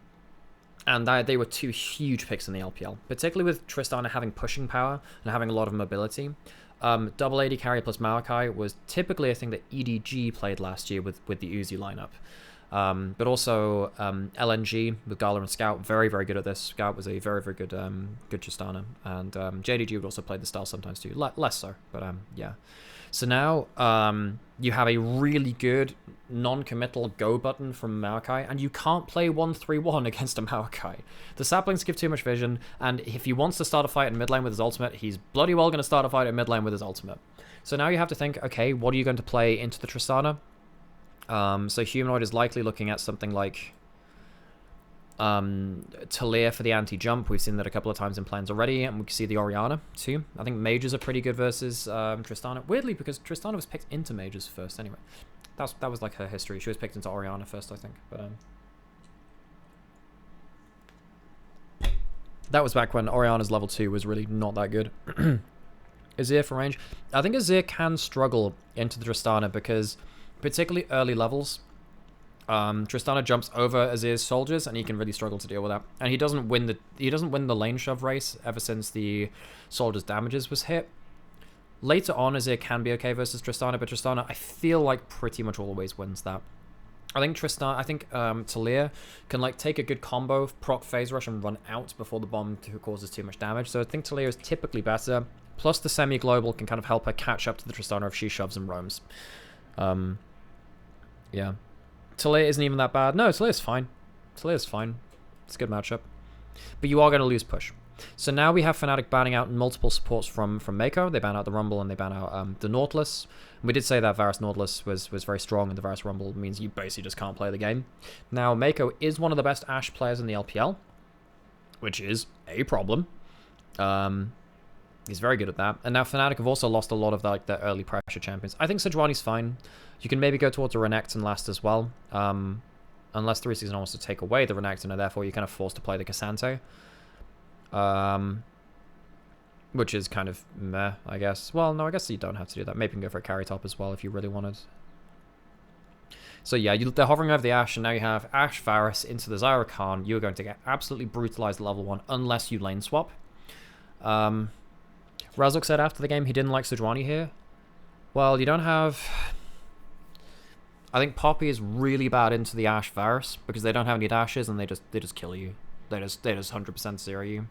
they were two huge picks in the LPL, particularly with Tristana having pushing power and having a lot of mobility. Double AD carry plus Maokai was typically a thing that EDG played last year with the Uzi lineup. But also LNG with Gala and Scout, very, very good at this. Scout was a very, very good good Tristana. And JDG would also play the style sometimes too. Less so, but yeah. So now you have a really good non-committal go button from Maokai, and you can't play 1-3-1 against a Maokai. The saplings give too much vision, and if he wants to start a fight in mid lane with his ultimate, he's bloody well going to start a fight in mid lane with his ultimate. So now you have to think, okay, what are you going to play into the Tristana? So Humanoid is likely looking at something like Talia for the anti-jump. We've seen that a couple of times in plans already, and we can see the Orianna too. I think mages are pretty good versus Tristana. Weirdly, because Tristana was picked into mages first anyway. That was like her history. She was picked into Orianna first, I think. But that was back when Orianna's level 2 was really not that good. Azir for range. I think Azir can struggle into the Tristana because particularly early levels, Tristana jumps over Azir's soldiers, and he can really struggle to deal with that. And he doesn't win the lane shove race ever since the soldiers' damages was hit. Later on, Azir can be okay versus Tristana, but Tristana, I feel like, pretty much always wins that. I think Talia can like take a good combo, proc phase rush, and run out before the bomb causes too much damage. So I think Talia is typically better. Plus the semi-global can kind of help her catch up to the Tristana if she shoves and roams. Yeah. Talia isn't even that bad. No, Talia's fine. Talia's fine. It's a good matchup. But you are going to lose push. So now we have Fnatic banning out multiple supports from Mako. They ban out the Rumble and they ban out the Nautilus. We did say that Varus Nautilus was very strong, and the Varus Rumble means you basically just can't play the game. Now, Mako is one of the best Ashe players in the LPL, which is a problem. He's very good at that. And now Fnatic have also lost a lot of like their early pressure champions. I think Sejuani's fine. You can maybe go towards a Renekton last as well. Unless 369 wants to take away the Renekton, and therefore you're kind of forced to play the Cassante. Which is kind of meh, I guess. Well, no, I guess you don't have to do that. Maybe you can go for a carry top as well if you really wanted. So yeah, they're hovering over the Ashe, and now you have Ashe Varus into the Zyra Khan. You're going to get absolutely brutalized at level 1 unless you lane swap. Razuk said after the game he didn't like Sejuani here. Well, you don't have... I think Poppy is really bad into the Ashe Varus because they don't have any dashes and they just kill you. They just 100% zero you.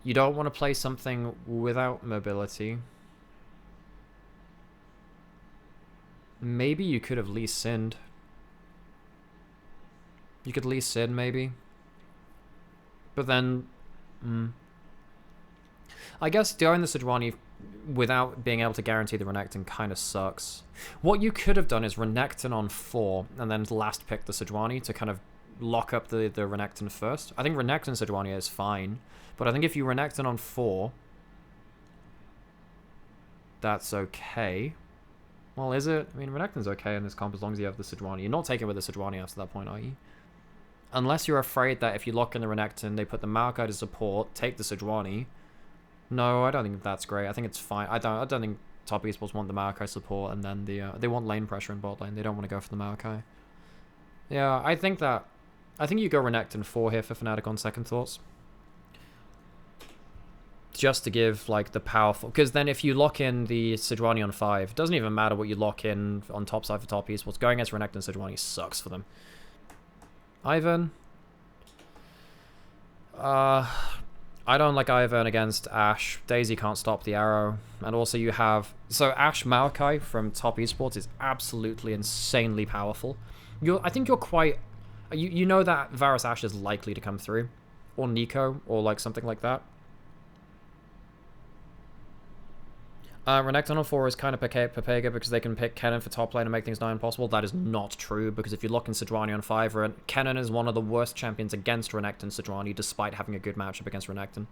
You don't want to play something without mobility. Maybe you could have Lee Sinned. You could Lee Sin maybe. But then... I guess doing the Sejuani without being able to guarantee the Renekton kind of sucks. What you could have done is Renekton on 4 and then last pick the Sejuani to kind of lock up the Renekton first. I think Renekton Sejuani is fine, but I think if you Renekton on 4, that's okay. Well, is it? I mean, Renekton's okay in this comp as long as you have the Sejuani. You're not taking with the Sejuani after that point, are you? Unless you're afraid that if you lock in the Renekton, they put the Maokai to support, take the Sejuani. No, I don't think that's great. I think it's fine. I don't think top esports want the Maokai support, and then they want lane pressure in bot lane. They don't want to go for the Maokai. Yeah, I think you go Renekton 4 here for Fnatic on second thoughts. Just to give like the powerful, because then if you lock in the Sejuani on 5, it doesn't even matter what you lock in on top side for top esports. Going against Renekton Sejuani sucks for them. Ivern. I don't like Ivern against Ashe. Daisy can't stop the arrow. And also you have... So Ashe Maokai from top esports is absolutely insanely powerful. I think you're quite... You know that Varus Ashe is likely to come through. Or Nico, or like something like that. Renekton on 4 is kind of Pepega because they can pick Kennen for top lane and make things nigh impossible. That is not true, because if you look in Sejuani on 5, Kennen is one of the worst champions against Renekton Sejuani, despite having a good matchup against Renekton.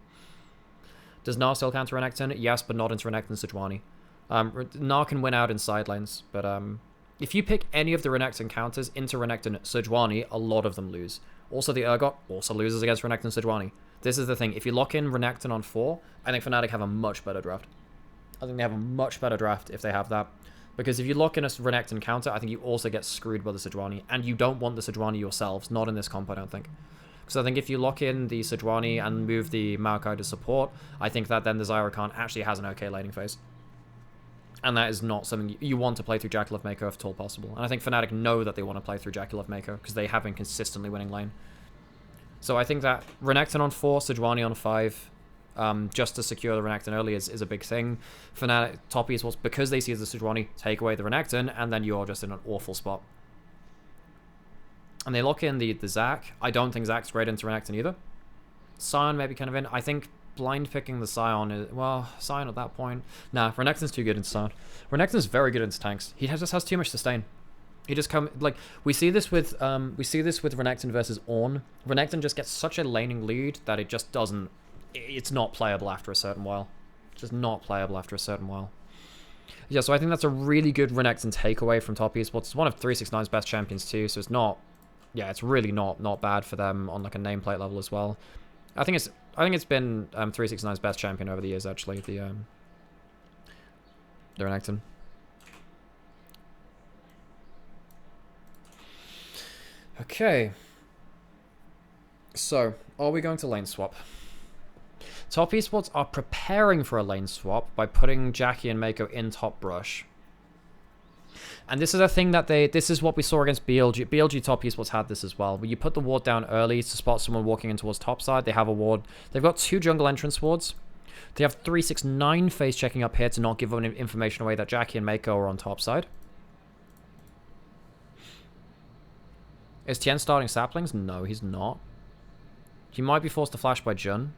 Does Gnar still counter Renekton? Yes, but not into Renekton Sejuani. Gnar can win out in side lanes, but if you pick any of the Renekton counters into Renekton Sejuani, a lot of them lose. Also, the Urgot also loses against Renekton Sejuani. This is the thing. If you lock in Renekton on 4, I think Fnatic have a much better draft. I think they have a much better draft if they have that. Because if you lock in a Renekton counter, I think you also get screwed by the Sejuani. And you don't want the Sejuani yourselves. Not in this comp, I don't think. So I think if you lock in the Sejuani and move the Maokai to support, I think that then the Zyra Khan actually has an okay laning phase. And that is not something you want to play through Jackalope Mako if at all possible. And I think Fnatic know that they want to play through Jackalope Mako because they have been consistently winning lane. So I think that Renekton on 4, Sejuani on 5... just to secure the Renekton early is a big thing. Fnatic top esports, because they see the Sejuani, take away the Renekton, and then you're just in an awful spot. And they lock in the Zac. I don't think Zac's great into Renekton either. Sion maybe kind of in. I think blind picking the Sion is... Well, Sion at that point... Nah, Renekton's too good into Sion. Renekton's very good into tanks. He just has too much sustain. He just like we see this with Renekton versus Ornn. Renekton just gets such a laning lead that it just doesn't... It's not playable after a certain while. Just not playable after a certain while. Yeah, so I think that's a really good Renekton takeaway from top esports. It's one of 369's best champions too, so it's not... Yeah, it's really not bad for them on like a nameplate level as well. I think it's been 369's best champion over the years actually, the Renekton. Okay. So, are we going to lane swap? Top esports are preparing for a lane swap by putting Jackie and Mako in top brush. And this is a thing that this is what we saw against BLG. BLG Top Esports had this as well. Where you put the ward down early to spot someone walking in towards top side. They have a ward. They've got 2 jungle entrance wards. They have 369 phase checking up here to not give any information away that Jackie and Mako are on top side. Is Tien starting saplings? No, he's not. He might be forced to flash by Jun.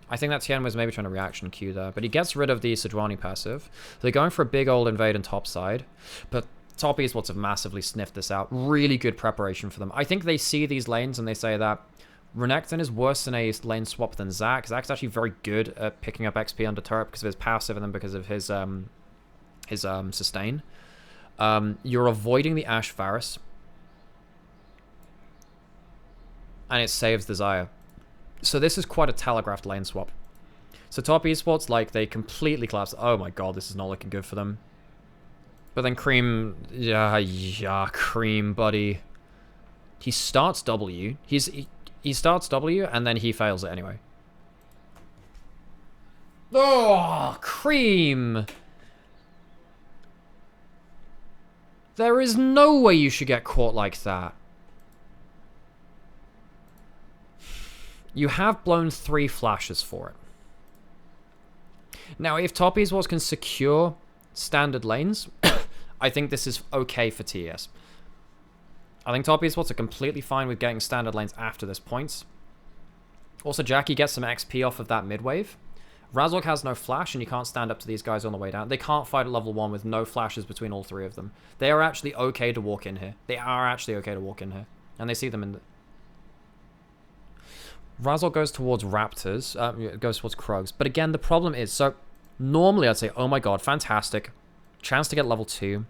I think that Tien was maybe trying to reaction Q there, but he gets rid of the Sejuani passive. They're going for a big old invade on top side, but Top Esports have massively sniffed this out. Really good preparation for them. I think they see these lanes and they say that Renekton is worse in a lane swap than Zac. Zac's actually very good at picking up XP under turret because of his passive and then because of his sustain. You're avoiding the Ashe Varus, and it saves the Xayah. So this is quite a telegraphed lane swap. So Top Esports, like, they completely collapsed. Oh my god, this is not looking good for them. But then Cream... Yeah, Cream, buddy. He starts W. He starts W, and then he fails it anyway. Oh, Cream! There is no way you should get caught like that. You have blown 3 flashes for it. Now, if Top Esports can secure standard lanes, I think this is okay for TES. I think Top Esports are completely fine with getting standard lanes after this point. Also, Jackie gets some XP off of that mid-wave. Razork has no flash, and you can't stand up to these guys on the way down. They can't fight at level 1 with no flashes between all 3 of them. They are actually okay to walk in here. They are actually okay to walk in here. And they see them in the... Razork goes towards Raptors, goes towards Krugs. But again, the problem is, so normally I'd say, oh my god, fantastic. Chance to get level 2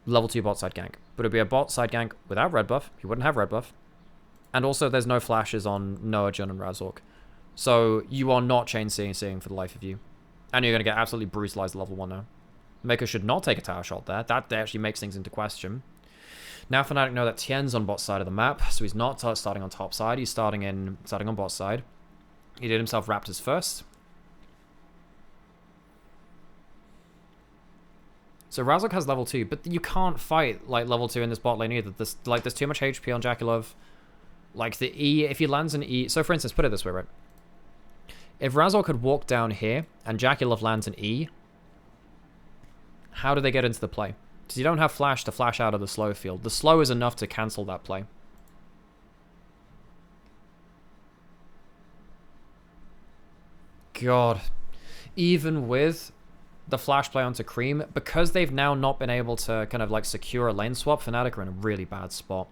bot side gank. But it'd be a bot side gank without red buff. He wouldn't have red buff. And also there's no flashes on Noah, Jun, and Razork. So you are not chain seeing for the life of you. And you're going to get absolutely brutalized at level 1 now. Mako should not take a tower shot there. That actually makes things into question. Now Fnatic know that Tien's on bot side of the map, so he's not starting on top side. He's starting on bot side. He did himself Raptors first. So Razork has level 2, but you can't fight like level 2 in this bot lane either. There's too much HP on Jackie. Like the E, if he lands an E, so for instance, put it this way, right? If Razork could walk down here and Jackie lands an E, how do they get into the play? Because you don't have flash to flash out of the slow field. The slow is enough to cancel that play. God. Even with the flash play onto Cream, because they've now not been able to kind of like secure a lane swap, Fnatic are in a really bad spot.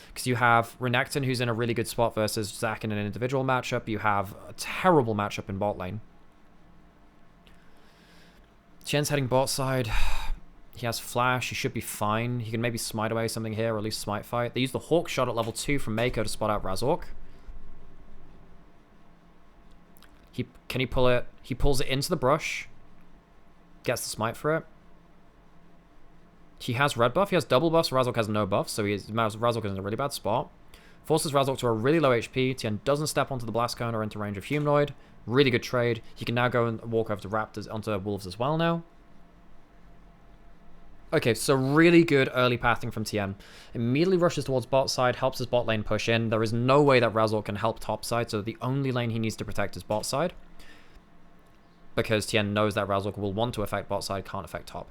Because you have Renekton, who's in a really good spot versus Zac in an individual matchup. You have a terrible matchup in bot lane. Tien's heading bot side. He has flash. He should be fine. He can maybe smite away something here, or at least smite fight. They use the Hawk shot at level 2 from Mako to spot out Razork. Can he pull it? He pulls it into the brush. Gets the smite for it. He has red buff. He has double buffs. Razork has no buff, so Razork is in a really bad spot. Forces Razork to a really low HP. Tien doesn't step onto the blast cone or into range of Humanoid. Really good trade. He can now go and walk over to Raptors, onto Wolves as well now. Okay, so really good early pathing from Tien. Immediately rushes towards bot side, helps his bot lane push in. There is no way that Razork can help top side, so the only lane he needs to protect is bot side. Because Tien knows that Razork will want to affect bot side, can't affect top.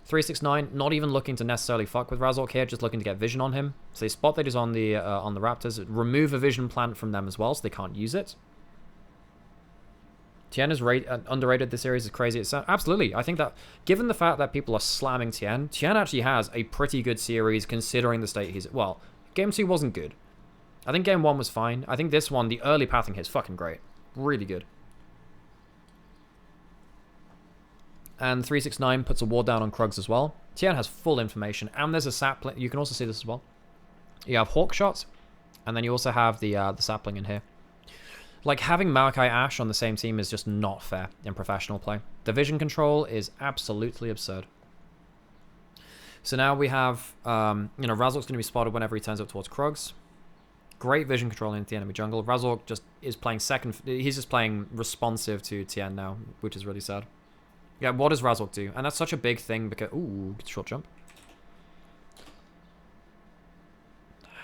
369, not even looking to necessarily fuck with Razork here, just looking to get vision on him. So they spot that he's on the Raptors, remove a vision plant from them as well, so they can't use it. Tien is underrated this series, as crazy as it sounds. Absolutely. I think that, given the fact that people are slamming Tien actually has a pretty good series considering the state he's... Well, Game 2 wasn't good. I think Game 1 was fine. I think this one, the early pathing is fucking great. Really good. And 369 puts a ward down on Krugs as well. Tien has full information, and there's a sapling. You can also see this as well. You have Hawk shots, and then you also have the sapling in here. Like, having Malachi Ashe on the same team is just not fair in professional play. The vision control is absolutely absurd. So now we have, Razork's going to be spotted whenever he turns up towards Krugs. Great vision control into the enemy jungle. Razork just is playing second. He's just playing responsive to Tien now, which is really sad. Yeah, what does Razork do? And that's such a big thing because... Ooh, short jump.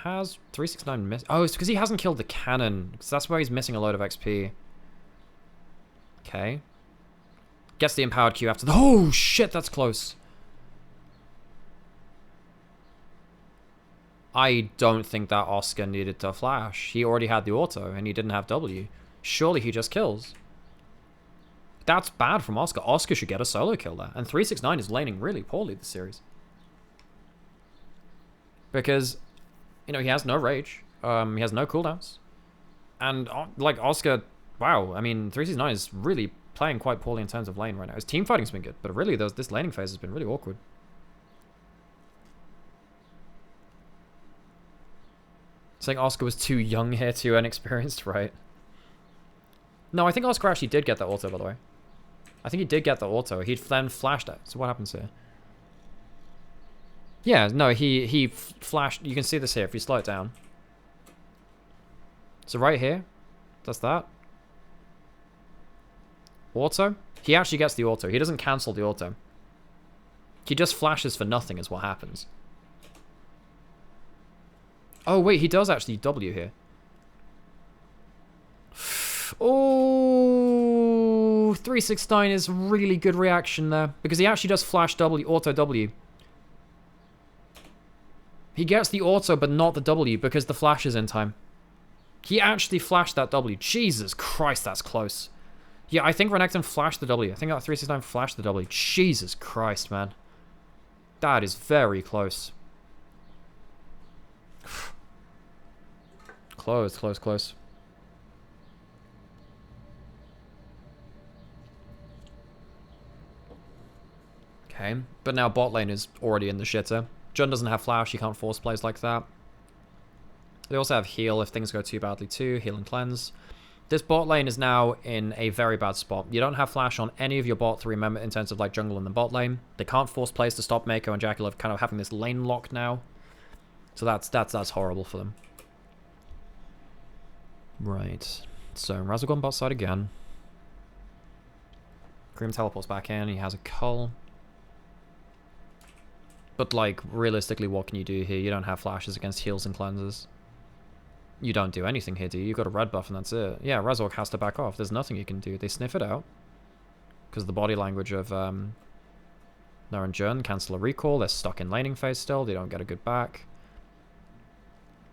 Has 369 missed? Oh, it's because he hasn't killed the cannon. Because that's where he's missing a load of XP. Okay. Gets the empowered Q after the... Oh, shit, that's close. I don't think that Oscar needed to flash. He already had the auto, and he didn't have W. Surely he just kills. That's bad from Oscar. Oscar should get a solo kill there. And 369 is laning really poorly this series. Because, you know, he has no rage. He has no cooldowns. And, like, Oscar... Wow, I mean, 369 is really playing quite poorly in terms of lane right now. His team fighting's been good, but really, this laning phase has been really awkward. Saying Oscar was too young here, too inexperienced, right? No, I think Oscar actually did get that auto, by the way. I think he did get the auto. He'd then flashed it. So what happens here? Yeah, no, he flashed. You can see this here if you slow it down. So right here, that's that. Auto? He actually gets the auto. He doesn't cancel the auto. He just flashes for nothing is what happens. Oh, wait, he does actually W here. Oh, 369 is really good reaction there. Because he actually does flash W, auto W. He gets the auto, but not the W, because the flash is in time. He actually flashed that W. Jesus Christ, that's close. Yeah, I think Renekton flashed the W. I think that 369 flashed the W. Jesus Christ, man. That is very close. Close, close, close. Okay, but now bot lane is already in the shitter. Jun doesn't have flash, he can't force plays like that. They also have heal if things go too badly too, heal and cleanse. This bot lane is now in a very bad spot. You don't have flash on any of your bot 3 member in terms of like jungle and the bot lane. They can't force plays to stop Mako and Jackie Love kind of having this lane lock now. So that's horrible for them. Right. So Razzle on bot side again. Cream teleports back in, he has a cull. But like realistically what can you do here? You don't have flashes against heals and cleanses. You don't do anything here, do you? You've got a red buff and that's it. Yeah, Razork has to back off. There's nothing you can do. They sniff it out. Because the body language of Nara and Jun cancel a recall. They're stuck in laning phase still. They don't get a good back.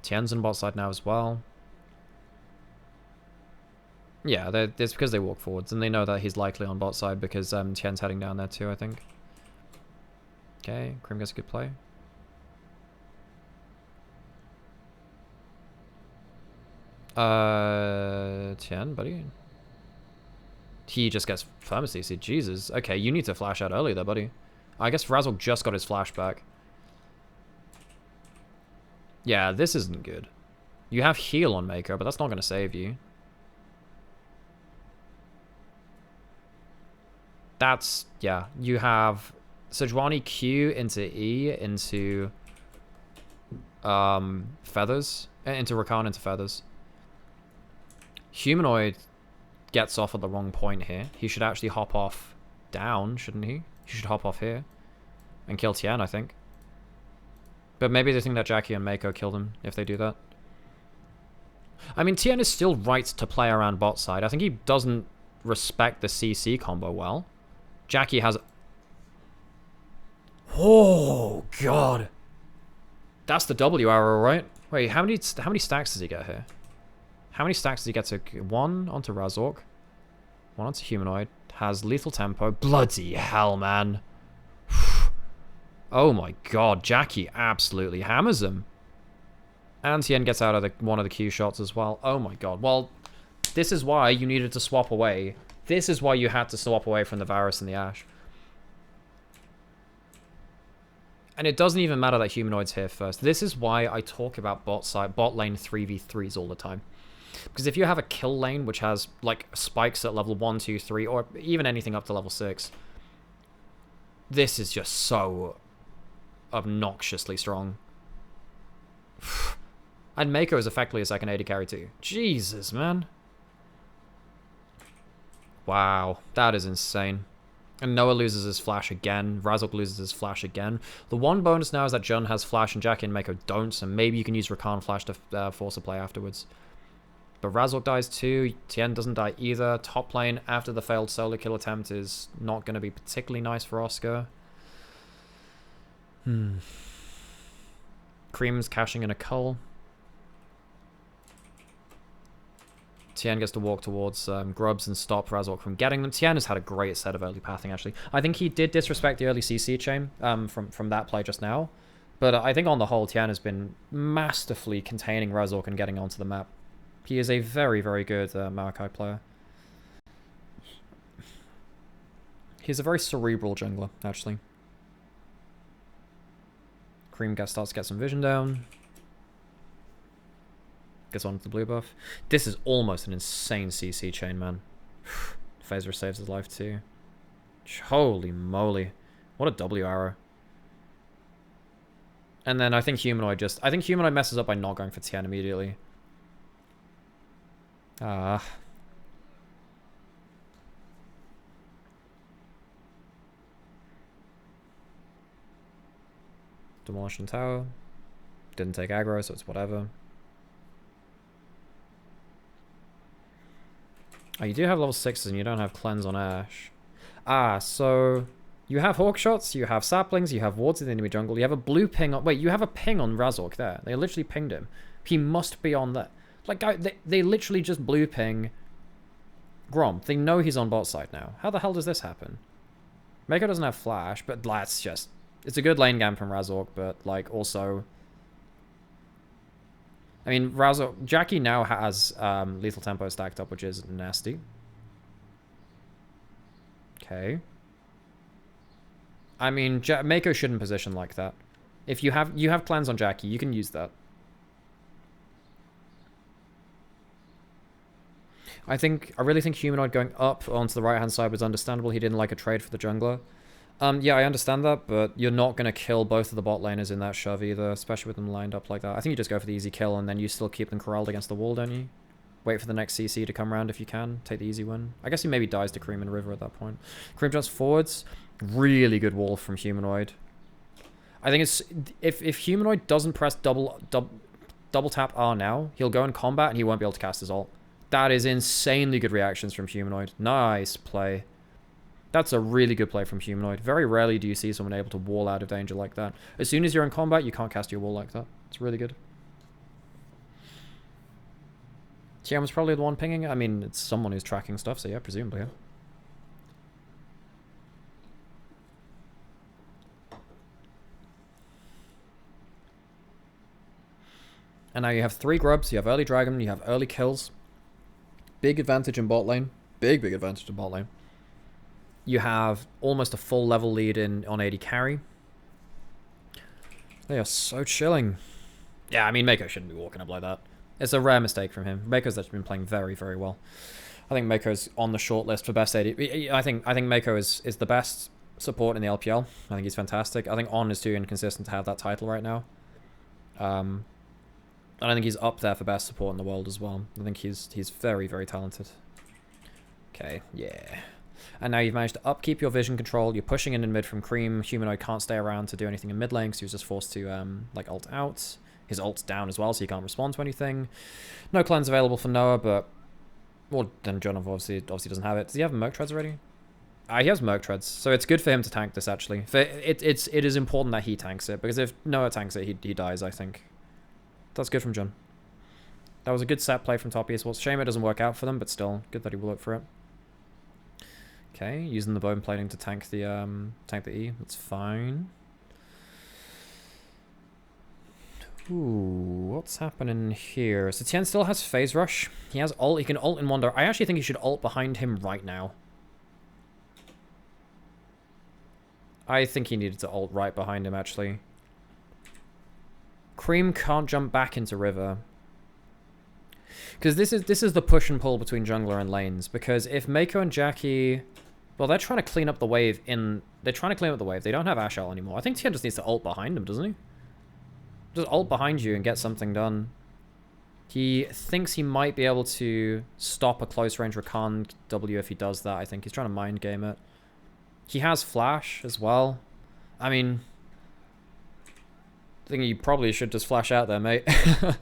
Tien's on bot side now as well. Yeah, it's because they walk forwards. And they know that he's likely on bot side because Tien's heading down there too, I think. Okay, Krim gets a good play. Tien, buddy. He just gets Pharmacy. See, Jesus. Okay, you need to flash out early there, buddy. I guess Razzle just got his flashback. Yeah, this isn't good. You have heal on Mako, but that's not going to save you. That's, yeah. You have Sejuani Q into E into Feathers. Into Rakan into Feathers. Humanoid gets off at the wrong point here. He should actually hop off down, shouldn't he? He should hop off here. And kill Tien, I think. But maybe they think that Jackie and Mako killed him if they do that. I mean, Tien is still right to play around bot side. I think he doesn't respect the CC combo well. Jackie has... Oh, God. That's the W arrow, right? Wait, how many stacks does he get here? How many stacks does he get to... 1 onto Razork. 1 onto Humanoid. Has lethal tempo. Bloody hell, man. Oh my god. Jackie absolutely hammers him. And Tien gets out of one of the Q shots as well. Oh my god. Well, this is why you needed to swap away. This is why you had to swap away from the Varus and the Ashe. And it doesn't even matter that Humanoid's here first. This is why I talk about bot lane 3v3s all the time. Because if you have a kill lane which has like spikes at level 1, 2, 3, or even anything up to level 6, this is just so obnoxiously strong. And Mako is effectively a second AD carry too. Jesus, man. Wow, that is insane. And Noah loses his flash again. Razork loses his flash again. The one bonus now is that Jun has flash and Jackie and Mako don't, so maybe you can use Rakan flash to force a play afterwards. But Razork dies too. Tien doesn't die either. Top lane after the failed solo kill attempt is not going to be particularly nice for Oscar. Cream's cashing in a cull. Tien gets to walk towards Grubs and stop Razork from getting them. Tien has had a great set of early pathing, actually. I think he did disrespect the early CC chain from that play just now. But I think on the whole, Tien has been masterfully containing Razork and getting onto the map. He is a very, very good Maokai player. He's a very cerebral jungler, actually. Cream starts to get some vision down. Gets on to the blue buff. This is almost an insane CC chain, man. Phaser saves his life too. Holy moly. What a W arrow. And then I think Humanoid messes up by not going for Tien immediately. Demolition tower. Didn't take aggro, so it's whatever. Oh, you do have level 6s and you don't have cleanse on Ash. So you have hawk shots, you have saplings, you have wards in the enemy jungle, you have a blue ping on... Wait, you have a ping on Razork there. They literally pinged him. He must be on that. Like, they literally just blue ping Grom. They know he's on bot side now. How the hell does this happen? Mako doesn't have flash, but that's just... It's a good lane game from Razork, but, like, also... I mean, Razork... Jackie now has lethal tempo stacked up, which is nasty. Okay. I mean, Mako shouldn't position like that. If you have clans on Jackie, you can use that. I really think Humanoid going up onto the right-hand side was understandable. He didn't like a trade for the jungler. Yeah, I understand that, but you're not going to kill both of the bot laners in that shove either, especially with them lined up like that. I think you just go for the easy kill, and then you still keep them corralled against the wall, don't you? Wait for the next CC to come around if you can. Take the easy win. I guess he maybe dies to Cream and River at that point. Cream jumps forwards. Really good wall from Humanoid. I think it's... If Humanoid doesn't press double tap R now, he'll go in combat and he won't be able to cast his ult. That is insanely good reactions from Humanoid. Nice play. That's a really good play from Humanoid. Very rarely do you see someone able to wall out of danger like that. As soon as you're in combat, you can't cast your wall like that. It's really good. TM was probably the one pinging. I mean, it's someone who's tracking stuff, so yeah, presumably, yeah. And now you have 3 grubs, you have early dragon, you have early kills. Big advantage in bot lane. Big advantage in bot lane. You have almost a full level lead on AD carry. They are so chilling. Yeah, I mean, Mako shouldn't be walking up like that. It's a rare mistake from him. Mako's actually been playing very, very well. I think Mako's on the short list for best AD. I think Mako is the best support in the LPL. I think he's fantastic. I think On is too inconsistent to have that title right now. And I think he's up there for best support in the world as well. I think he's very, very talented. Okay, yeah. And now you've managed to upkeep your vision control. You're pushing in mid from Cream. Humanoid can't stay around to do anything in mid lane because he was just forced to like ult out. His ult's down as well, so he can't respond to anything. No cleanse available for Noah, but... Well, then John obviously doesn't have it. Does he have Merc Treads already? He has Merc Treads, so it's good for him to tank this, actually. It is important that he tanks it, because if Noah tanks it, he dies, I think. That's good from John. That was a good set play from top Esports. Shame it doesn't work out for them, but still, good that he will look for it. Okay, using the bone plating to tank the E. That's fine. Ooh, what's happening here? So Tien still has phase rush. He has ult. He can ult in Wonder. I actually think he should ult behind him right now. I think he needed to ult right behind him, actually. Cream can't jump back into River. Because this is the push and pull between jungler and lanes. Because if Mako and Jackie... Well, they're trying to clean up the wave in... They're trying to clean up the wave. They don't have Ash ult anymore. I think Tien just needs to ult behind him, doesn't he? Just ult behind you and get something done. He thinks he might be able to stop a close range Rakan W if he does that. I think he's trying to mind game it. He has flash as well. I mean, I think you probably should just flash out there, mate. I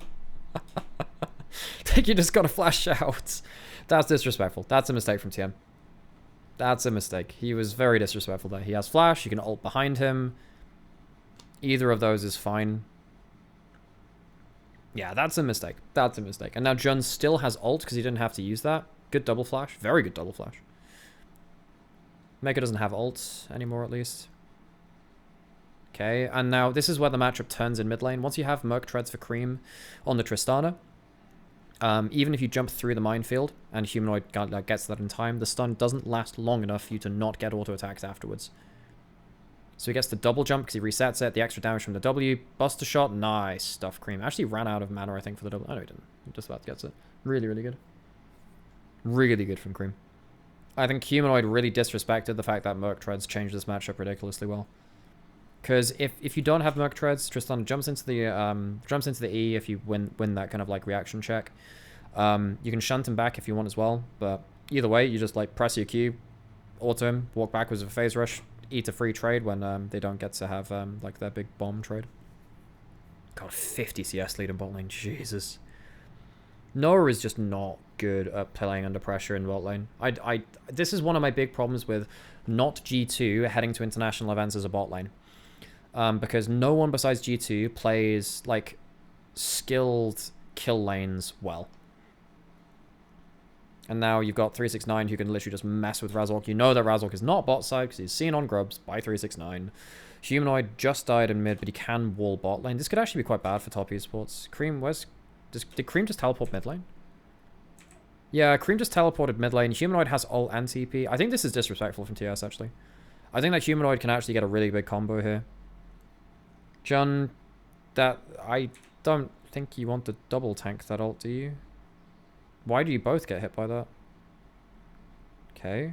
think you just gotta flash out. That's disrespectful. That's a mistake from TM. That's a mistake. He was very disrespectful there. He has flash. You can ult behind him. Either of those is fine. Yeah, that's a mistake. That's a mistake. And now Jun still has ult because he didn't have to use that. Good double flash. Very good double flash. Mega doesn't have ult anymore, at least. Okay, and now this is where the matchup turns in mid lane. Once you have Merc Treads for Cream on the Tristana, even if you jump through the minefield and Humanoid gets that in time, the stun doesn't last long enough for you to not get auto attacks afterwards. So he gets the double jump because he resets it, the extra damage from the W, Buster Shot, nice stuff, Cream. Actually ran out of mana, I think, for the double. Oh, no, he didn't. He just about gets it. Really, really good. Really good from Cream. I think Humanoid really disrespected the fact that Merc Treads changed this matchup ridiculously well. Because if you don't have Merc Treads, Tristan jumps into the E if you win that kind of like reaction check. You can shunt him back if you want as well, but either way, you just like press your Q, auto him, walk backwards with a phase rush, eat a free trade when they don't get to have like their big bomb trade. God, 50 CS lead in bot lane, Jesus. Noah is just not good at playing under pressure in bot lane. This is one of my big problems with not G2 heading to international events as a bot lane. Because no one besides G2 plays like skilled kill lanes well. And now you've got 369 who can literally just mess with Razork. You know that Razork is not bot side because he's seen on Grubs by 369. Humanoid just died in mid, but he can wall bot lane. This could actually be quite bad for top esports. Cream, did Cream just teleport mid lane? Yeah, Cream just teleported mid lane. Humanoid has ult and TP. I think this is disrespectful from TS, actually. I think that Humanoid can actually get a really big combo here. Jun, I don't think you want to double tank that ult, do you? Why do you both get hit by that? Okay.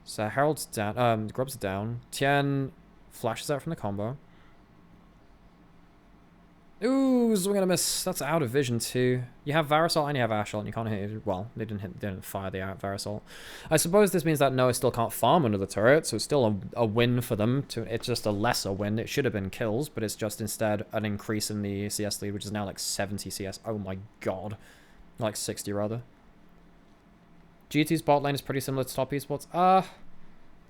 So Herald's down, Grub's down. Tien flashes out from the combo. Ooh, swing and a miss. That's out of vision too. You have Varusol and you have Ashol and you can't hit it. Well, they didn't fire the Varusol. I suppose this means that Noah still can't farm under the turret, so it's still a win for them. It's just a lesser win. It should have been kills, but it's just instead an increase in the CS lead, which is now like 70 CS. Oh my god. Like 60 rather. GT's bot lane is pretty similar to top esports.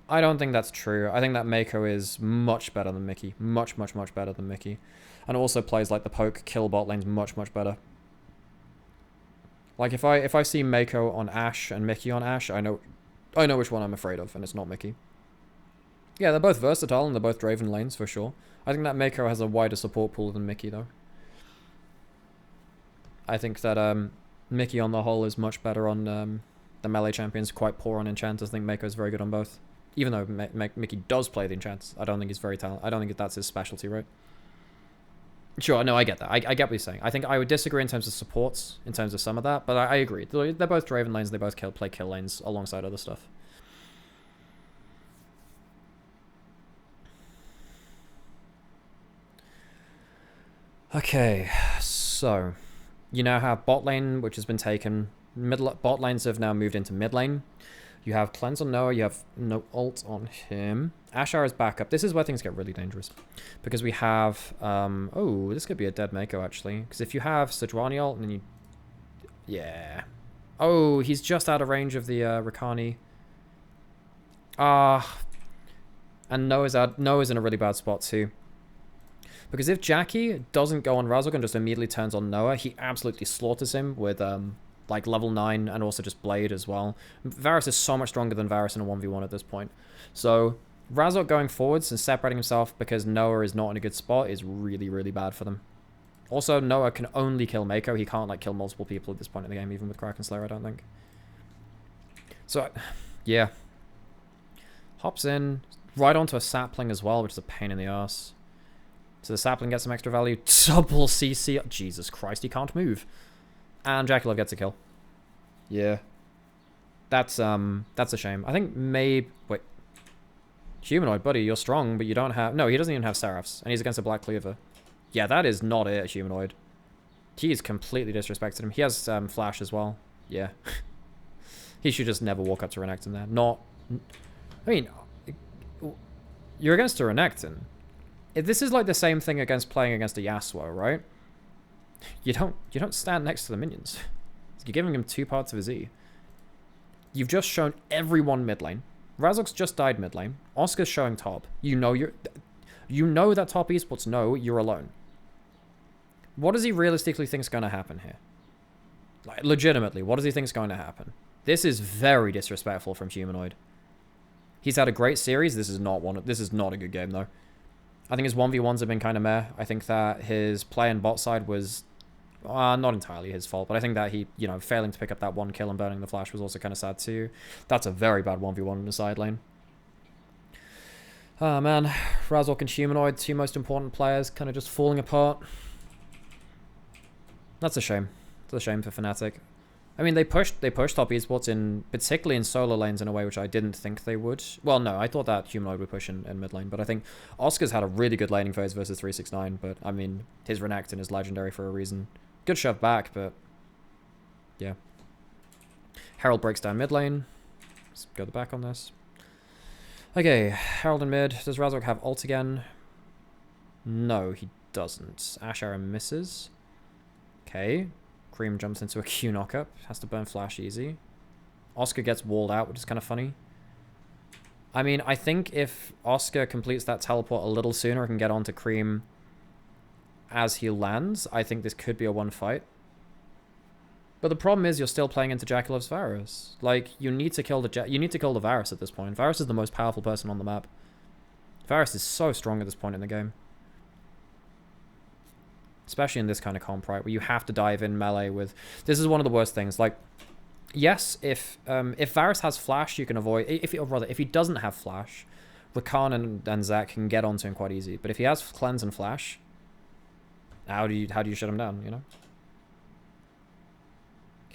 I don't think that's true. I think that Mako is much better than Mickey. Much, much, much better than Mickey. And also plays like the poke kill bot lanes much, much better. Like if I see Mako on Ashe and Mickey on Ashe, I know which one I'm afraid of, and it's not Mickey. Yeah, they're both versatile and they're both Draven lanes for sure. I think that Mako has a wider support pool than Mickey though. I think that Mickey on the whole is much better on the melee champions, quite poor on enchanters. I think Mako is very good on both. Even though Mickey does play the enchanters, I don't think he's very talented. I don't think that's his specialty, right? Sure, no, I get that. I get what you're saying. I think I would disagree in terms of supports, in terms of some of that, but I agree. They're both Draven lanes, they both play kill lanes alongside other stuff. Okay, so you now have bot lane, which has been taken. Bot lanes have now moved into mid lane. You have cleanse on Noah, you have no ult on him. Ashar is back up. This is where things get really dangerous. Because we have, oh, this could be a dead Mako actually. Because if you have Sejuani ult, then you, yeah. Oh, he's just out of range of the Rakani. And Noah's in a really bad spot too. Because if Jackie doesn't go on Razork and just immediately turns on Noah, he absolutely slaughters him with, like level 9 and also just Blade as well. Varus is so much stronger than Varus in a 1v1 at this point. So Razork going forwards and separating himself because Noah is not in a good spot is really, really bad for them. Also, Noah can only kill Mako. He can't like kill multiple people at this point in the game, even with Kraken Slayer, I don't think. So, yeah. Hops in, right onto a sapling as well, which is a pain in the ass. So the sapling gets some extra value. Double CC. Oh, Jesus Christ, he can't move. And Jackie Love gets a kill. Yeah. That's a shame. I think maybe... Wait. Humanoid, buddy, you're strong, but you don't have... No, he doesn't even have Seraphs. And he's against a Black Cleaver. Yeah, that is not it, Humanoid. He's completely disrespected him. He has Flash as well. Yeah. He should just never walk up to Renekton there. Not... I mean... You're against a Renekton. If this is like the same thing against playing against a Yasuo, right? You don't stand next to the minions. You're giving him 2 parts of his E. You've just shown everyone mid lane. Razork's just died mid lane. Oscar's showing top. You know that top esports know you're alone. What does he realistically think is going to happen here? Like, legitimately, what does he think is going to happen? This is very disrespectful from Humanoid. He's had a great series. This is not a good game though. I think his 1v1s have been kind of meh. I think that his play and bot side was not entirely his fault, but I think that he, failing to pick up that 1 kill and burning the flash was also kind of sad too. That's a very bad 1v1 in the side lane. Oh man, Razork and Humanoid, 2 most important players, kind of just falling apart. That's a shame. It's a shame for Fnatic. I mean, they pushed top esports particularly in solo lanes in a way which I didn't think they would. Well, no, I thought that Humanoid would push in mid lane, but I think Oscar's had a really good laning phase versus 369, but I mean, his Renekton is legendary for a reason. Good shove back, but yeah. Herald breaks down mid lane. Let's go the back on this. Okay, Herald in mid. Does Razork have ult again? No, he doesn't. Ash Arrow misses. Okay. Cream jumps into a Q knockup. Has to burn flash easy. Oscar gets walled out, which is kind of funny. I mean, I think if Oscar completes that teleport a little sooner and can get onto Cream as he lands, I think this could be a 1 fight. But the problem is you're still playing into Jackalove's Varus. Like, you need to kill the Varus at this point. Varus is the most powerful person on the map. Varus is so strong at this point in the game. Especially in this kind of comp, right, where you have to dive in melee with... This is one of the worst things. Like, yes, if Varus has flash, you can avoid... If he doesn't have flash, Rakan and Zac can get onto him quite easy. But if he has cleanse and flash, how do you shut him down,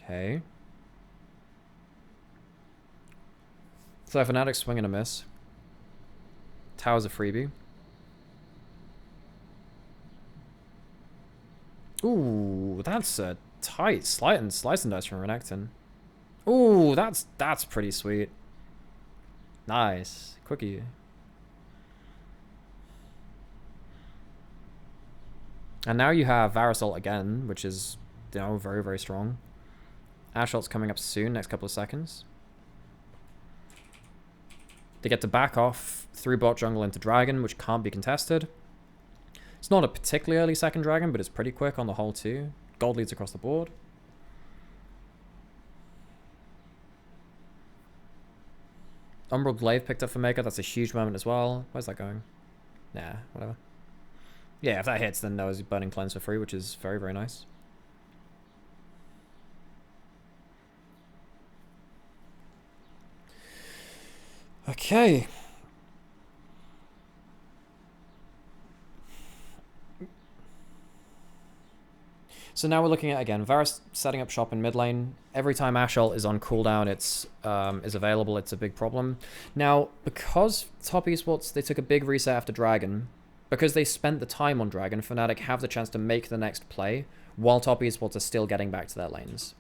Okay. So Fnatic swing and a miss. Tower's a freebie. Ooh, that's a tight slice and dice from Renekton. Ooh, that's pretty sweet. Nice. Quickie. And now you have Varus ult again, which is, very, very strong. Ashe ult's coming up soon, next couple of seconds. They get to back off through bot jungle into Dragon, which can't be contested. It's not a particularly early second Dragon, but it's pretty quick on the whole too. Gold leads across the board. Umbral Glaive picked up for Mega. That's a huge moment as well. Where's that going? Nah, whatever. Yeah, if that hits, then Noah's burning cleanse for free, which is very, very nice. Okay. So now we're looking at, again, Varus setting up shop in mid lane. Every time Ashe ult is on cooldown, it's is available, it's a big problem. Now, because top esports, they took a big reset after Dragon, because they spent the time on Dragon, Fnatic have the chance to make the next play, while top esports are still getting back to their lanes.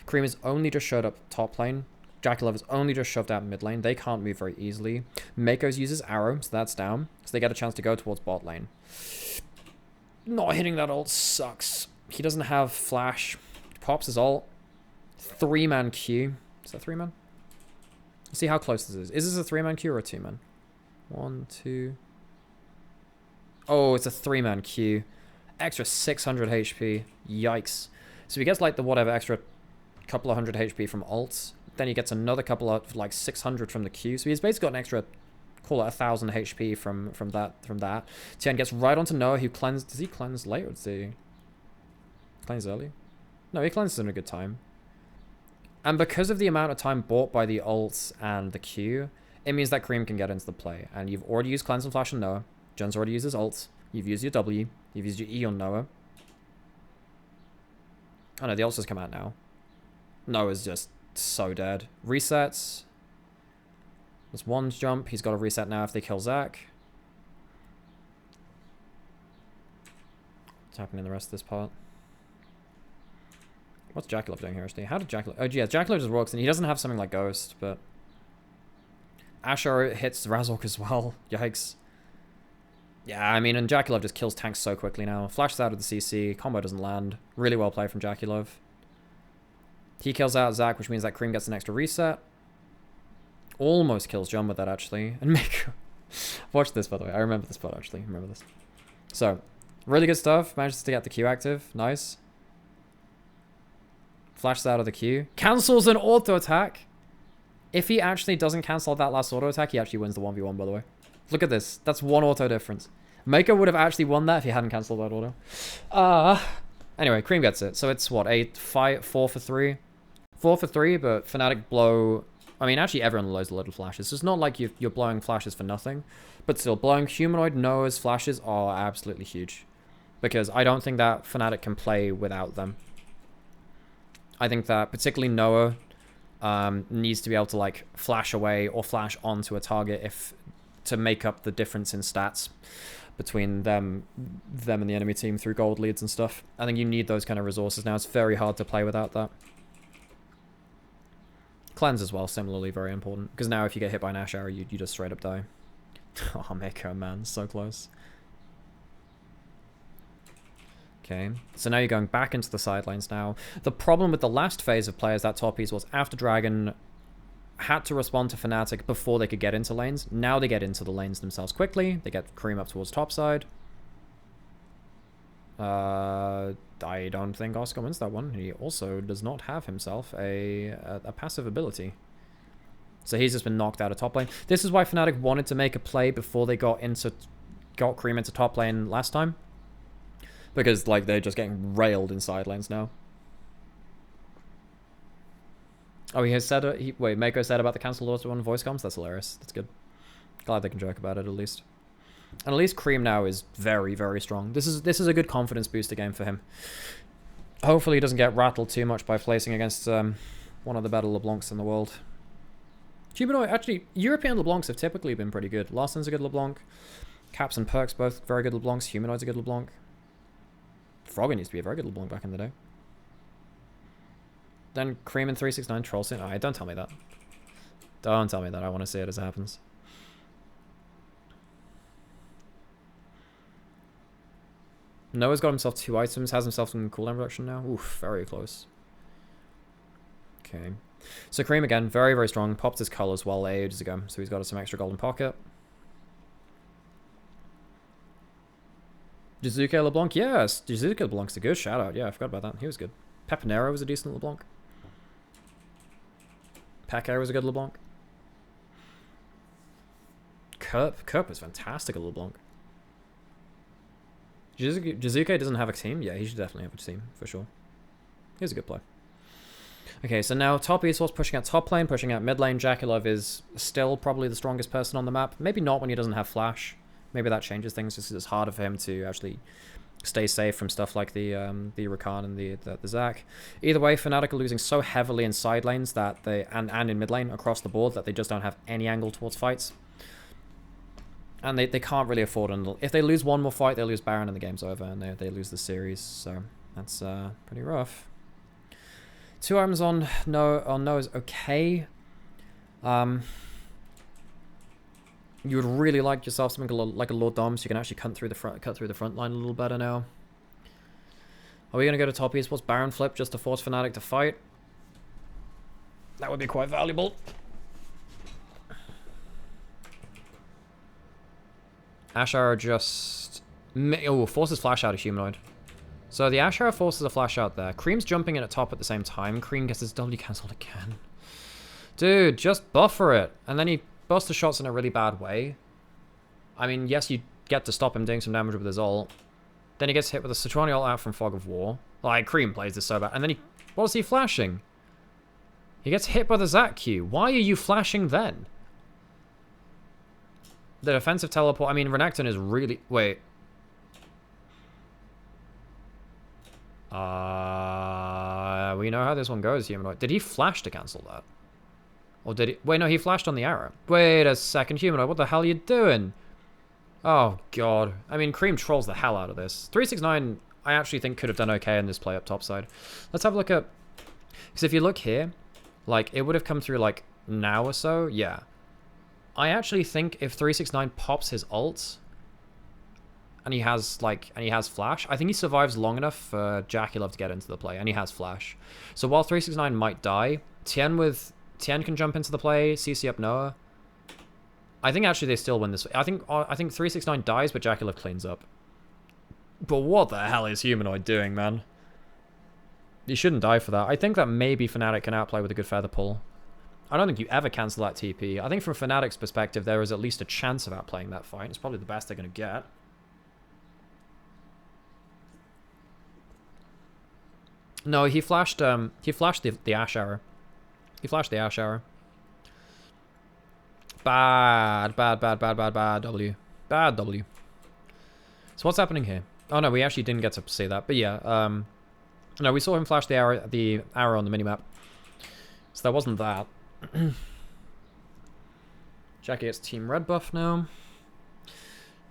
Cream has only just showed up top lane. Jackalove has only just shoved out mid lane. They can't move very easily. Mako's uses arrow, so that's down. So they get a chance to go towards bot lane. Not hitting that ult sucks. He doesn't have flash. Pops his ult. 3-man Q. Is that 3-man? Let's see how close this is. Is this a 3-man Q or a 2-man? 1, 2. Oh, it's a 3-man Q. Extra 600 HP. Yikes. So he gets like the whatever extra couple of hundred HP from ults. Then he gets another couple of like 600 from the Q. So he's basically got an extra, call it 1,000 HP from that. Tian gets right onto Noah, who cleansed. Does he cleanse late or does he cleanse early? No, he cleanses in a good time. And because of the amount of time bought by the ults and the Q, it means that Cream can get into the play. And you've already used cleanse and flash on Noah. Jun's already used his ults. You've used your W. You've used your E on Noah. Oh no, the ults just come out now. Noah's just so dead. Resets. There's one jump. He's got to reset now if they kill Zac. What's happening in the rest of this part? What's Jackalove doing here, actually? How did Jackalove... Oh, yeah, Jackalove just works, and he doesn't have something like Ghost, but... Asher hits Razork as well. Yikes. Yeah, I mean, and Jakulov just kills tanks so quickly now. Flashes out of the CC. Combo doesn't land. Really well played from Jakulov. He kills out Zach, which means that Cream gets an extra reset. Almost kills John with that, actually. And Mako. Watch this, by the way. I remember this part, actually. Remember this. So, really good stuff. Manages to get the Q active. Nice. Flashes out of the Q. Cancels an auto attack. If he actually doesn't cancel that last auto attack, he actually wins the 1v1, by the way. Look at this. That's one auto difference. Mako would have actually won that if he hadn't cancelled that auto. Anyway, Cream gets it. So it's what, 4 for 3? 4 for 3, but Fnatic blow... I mean, actually everyone blows the little flashes. It's not like you're blowing flashes for nothing. But still, blowing Humanoid Noah's flashes are absolutely huge. Because I don't think that Fnatic can play without them. I think that particularly Noah needs to be able to like flash away or flash onto a target to make up the difference in stats between them and the enemy team through gold leads and stuff. I think you need those kind of resources now. It's very hard to play without that. Cleanse as well, similarly very important. Because now if you get hit by an Ash Arrow, you just straight up die. Oh, Mako, man. So close. Okay, so now you're going back into the side lanes now. The problem with the last phase of players that top piece was after Dragon had to respond to Fnatic before they could get into lanes. Now they get into the lanes themselves quickly. They get Cream up towards top side. I don't think Oscar wins that one. He also does not have himself a passive ability. So he's just been knocked out of top lane. This is why Fnatic wanted to make a play before they got Cream into top lane last time. Because, like, they're just getting railed in side lanes now. Oh, he has said... wait, Mako said about the cancelled auto on voice comms? That's hilarious. That's good. Glad they can joke about it, at least. And at least Cream now is very, very strong. This is a good confidence booster game for him. Hopefully he doesn't get rattled too much by placing against one of the better LeBlancs in the world. Humanoid, actually, European LeBlancs have typically been pretty good. Larsen's a good LeBlanc. Caps and Perks, both very good LeBlancs. Humanoid's a good LeBlanc. Frogger needs to be a very good LeBlanc back in the day. Then Cream and 369 trolls in. Alright, don't tell me that. Don't tell me that. I want to see it as it happens. Noah's got himself 2 items, has himself some cooldown reduction now. Oof, very close. Okay. So Cream again, very, very strong. Popped his colors well ages ago, so he's got some extra golden pocket. Jizuke LeBlanc, yes. Jizuke LeBlanc's a good shout out. Yeah, I forgot about that. He was good. Pepinero was a decent LeBlanc. Peke was a good LeBlanc. Kerp was fantastic at LeBlanc. Jizuke doesn't have a team? Yeah, he should definitely have a team, for sure. He's a good play. Okay, so now top Esports pushing out top lane, pushing out mid lane. Jakulov is still probably the strongest person on the map. Maybe not when he doesn't have flash. Maybe that changes things, just 'cause it's harder for him to actually stay safe from stuff like the Rakan and the Zac. Either way, Fnatic are losing so heavily in side lanes that and in mid lane across the board that they just don't have any angle towards fights. And they can't really afford it. If they lose one more fight, they lose Baron and the game's over, and they lose the series. So that's pretty rough. 2 items on No is okay. You would really like yourself something like a Lord Dom, so you can actually cut through the front line a little better now. Are we gonna go to top Esports Baron flip just to force Fnatic to fight? That would be quite valuable. Ashar just... Oh, forces flash out of Humanoid. So the Ashar forces a flash out there. Cream's jumping in at top at the same time. Cream gets his W cancelled again. Dude, just buffer it. And then he busts the shots in a really bad way. I mean, yes, you get to stop him doing some damage with his ult. Then he gets hit with a Sichuan ult out from Fog of War. Like, Cream plays this so bad. And then what is he flashing? He gets hit by the Zac Q. Why are you flashing then? The defensive teleport... I mean, Renekton is really... Wait. We know how this one goes, Humanoid. Did he flash to cancel that? Or did he... Wait, no, he flashed on the arrow. Wait a second, Humanoid. What the hell are you doing? Oh, God. I mean, Cream trolls the hell out of this. 369, I actually think could have done okay in this play up top side. Let's have a look at... Because if you look here, like, it would have come through, like, now or so. Yeah. I actually think if 369 pops his ult, and he has flash. I think he survives long enough for JackeyLove to get into the play, and he has flash. So while 369 might die, Tien can jump into the play, CC up Noah. I think actually they still win this. I think 369 dies, but JackeyLove cleans up. But what the hell is Humanoid doing, man? He shouldn't die for that. I think that maybe Fnatic can outplay with a good feather pull. I don't think you ever cancel that TP. I think from Fnatic's perspective, there is at least a chance of outplaying that fight. It's probably the best they're going to get. No, he flashed the Ash Arrow. He flashed the Ash Arrow. Bad W. Bad W. So what's happening here? Oh no, we actually didn't get to see that. But yeah, no, we saw him flash the arrow on the minimap. So that wasn't that. Jackie gets Team Red buff now.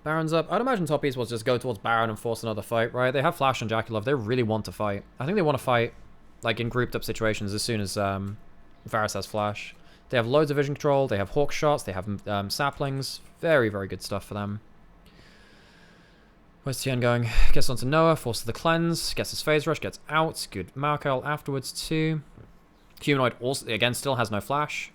Baron's up. I'd imagine top Esports just go towards Baron and force another fight, right? They have Flash and JackeyLove. They really want to fight. I think they want to fight like in grouped up situations as soon as Varus has Flash. They have loads of vision control. They have Hawk shots. They have saplings. Very, very good stuff for them. Where's Tien going? Gets onto Noah. Forces the cleanse. Gets his phase rush. Gets out. Good Markel afterwards too. Humanoid also, again, still has no flash.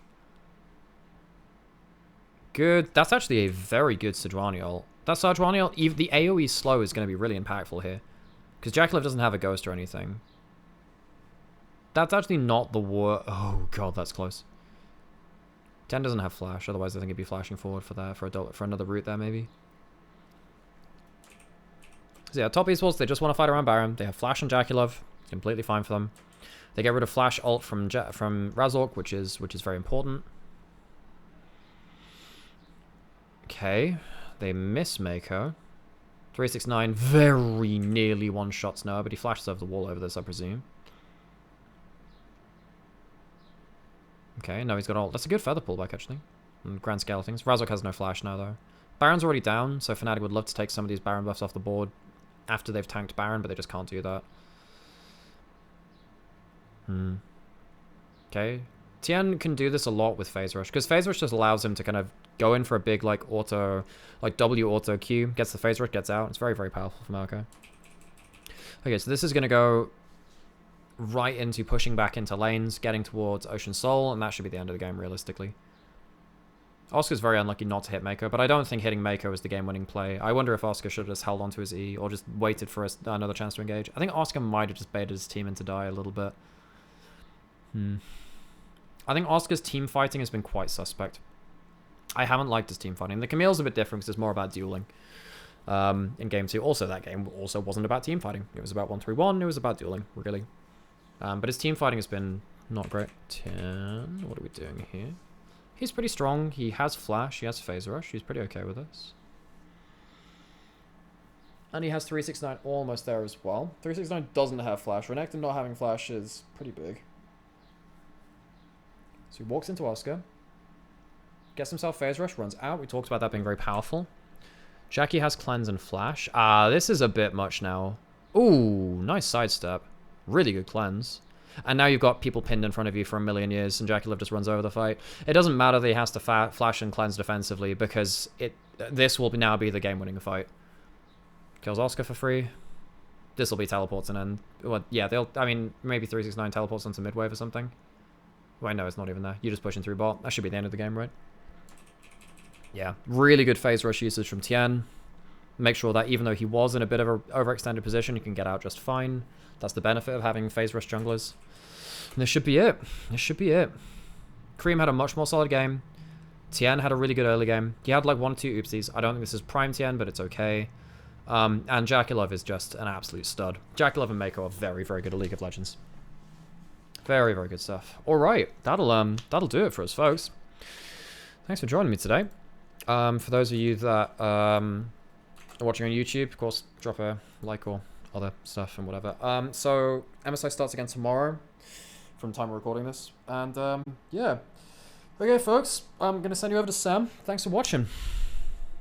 Good. That's actually a very good Sejuani ult. That Sejuani ult, even the AoE slow is going to be really impactful here. Because JackeyLove doesn't have a ghost or anything. That's actually not the war. Oh god, that's close. Tien doesn't have flash, otherwise I think he'd be flashing forward for that, for another route there maybe. So yeah, top Esports, they just want to fight around Baron. They have flash on JackeyLove. It's completely fine for them. They get rid of flash ult from Razork, which is very important. Okay, they miss Mako. 369 very nearly one-shots Noah, but he flashes over the wall over this, I presume. Okay, no, he's got ult. That's a good feather pullback, actually. On grand scale of things. Razork has no flash now, though. Baron's already down, so Fnatic would love to take some of these Baron buffs off the board after they've tanked Baron, but they just can't do that. Okay. Tien can do this a lot with Phase Rush, because Phase Rush just allows him to kind of go in for a big, like, W auto Q, gets the Phase Rush, gets out. It's very, very powerful for Marco. Okay, so this is going to go right into pushing back into lanes, getting towards Ocean Soul, and that should be the end of the game, realistically. Oscar's very unlucky not to hit Mako, but I don't think hitting Mako is the game-winning play. I wonder if Oscar should have just held onto his E, or just waited for another chance to engage. I think Oscar might have just baited his team into die a little bit. I think Oscar's team fighting has been quite suspect. I haven't liked his team fighting. The Camille's a bit different because it's more about dueling in Game 2. Also, that game also wasn't about team fighting. It was about 1-3-1. It was about dueling, really. But his team fighting has been not great. 10. What are we doing here? He's pretty strong. He has flash. He has phase rush. He's pretty okay with this. And he has 369 almost there as well. 369 doesn't have flash. Renekton not having flash is pretty big. So he walks into Oscar. Gets himself phase rush. Runs out. We talked about that being very powerful. Jackie has cleanse and flash. This is a bit much now. Ooh, nice sidestep. Really good cleanse. And now you've got people pinned in front of you for a million years, and JackeyLove just runs over the fight. It doesn't matter that he has to flash and cleanse defensively, because this will now be the game-winning fight. Kills Oscar for free. This will be teleports and then... Well, yeah, I mean, maybe 369 teleports onto midwave or something. Wait, no, it's not even there. You're just pushing through bot. That should be the end of the game, right? Yeah, really good phase rush usage from Tien. Make sure that even though he was in a bit of an overextended position, he can get out just fine. That's the benefit of having phase rush junglers. And this should be it. This should be it. Cream had a much more solid game. Tien had a really good early game. He had like 1 or 2 oopsies. I don't think this is prime Tien, but it's okay. And JackeyLove is just an absolute stud. JackeyLove and Mako are very, very good at League of Legends. Very, very good stuff. All right, that'll do it for us, folks. Thanks for joining me today. For those of you that are watching on YouTube, of course, drop a like or other stuff and whatever. So MSI starts again tomorrow, from the time we're recording this, and yeah. Okay, folks, I'm gonna send you over to Sam. Thanks for watching.